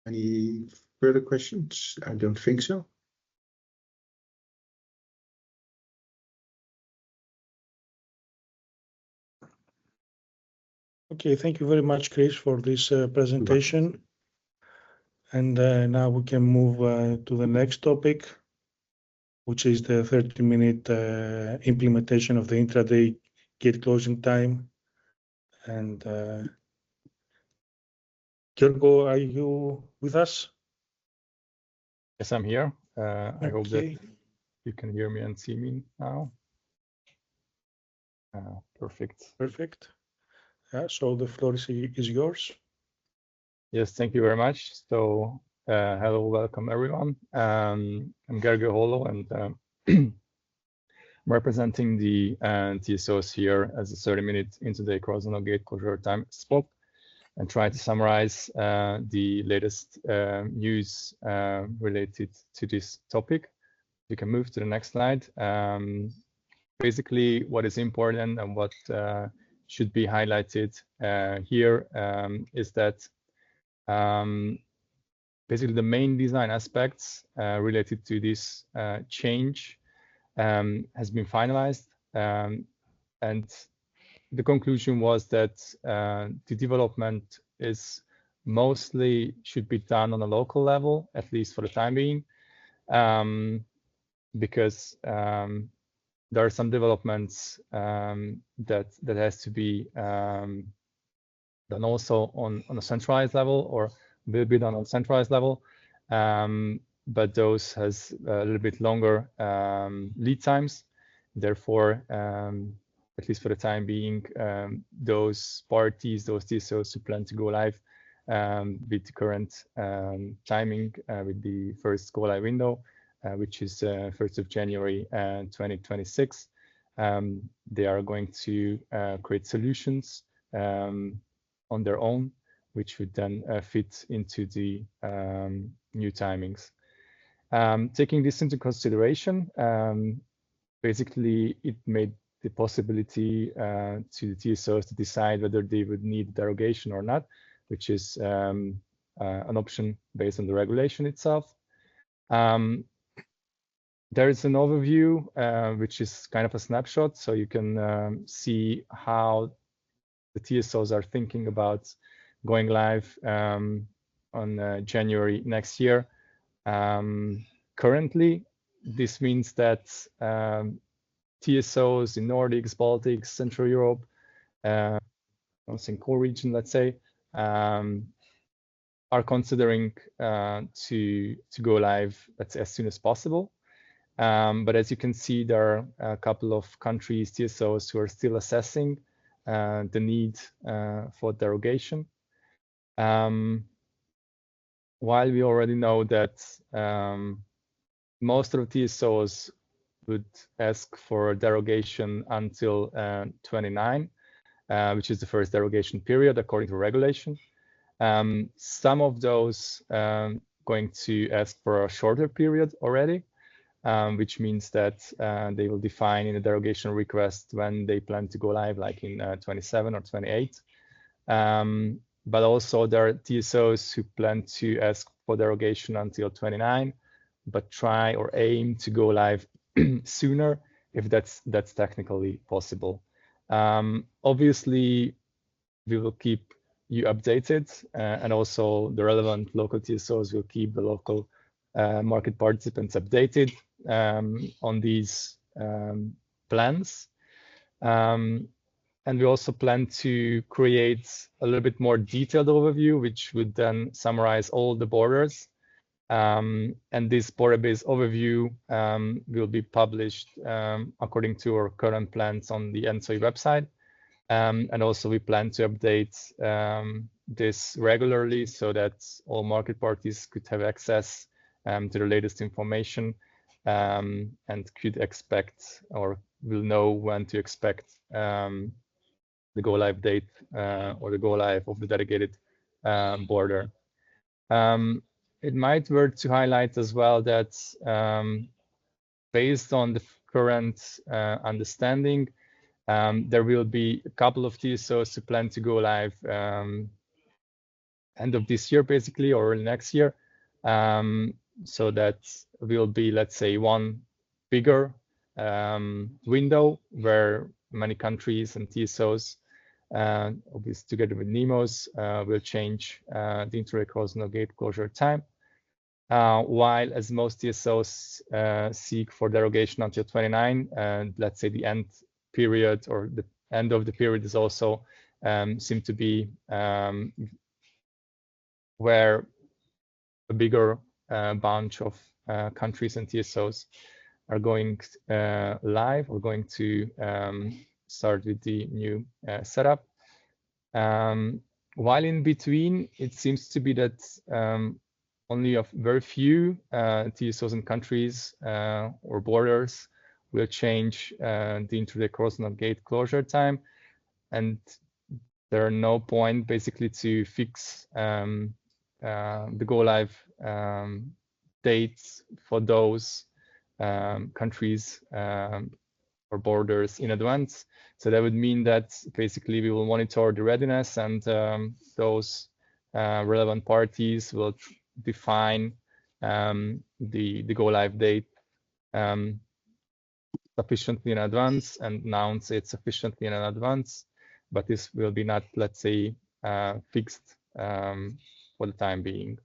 Any further questions? I don't think so. Okay, thank you very much, Chris, for this presentation. And now we can move to the next topic, which is the 30-minute implementation of the intraday gate closing time. And Giorgo, are you with us? Yes, I'm here. I hope that you can hear me and see me now. Perfect. Perfect. Yeah, so the floor is yours. Yes, thank you very much. So, hello, welcome everyone. I'm Gergo Holo, and I'm representing the TSOs here as a 30-minute intraday cross-zone gate closure time spot, and try to summarize the latest news related to this topic. You can move to the next slide. Basically, what is important and what should be highlighted here is that basically the main design aspects related to this change has been finalized, and the conclusion was that the development is mostly should be done on a local level, at least for the time being, because there are some developments that has to be done also on a centralized level, or will be done on a centralized level. but those has a little bit longer lead times. Therefore, at least for the time being, those parties, those TSOs who plan to go live with the current timing, with the first go live window, which is 1st of January 2026, they are going to create solutions on their own, which would then fit into the new timings. Taking this into consideration, basically it made the possibility to the TSOs to decide whether they would need derogation or not, which is an option based on the regulation itself. There is an overview, which is kind of a snapshot, so you can see how the TSOs are thinking about going live on January next year. Currently, this means that TSOs in Nordics, Baltics, Central Europe, also in core region, let's say, are considering to go live, let's say, as soon as possible. But as you can see, there are a couple of countries, TSOs, who are still assessing the need for derogation. While we already know that most of the TSOs would ask for derogation until 29, which is the first derogation period according to regulation. Some of those going to ask for a shorter period already, which means that they will define in a derogation request when they plan to go live, like in 27 or 28. But also there are TSOs who plan to ask for derogation until 29, but try or aim to go live sooner if that's technically possible. Obviously, we will keep you updated, and also the relevant local TSOs will keep the local market participants updated on these plans. And we also plan to create a little bit more detailed overview, which would then summarize all the borders. And this border-based overview will be published according to our current plans on the ENTSO-E website. And also we plan to update this regularly so that all market parties could have access to the latest information and could expect or will know when to expect the go live date or the go live of the dedicated border. It might worth to highlight as well that based on the current understanding, there will be a couple of TSOs who plan to go live end of this year, basically, or early next year. So that will be, let's say, one bigger window where many countries and TSOs, obviously together with NEMOs, will change the inter-horizontal gate closure time. While as most TSOs seek for derogation until 29, and let's say the end period or the end of the period is also seem to be where a bigger bunch of countries and TSOs are going live or going to start with the new setup. While in between, it seems to be that only a very few TSOs and countries or borders will change the inter-horizontal gate closure time, and there are no point basically to fix the go live dates for those countries or borders in advance. So that would mean that basically we will monitor the readiness, and those relevant parties will define the go live date sufficiently in advance and announce it sufficiently in advance, but this will be not, let's say, fixed for the time being.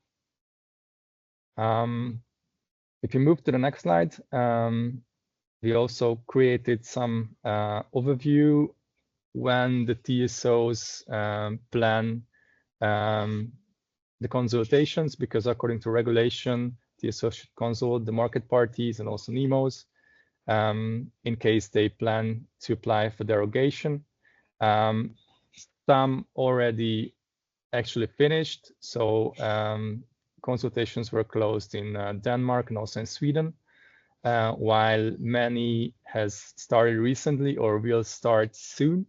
If you move to the next slide, we also created some overview when the TSOs plan the consultations, because according to regulation, TSO should consult the market parties and also NEMOs in case they plan to apply for derogation. Some already actually finished, so consultations were closed in Denmark and also in Sweden, while many has started recently or will start soon.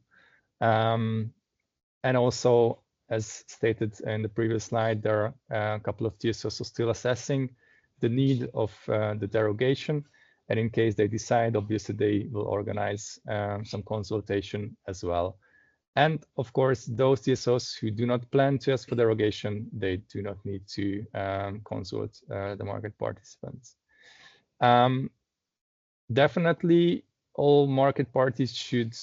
And also, as stated in the previous slide, there are a couple of TSOs still assessing the need of the derogation. And in case they decide, obviously, they will organize some consultation as well. And of course, those TSOs who do not plan to ask for derogation, they do not need to consult the market participants. Definitely, all market parties should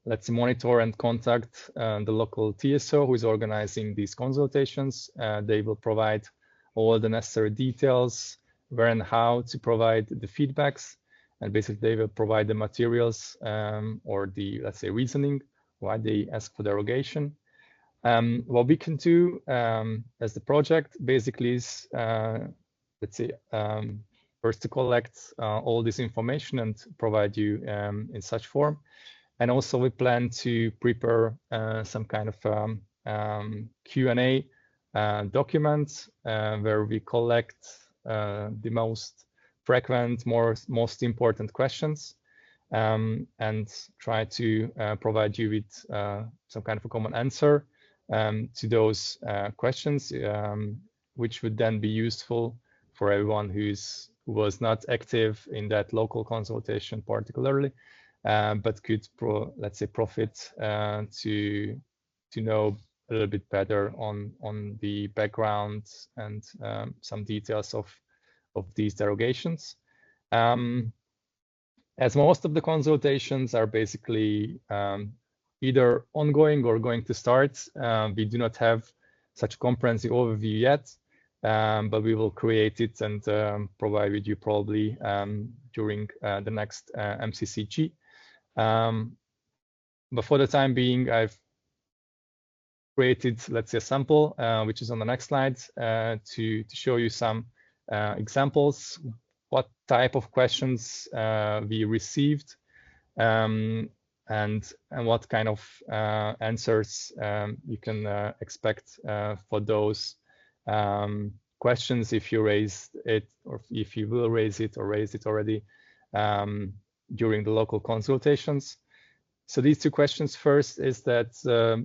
let's say monitor and contact the local TSO who is organizing these consultations. They will provide all the necessary details, where and how to provide the feedbacks, and basically they will provide the materials or the, let's say, reasoning why they ask for derogation. What we can do as the project basically is, let's say, first to collect all this information and provide you in such form. And also we plan to prepare some kind of Q&A document where we collect the most frequent, most important questions and try to provide you with some kind of a common answer to those questions, which would then be useful for everyone who was not active in that local consultation particularly, but could, let's say, profit to know a little bit better on the background and some details of these derogations. As most of the consultations are basically either ongoing or going to start, we do not have such a comprehensive overview yet, but we will create it and provide with you probably during the next MCCG. But for the time being, I've created, let's say, a sample, which is on the next slide, to show you some examples, what type of questions we received, and what kind of answers you can expect for those questions if you raise it, or if you will raise it or raised it already during the local consultations. So these two questions: first is that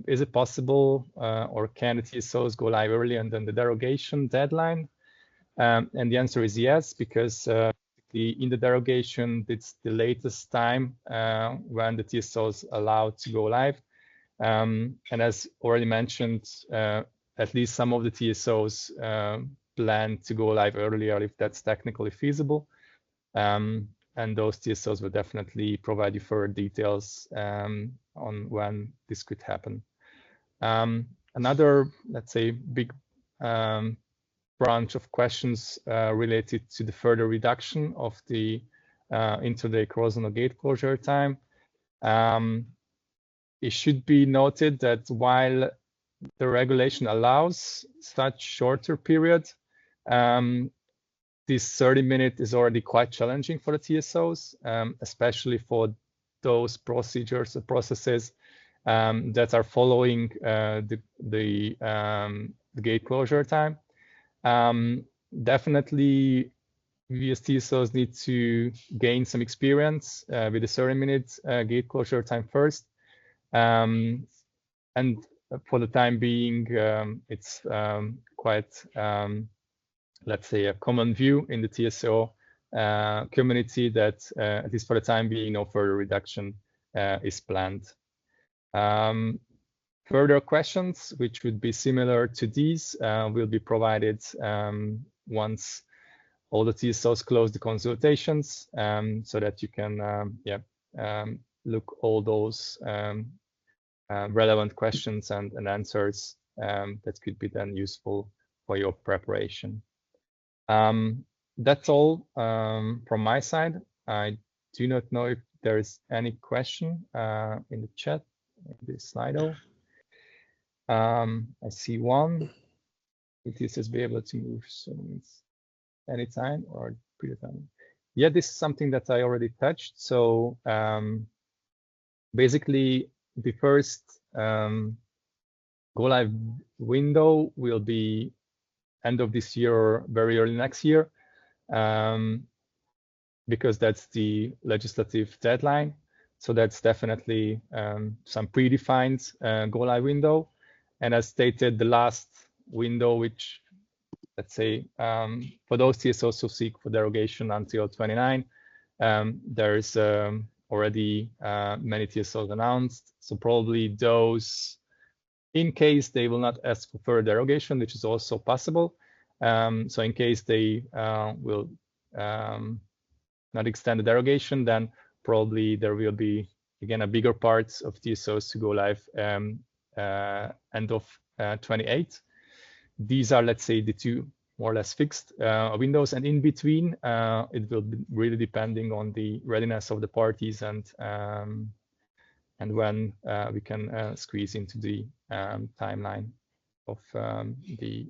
is it possible or can the TSOs go live earlier than the derogation deadline? And the answer is yes, because in the derogation, it's the latest time when the TSOs allowed to go live. And as already mentioned, at least some of the TSOs plan to go live earlier if that's technically feasible. And those TSOs will definitely provide you further details on when this could happen. Another, let's say, big branch of questions related to the further reduction of the intraday cross-zonal gate closure time. It should be noted that while the regulation allows such shorter period, this 30-minute is already quite challenging for the TSOs, especially for those procedures or processes that are following the gate closure time. Definitely, we as TSOs need to gain some experience with the 30-minute gate closure time first. And for the time being, it's quite, let's say, a common view in the TSO community that, at least for the time being, no further reduction is planned. Further questions, which would be similar to these, will be provided once all the TSOs close the consultations, so that you can look all those relevant questions and answers that could be then useful for your preparation. That's all from my side. I do not know if there is any question in the chat, in this Slido. I see one. TSOs be able to move? So it's anytime or predetermined. Yeah, this is something that I already touched. So basically, the first go live window will be end of this year or very early next year, because that's the legislative deadline. So that's definitely some predefined go live window. And as stated, the last window, which let's say for those TSOs who seek for derogation until 29, there's already many TSOs announced. So probably those, in case they will not ask for further derogation, which is also possible. So in case they will not extend the derogation, then probably there will be, again, a bigger part of TSOs to go live end of 28. These are, let's say, the two more or less fixed windows, and in between, it will be really depending on the readiness of the parties and when we can squeeze into the timeline of the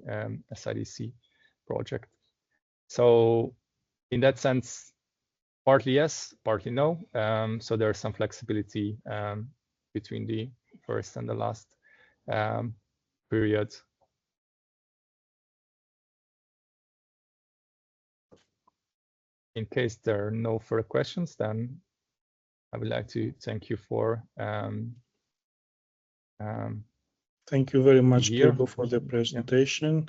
SIDC project. So in that sense, partly yes, partly no. So there's some flexibility between the first and the last period. In case there are no further questions, then I would like to thank you for thank you very much, Gergo, for the presentation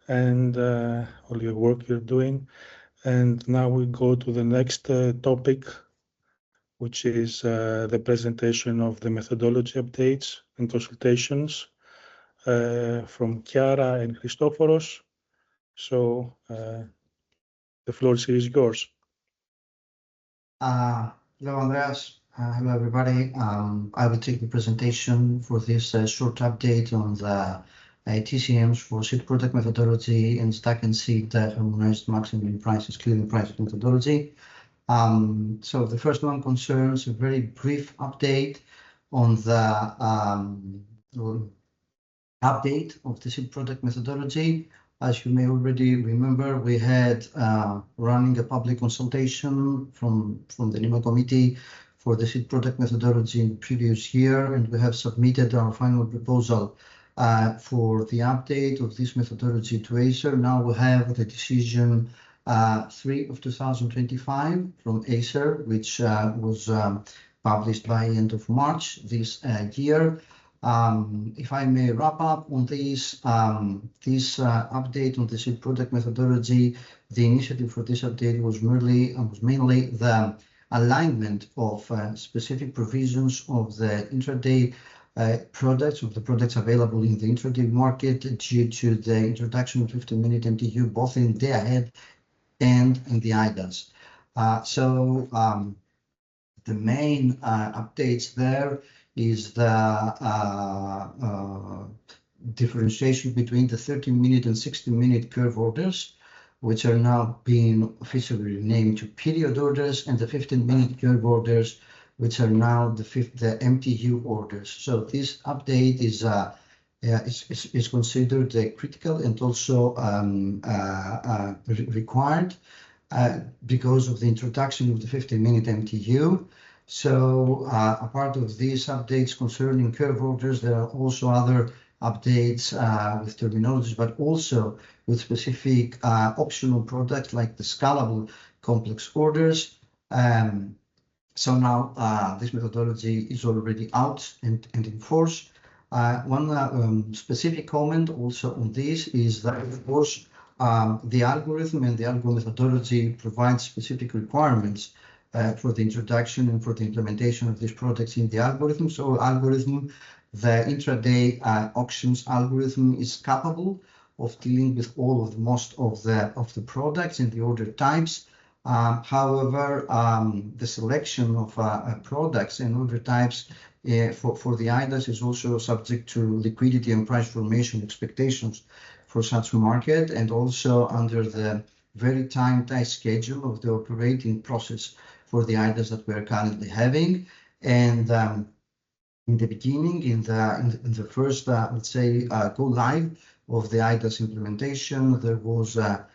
and all your work you're doing. And now we go to the next topic, which is the presentation of the methodology updates and consultations from Chiara and Christoforos. So the floor is yours. Hello, Andreas. Hello, everybody. I will take the presentation for this short update on the TCMs for seed product methodology and stack and seed harmonized maximum prices, clearing prices methodology. So the first one concerns a very brief update on the update of the seed product methodology. As you may already remember, we had running a public consultation from the NIMO committee for the seed product methodology in the previous year, and we have submitted our final proposal for the update of this methodology to Acer. Now we have the decision 3 of 2025 from Acer, which was published by end of March this year. If I may wrap up on this update on the seed product methodology, the initiative for this update was mainly the alignment of specific provisions of the intraday products, of the products available in the intraday market due to the introduction of 15-minute MTU, both in day ahead and in the IDAS. The main updates there is the differentiation between the 30-minute and 60-minute curve orders, which are now being officially renamed to period orders, and the 15-minute curve orders, which are now the MTU orders. So this update is considered critical and also required because of the introduction of the 15-minute MTU. So a part of these updates concerning curve orders, there are also other updates with terminologies, but also with specific optional products like the scalable complex orders. So now this methodology is already out and in force. One specific comment also on this is that, of course, the algorithm and the algorithm methodology provides specific requirements for the introduction and for the implementation of these products in the algorithm. So the intraday auctions algorithm is capable of dealing with most of the products and the order types. However, the selection of products and order types for the IDAS is also subject to liquidity and price formation expectations for such market, and also under the very tight schedule of the operating process for the IDAS that we are currently having. And in the beginning, in the first, let's say, go live of the IDAS implementation. There was a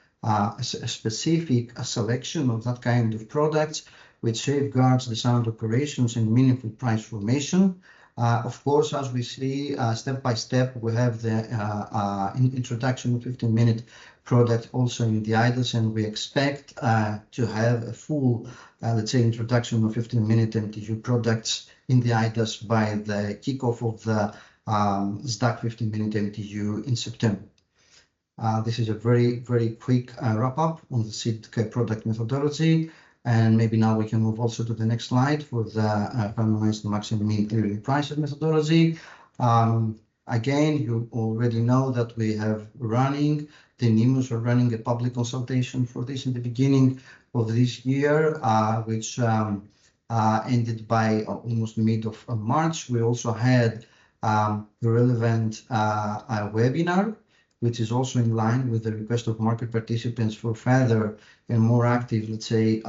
specific selection of that kind of products which safeguards the sound operations and meaningful price formation. Of course, as we see step by step, we have the introduction of 15-minute product also in the IDAS, and we expect to have a full, let's say, introduction of 15-minute MTU products in the IDAS by the kickoff of the SDAC 15-minute MTU in September. This is a very, very quick wrap-up on the seed product methodology. And maybe now we can move also to the next slide for the harmonized maximum mean yearly prices methodology. Again, you already know that we have running, the NIMOs are running a public consultation for this in the beginning of this year, which ended by almost mid of March. We also had the relevant webinar, which is also in line with the request of market participants for further and more active, let's say,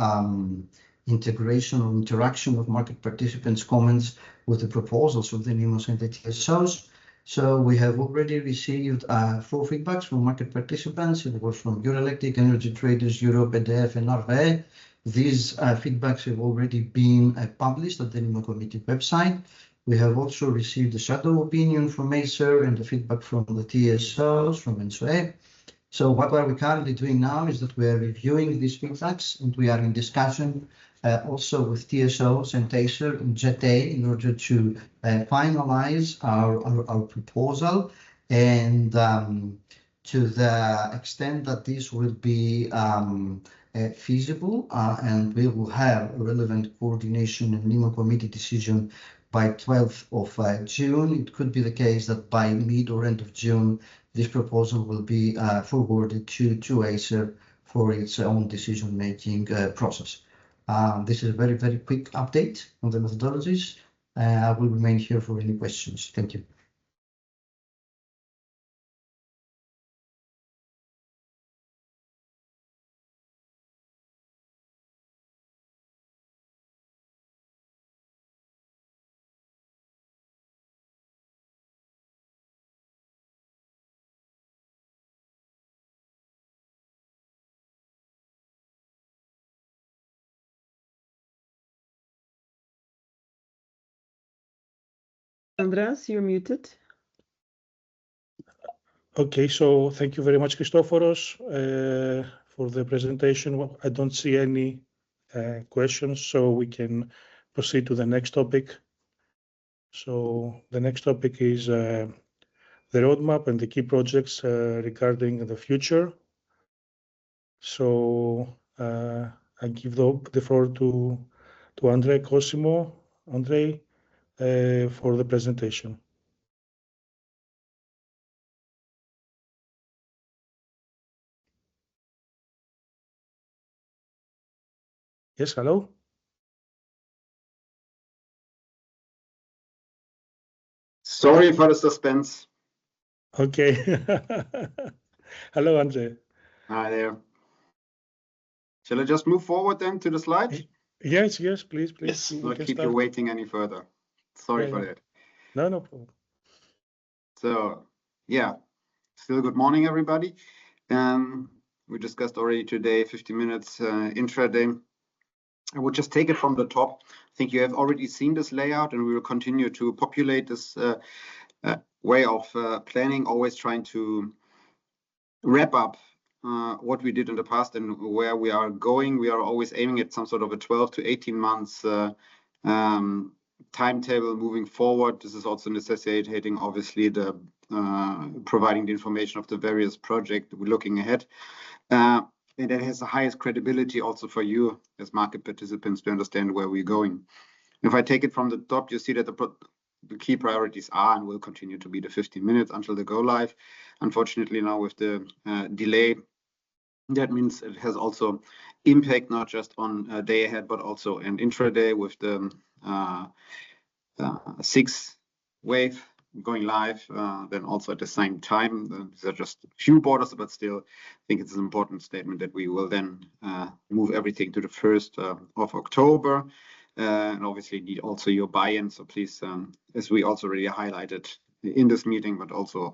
integration or interaction of market participants' comments with the proposals of the NIMOs and the TSOs. So we have already received 4 feedbacks from market participants. It was from Eurelectric, Energy Traders Europe, EDF, and RVE. These feedbacks have already been published at the NIMO committee website. We have also received a shadow opinion from Acer and the feedback from the TSOs from ENTSO-E. So what are we currently doing now is that we are reviewing these feedbacks, and we are in discussion also with TSOs and Acer and JET-A in order to finalize our proposal. And to the extent that this will be feasible and we will have a relevant coordination and NIMO committee decision by 12th of June, it could be the case that by mid or end of June, this proposal will be forwarded to Acer for its own decision-making process. This is a very, very quick update on the methodologies. I will remain here for any questions. Thank you. Andreas, you're muted. Okay, so thank you very much, Christoforos, for the presentation. Well, I don't see any questions, so we can proceed to the next topic. So the next topic is the roadmap and the key projects regarding the future. So I give the floor to Andrei Cosimo. Andrei, for the presentation. Yes, hello? Sorry for the suspense. Okay. Hello, Andrei. Hi there. Shall I just move forward then to the slide? Yes, please. Yes, not keep you waiting any further. Sorry for that. No problem. So, yeah, still good morning, everybody. We discussed already today 50 minutes intraday. I would just take it from the top. I think you have already seen this layout, and we will continue to populate this way of planning, always trying to wrap up what we did in the past and where we are going. We are always aiming at some sort of a 12 to 18 months timetable moving forward. This is also necessitating, obviously, the providing the information of the various projects we're looking ahead. And that has the highest credibility also for you as market participants to understand where we're going. If I take it from the top, you see that the key priorities are and will continue to be the 15 minutes until the go live. Unfortunately, now with the delay, that means it has also impact not just on day ahead, but also an intraday with the 6th wave going live, then also at the same time. These are just a few borders, but still, I think it's an important statement that we will then move everything to the 1st of October. And obviously need also your buy-in. So please, as we also already highlighted in this meeting, but also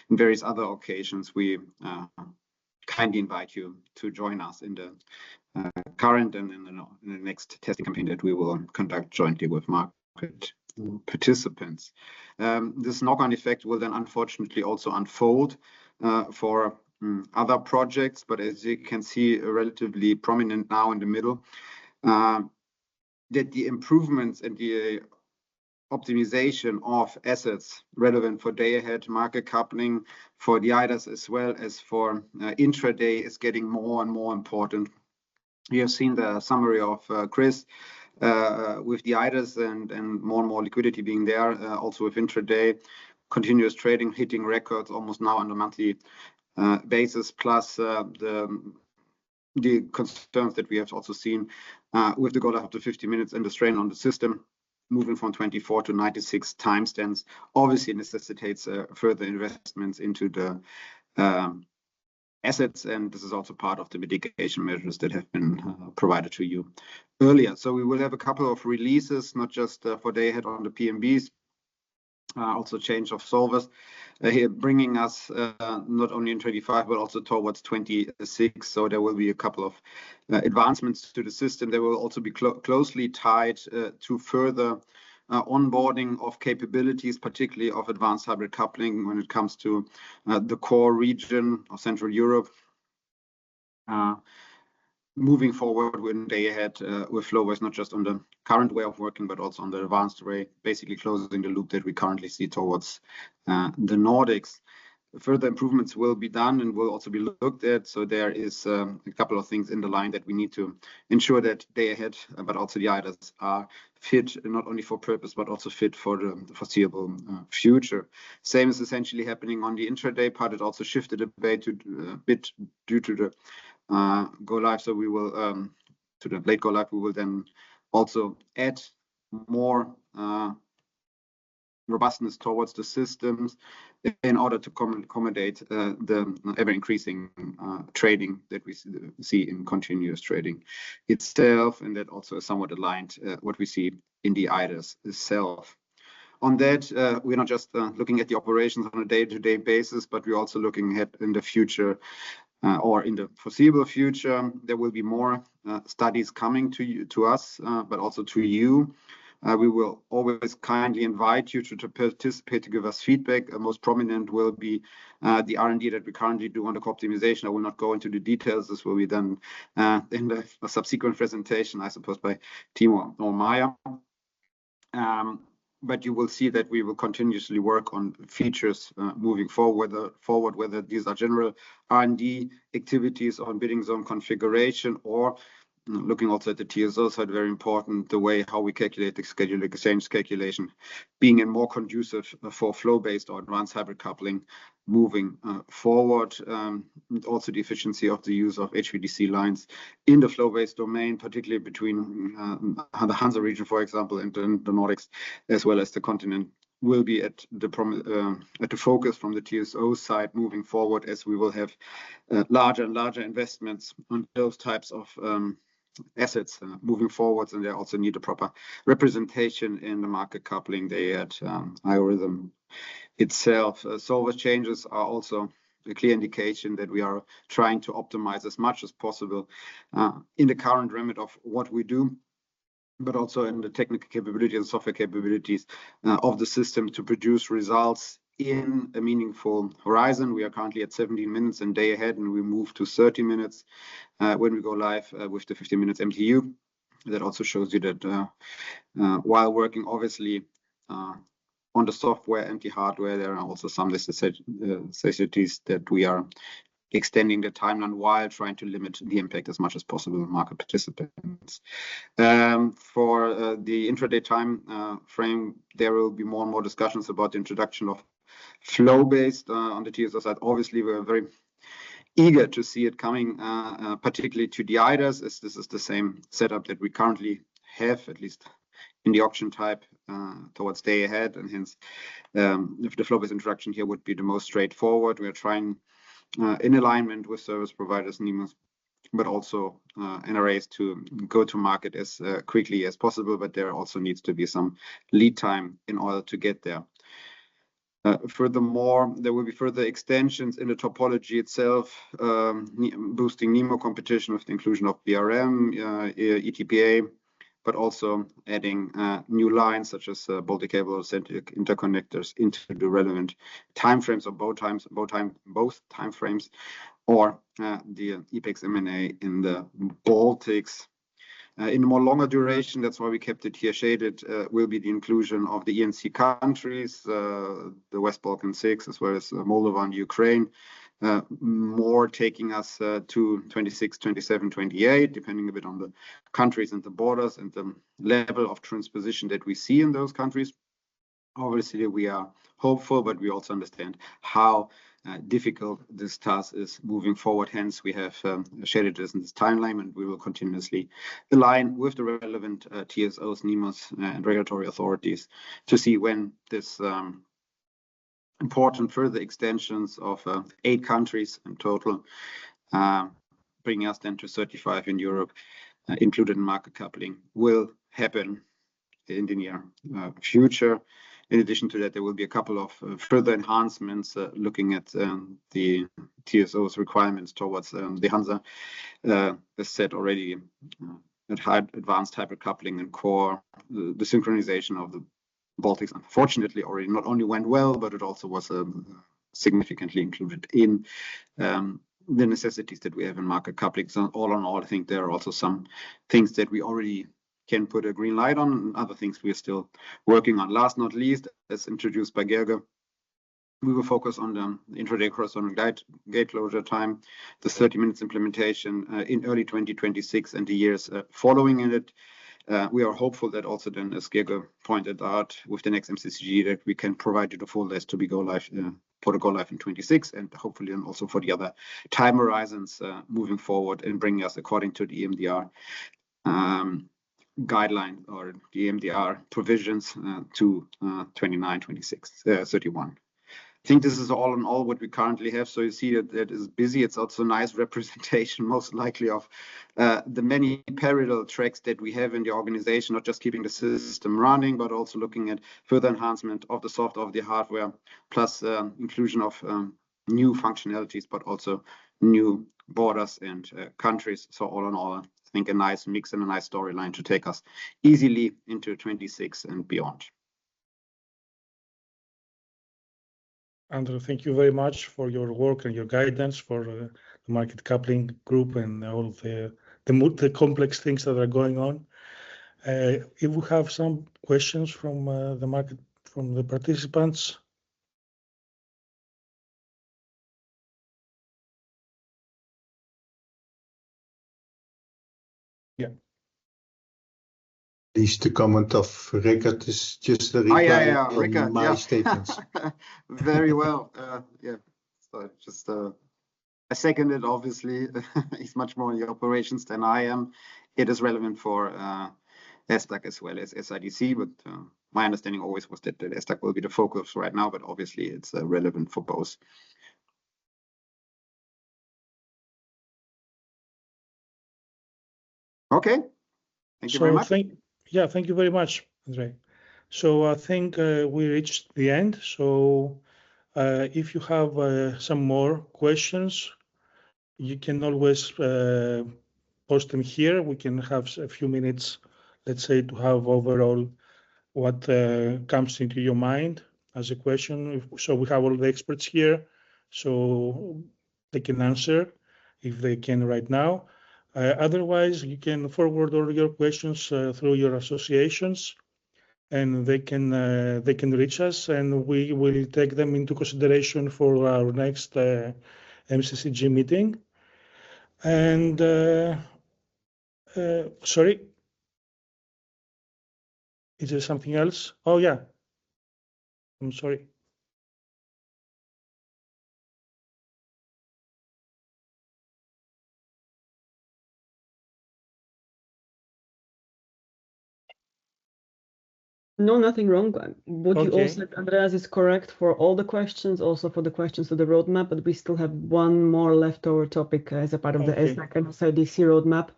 in various other occasions, we kindly invite you to join us in the current and in the next testing campaign that we will conduct jointly with market participants. This knock-on effect will then unfortunately also unfold for other projects, but as you can see, relatively prominent now in the middle, that the improvements and the optimization of assets relevant for day-ahead market coupling for the IDAS as well as for intraday is getting more and more important. You have seen the summary of Chris with the IDAS and more liquidity being there, also with intraday, continuous trading, hitting records almost now on a monthly basis, plus the concerns that we have also seen with the go live up to 50 minutes and the strain on the system, moving from 24 to 96 timestamps, obviously necessitates further investments into the assets, and this is also part of the mitigation measures that have been provided to you earlier. So we will have a couple of releases, not just for day ahead on the PMBs, also change of solvers here, bringing us not only in 25 but also towards 26. So there will be a couple of advancements to the system. They will also be closely tied to further onboarding of capabilities, particularly of advanced hybrid coupling when it comes to the core region of Central Europe. Moving forward with day ahead with Flowbase, not just on the current way of working, but also on the advanced way, basically closing the loop that we currently see towards the Nordics. Further improvements will be done and will also be looked at. So there is a couple of things in the line that we need to ensure that day ahead, but also the IDAs are fit not only for purpose, but also fit for the foreseeable future. Same is essentially happening on the intraday part. It also shifted a bit due to the go live. So we will to the late go live, we will then also add more robustness towards the systems in order to accommodate the ever increasing trading that we see in continuous trading itself, and that also is somewhat aligned what we see in the IDAS itself. On that, we're not just looking at the operations on a day-to-day basis, but we're also looking ahead in the future or in the foreseeable future. There will be more studies coming to us, but also to you. We will always kindly invite you to participate, to give us feedback. Most prominent will be the R&D that we currently do on the co-optimization. I will not go into the details. This will be done in the subsequent presentation, I suppose, by Timo or Maya. But you will see that we will continuously work on features moving forward, whether these are general R&D activities on bidding zone configuration or looking also at the TSO side, very important, the way how we calculate the schedule exchange calculation, being more conducive for flow-based or advanced hybrid coupling moving forward. Also the efficiency of the use of HVDC lines in the flow-based domain, particularly between the Hansa region, for example, and the Nordics, as well as the continent, will be at the focus from the TSO side moving forward, as we will have larger and larger investments on those types of assets moving forwards, and they also need a proper representation in the market coupling day at algorithm itself. Solver changes are also a clear indication that we are trying to optimize as much as possible in the current remit of what we do, but also in the technical capability and software capabilities of the system to produce results in a meaningful horizon. We are currently at 17 minutes and day ahead, and we move to 30 minutes when we go live with the 15 minutes MTU. That also shows you that while working obviously on the software and the hardware, there are also some necessities that we are extending the timeline while trying to limit the impact as much as possible on market participants. For the intraday time frame, there will be more and more discussions about the introduction of flow-based on the TSO side. Obviously, we're very eager to see it coming, particularly to the IDAS, as this is the same setup that we currently have, at least in the option type towards day ahead, and hence if the flow-based introduction here would be the most straightforward. We are trying in alignment with service providers, NEMOs, but also NRAs to go to market as quickly as possible, but there also needs to be some lead time in order to get there. Furthermore, there will be further extensions in the topology itself, boosting NEMO competition with the inclusion of BRM, ETPA, but also adding new lines such as Baltic cable centric interconnectors into the relevant timeframes or both timeframes, or the EPEX MNA in the Baltics. In a more longer duration, that's why we kept it here shaded, will be the inclusion of the ENC countries, the West Balkan 6, as well as Moldova and Ukraine, more taking us to 26, 27, 28, depending a bit on the countries and the borders and the level of transposition that we see in those countries. Obviously, we are hopeful, but we also understand how difficult this task is moving forward. Hence, we have shaded this in this timeline, and we will continuously align with the relevant TSOs, NEMOs, and regulatory authorities to see when this important further extensions of 8 countries in total, bringing us then to 35 in Europe, included in market coupling, will happen in the near future. In addition to that, there will be a couple of further enhancements looking at the TSO's requirements towards the Hansa, as said already, at advanced hybrid coupling and core. The synchronization of the Baltics, unfortunately, already not only went well, but it also was significantly included in the necessities that we have in market coupling. So all in all, I think there are also some things that we already can put a green light on, and other things we are still working on. Last not least, as introduced by Gerge, we will focus on the intraday corresponding gate closure time, the 30 minutes implementation in early 2026 and the years following in it. We are hopeful that also then, as Gerge pointed out, with the next MCCG, that we can provide you the full list to be go live for the go live in 26, and hopefully then also for the other time horizons moving forward and bringing us according to the EMDR guideline or the EMDR provisions to 29, 26, 31. I think this is all in all what we currently have. So you see that it is busy. It's also a nice representation, most likely, of the many parallel tracks that we have in the organization, not just keeping the system running, but also looking at further enhancement of the software, of the hardware, plus inclusion of new functionalities, but also new borders and countries. So all in all, I think a nice mix and a nice storyline to take us easily into 26 and beyond. Andrew, thank you very much for your work and your guidance for the market coupling group and all of the complex things that are going on. If we have some questions from the participants. Yeah. At least the comment of Rickert is just a reply on Rickert, my statements. Very well. Yeah. So just I second it, obviously. He's much more in the operations than I am. It is relevant for ESDAC as well as SIDC, but my understanding always was that ESDAC will be the focus right now, but obviously it's relevant for both. Okay. Thank you very much. Thank you very much, Andre. So I think we reached the end. So if you have some more questions, you can always post them here. We can have a few minutes, let's say, to have overall what comes into your mind as a question. So we have all the experts here, so they can answer if they can right now. Otherwise, you can forward all your questions through your associations, and they can reach us, and we will take them into consideration for our next MCCG meeting. And sorry, is there something else? Oh yeah, I'm sorry. No, nothing wrong. What you all said, Andreas, is correct for all the questions, also for the questions to the roadmap, but we still have one more leftover topic as a part of the ESDAC and SIDC roadmap,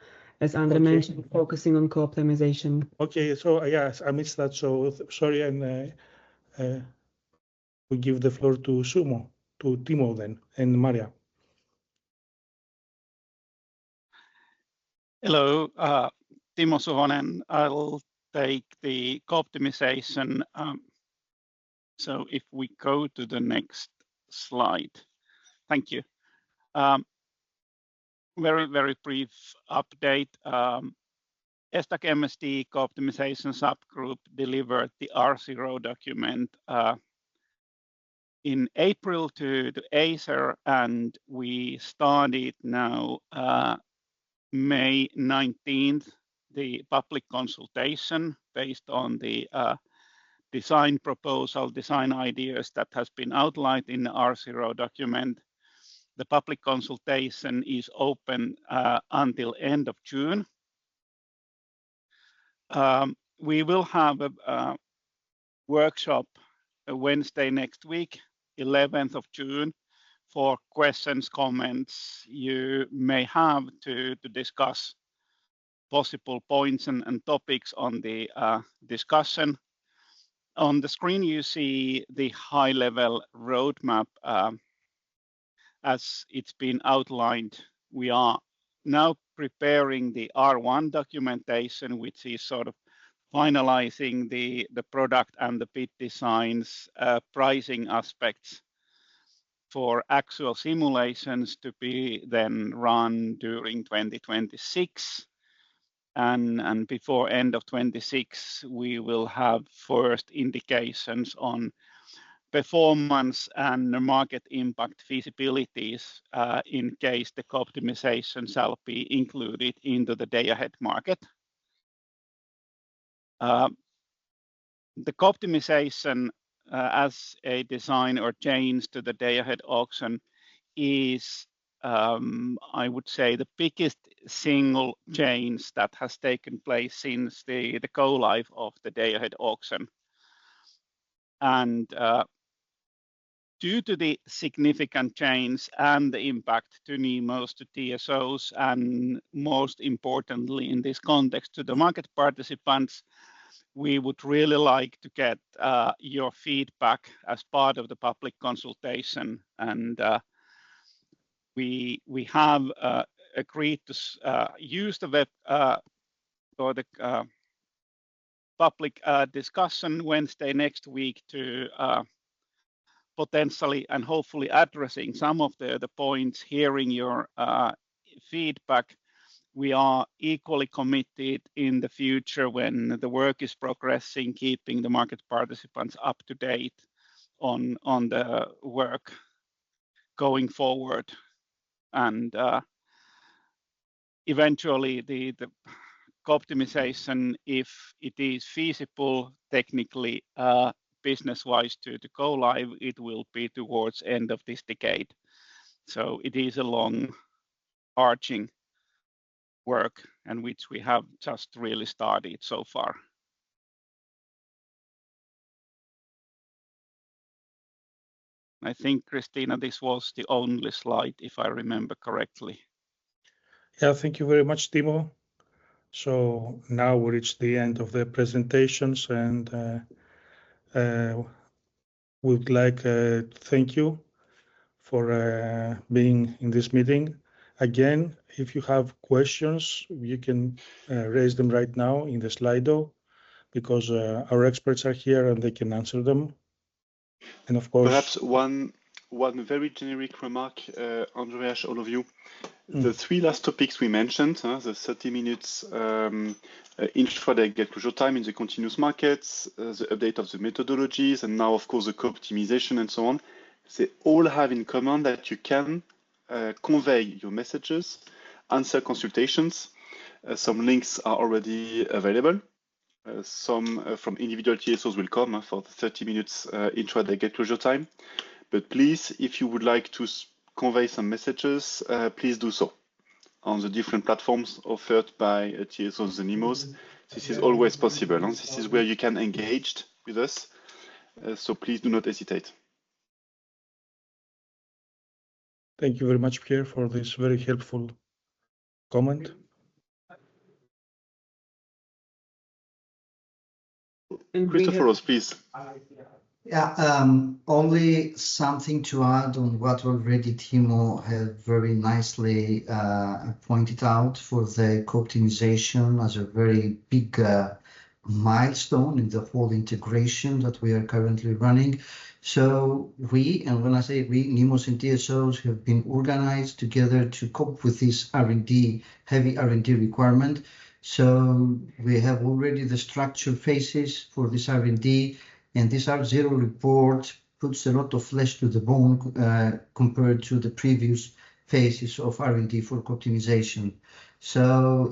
as Andre mentioned, focusing on co-optimization. Okay, so yes, I missed that, so sorry, and we give the floor to Timo then, and Maria. Hello, Timo Suhonen. I'll take the co-optimization. So if we go to the next slide. Thank you. Very brief update. ESDAC MSD co-optimization subgroup delivered the R0 document in April to Acer, and we started now May 19th the public consultation based on the design proposal, design ideas that has been outlined in the R0 document. The public consultation is open until end of June. We will have a workshop Wednesday next week, 11th of June, for questions, comments you may have to discuss possible points and topics on the discussion. On the screen, you see the high-level roadmap as it's been outlined. We are now preparing the R1 documentation, which is sort of finalizing the product and the bid designs, pricing aspects for actual simulations to be then run during 2026. And before end of 26, we will have first indications on performance and market impact feasibilities in case the co-optimization shall be included into the day-ahead market. The co-optimization as a design or change to the day-ahead auction is, I would say, the biggest single change that has taken place since the go-live of the day-ahead auction. And due to the significant change and the impact to NEMOs, to TSOs, and most importantly in this context to the market participants, we would really like to get your feedback as part of the public consultation. And we have agreed to use the web or the public discussion Wednesday next week to potentially and hopefully addressing some of the points, hearing your feedback. We are equally committed in the future when the work is progressing, keeping the market participants up to date on the work going forward. And eventually the co-optimization, if it is feasible technically, business-wise to go live, it will be towards end of this decade. So it is a long arching work and which we have just really started so far. I think, Christina, this was the only slide, if I remember correctly. Yeah, thank you very much, Timo. So now we reach the end of the presentations, and we would like to thank you for being in this meeting. Again, if you have questions, you can raise them right now in the Slido, because our experts are here and they can answer them. And of course, perhaps one very generic remark, Andreas, all of you. The three last topics we mentioned, the 30 minutes intraday get closure time in the continuous markets, the update of the methodologies, and now, of course, the co-optimization and so on, they all have in common that you can convey your messages, answer consultations. Some links are already available. Some from individual TSOs will come for the 30 minutes intraday get closure time. But please, if you would like to convey some messages, please do so on the different platforms offered by TSOs and NEMOs. This is always possible. This is where you can engage with us. So please do not hesitate. Thank you very much, Pierre, for this very helpful comment. And Christopher, please. Yeah, only something to add on what already Timo had very nicely pointed out for the co-optimization as a very big milestone in the whole integration that we are currently running. So we, and when I say we, NEMOS and TSOs have been organized together to cope with this R&D, heavy R&D requirement. So we have already the structure phases for this R&D, and this R0 report puts a lot of flesh to the bone compared to the previous phases of R&D for optimization. So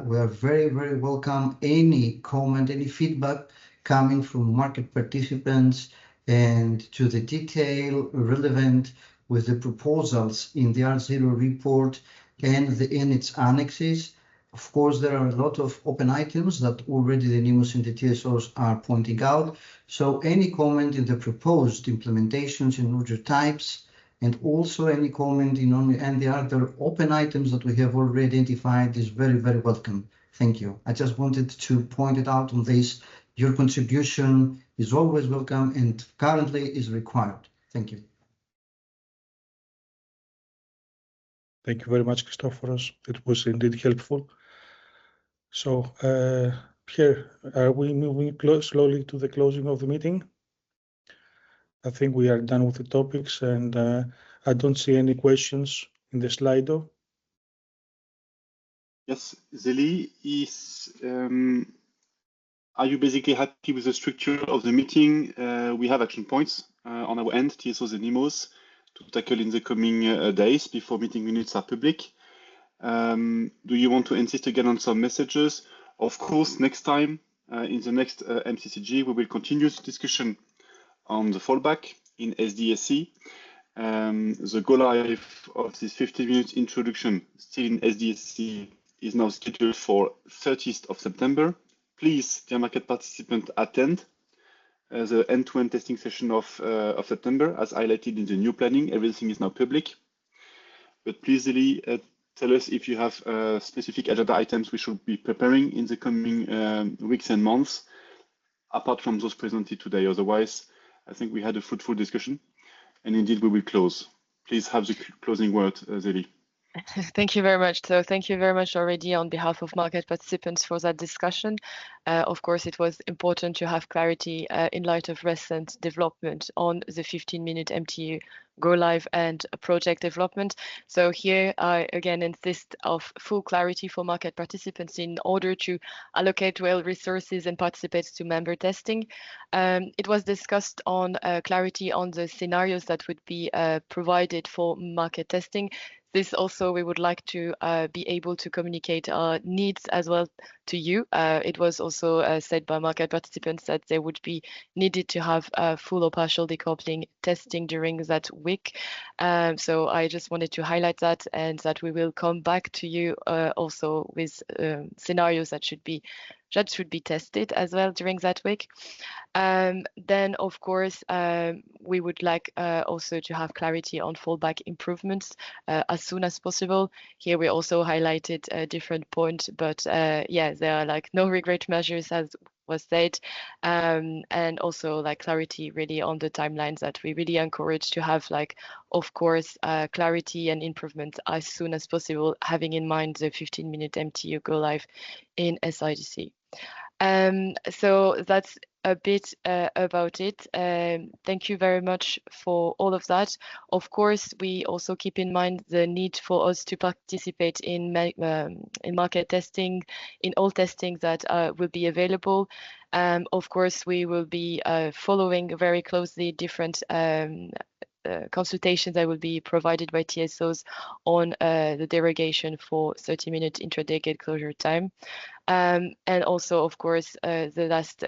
we are very, very welcome any comment, any feedback coming from market participants, and to the detail relevant with the proposals in the R0 report and in its annexes. Of course, there are a lot of open items that already the NEMOS and the TSOs are pointing out. So any comment in the proposed implementations in order types, and also any comment in only and the other open items that we have already identified is very, very welcome. Thank you. I just wanted to point it out on this. Your contribution is always welcome and currently is required. Thank you. Thank you very much, Christophoros. It was indeed helpful. So, Pierre, are we moving slowly to the closing of the meeting? I think we are done with the topics, and I don't see any questions in the Slido. Yes, Zeli, are you basically happy with the structure of the meeting? We have action points on our end, TSOs and NEMOS, to tackle in the coming days before meeting minutes are public. Do you want to insist again on some messages? Of course, next time, in the next MCCG, we will continue the discussion on the fallback in SDSC. The go live of this 15 minutes introduction still in SDSC is now scheduled for 30th of September. Please, dear market participant, attend the end-to-end testing session of September, as highlighted in the new planning. Everything is now public. But please, Zeli, tell us if you have specific agenda items we should be preparing in the coming weeks and months, apart from those presented today. Otherwise, I think we had a fruitful discussion, and indeed we will close. Please have the closing word, Zeli. Thank you very much. So thank you very much already on behalf of market participants for that discussion. Of course, it was important to have clarity in light of recent development on the 15-minute MTU go live and project development. So here I again insist of full clarity for market participants in order to allocate well resources and participate to member testing. It was discussed on clarity on the scenarios that would be provided for market testing. This also, we would like to be able to communicate our needs as well to you. It was also said by market participants that they would be needed to have full or partial decoupling testing during that week. So I just wanted to highlight that, and that we will come back to you also with scenarios that should be tested as well during that week. Then, of course, we would like also to have clarity on fallback improvements as soon as possible. Here we also highlighted a different point, but yeah, there are like no regret measures as was said, and also like clarity really on the timelines that we really encourage to have, like, of course, clarity and improvement as soon as possible, having in mind the 15-minute MTU go live in SIDC. So that's a bit about it. Thank you very much for all of that. Of course, we also keep in mind the need for us to participate in market testing, in all testing that will be available. Of course, we will be following very closely different consultations that will be provided by TSOs on the derogation for 30-minute intraday gate closure time. And also, of course, the last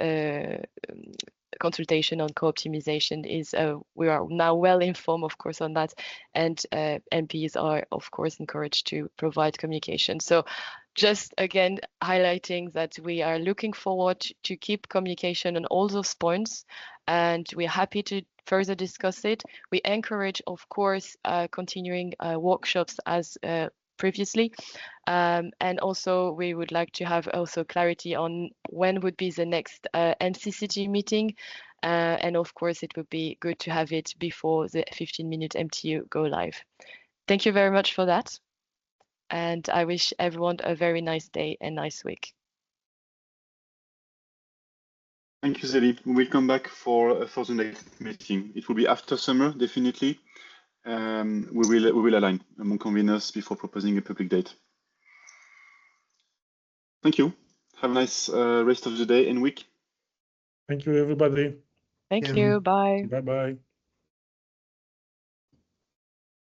consultation on co-optimization is we are now well informed, of course, on that, and MPs are, of course, encouraged to provide communication. So just again highlighting that we are looking forward to keep communication on all those points, and we're happy to further discuss it. We encourage, of course, continuing workshops as previously. And also we would like to have also clarity on when would be the next MCCG meeting. And of course, it would be good to have it before the 15-minute MTU go live. Thank you very much for that. And I wish everyone a very nice day and nice week. Thank you, Zeli. We will come back for the next meeting. It will be after summer, definitely. We will align among conveners before proposing a public date. Thank you. Have a nice rest of the day and week. Thank you, everybody. Thank you. Bye. Bye-bye.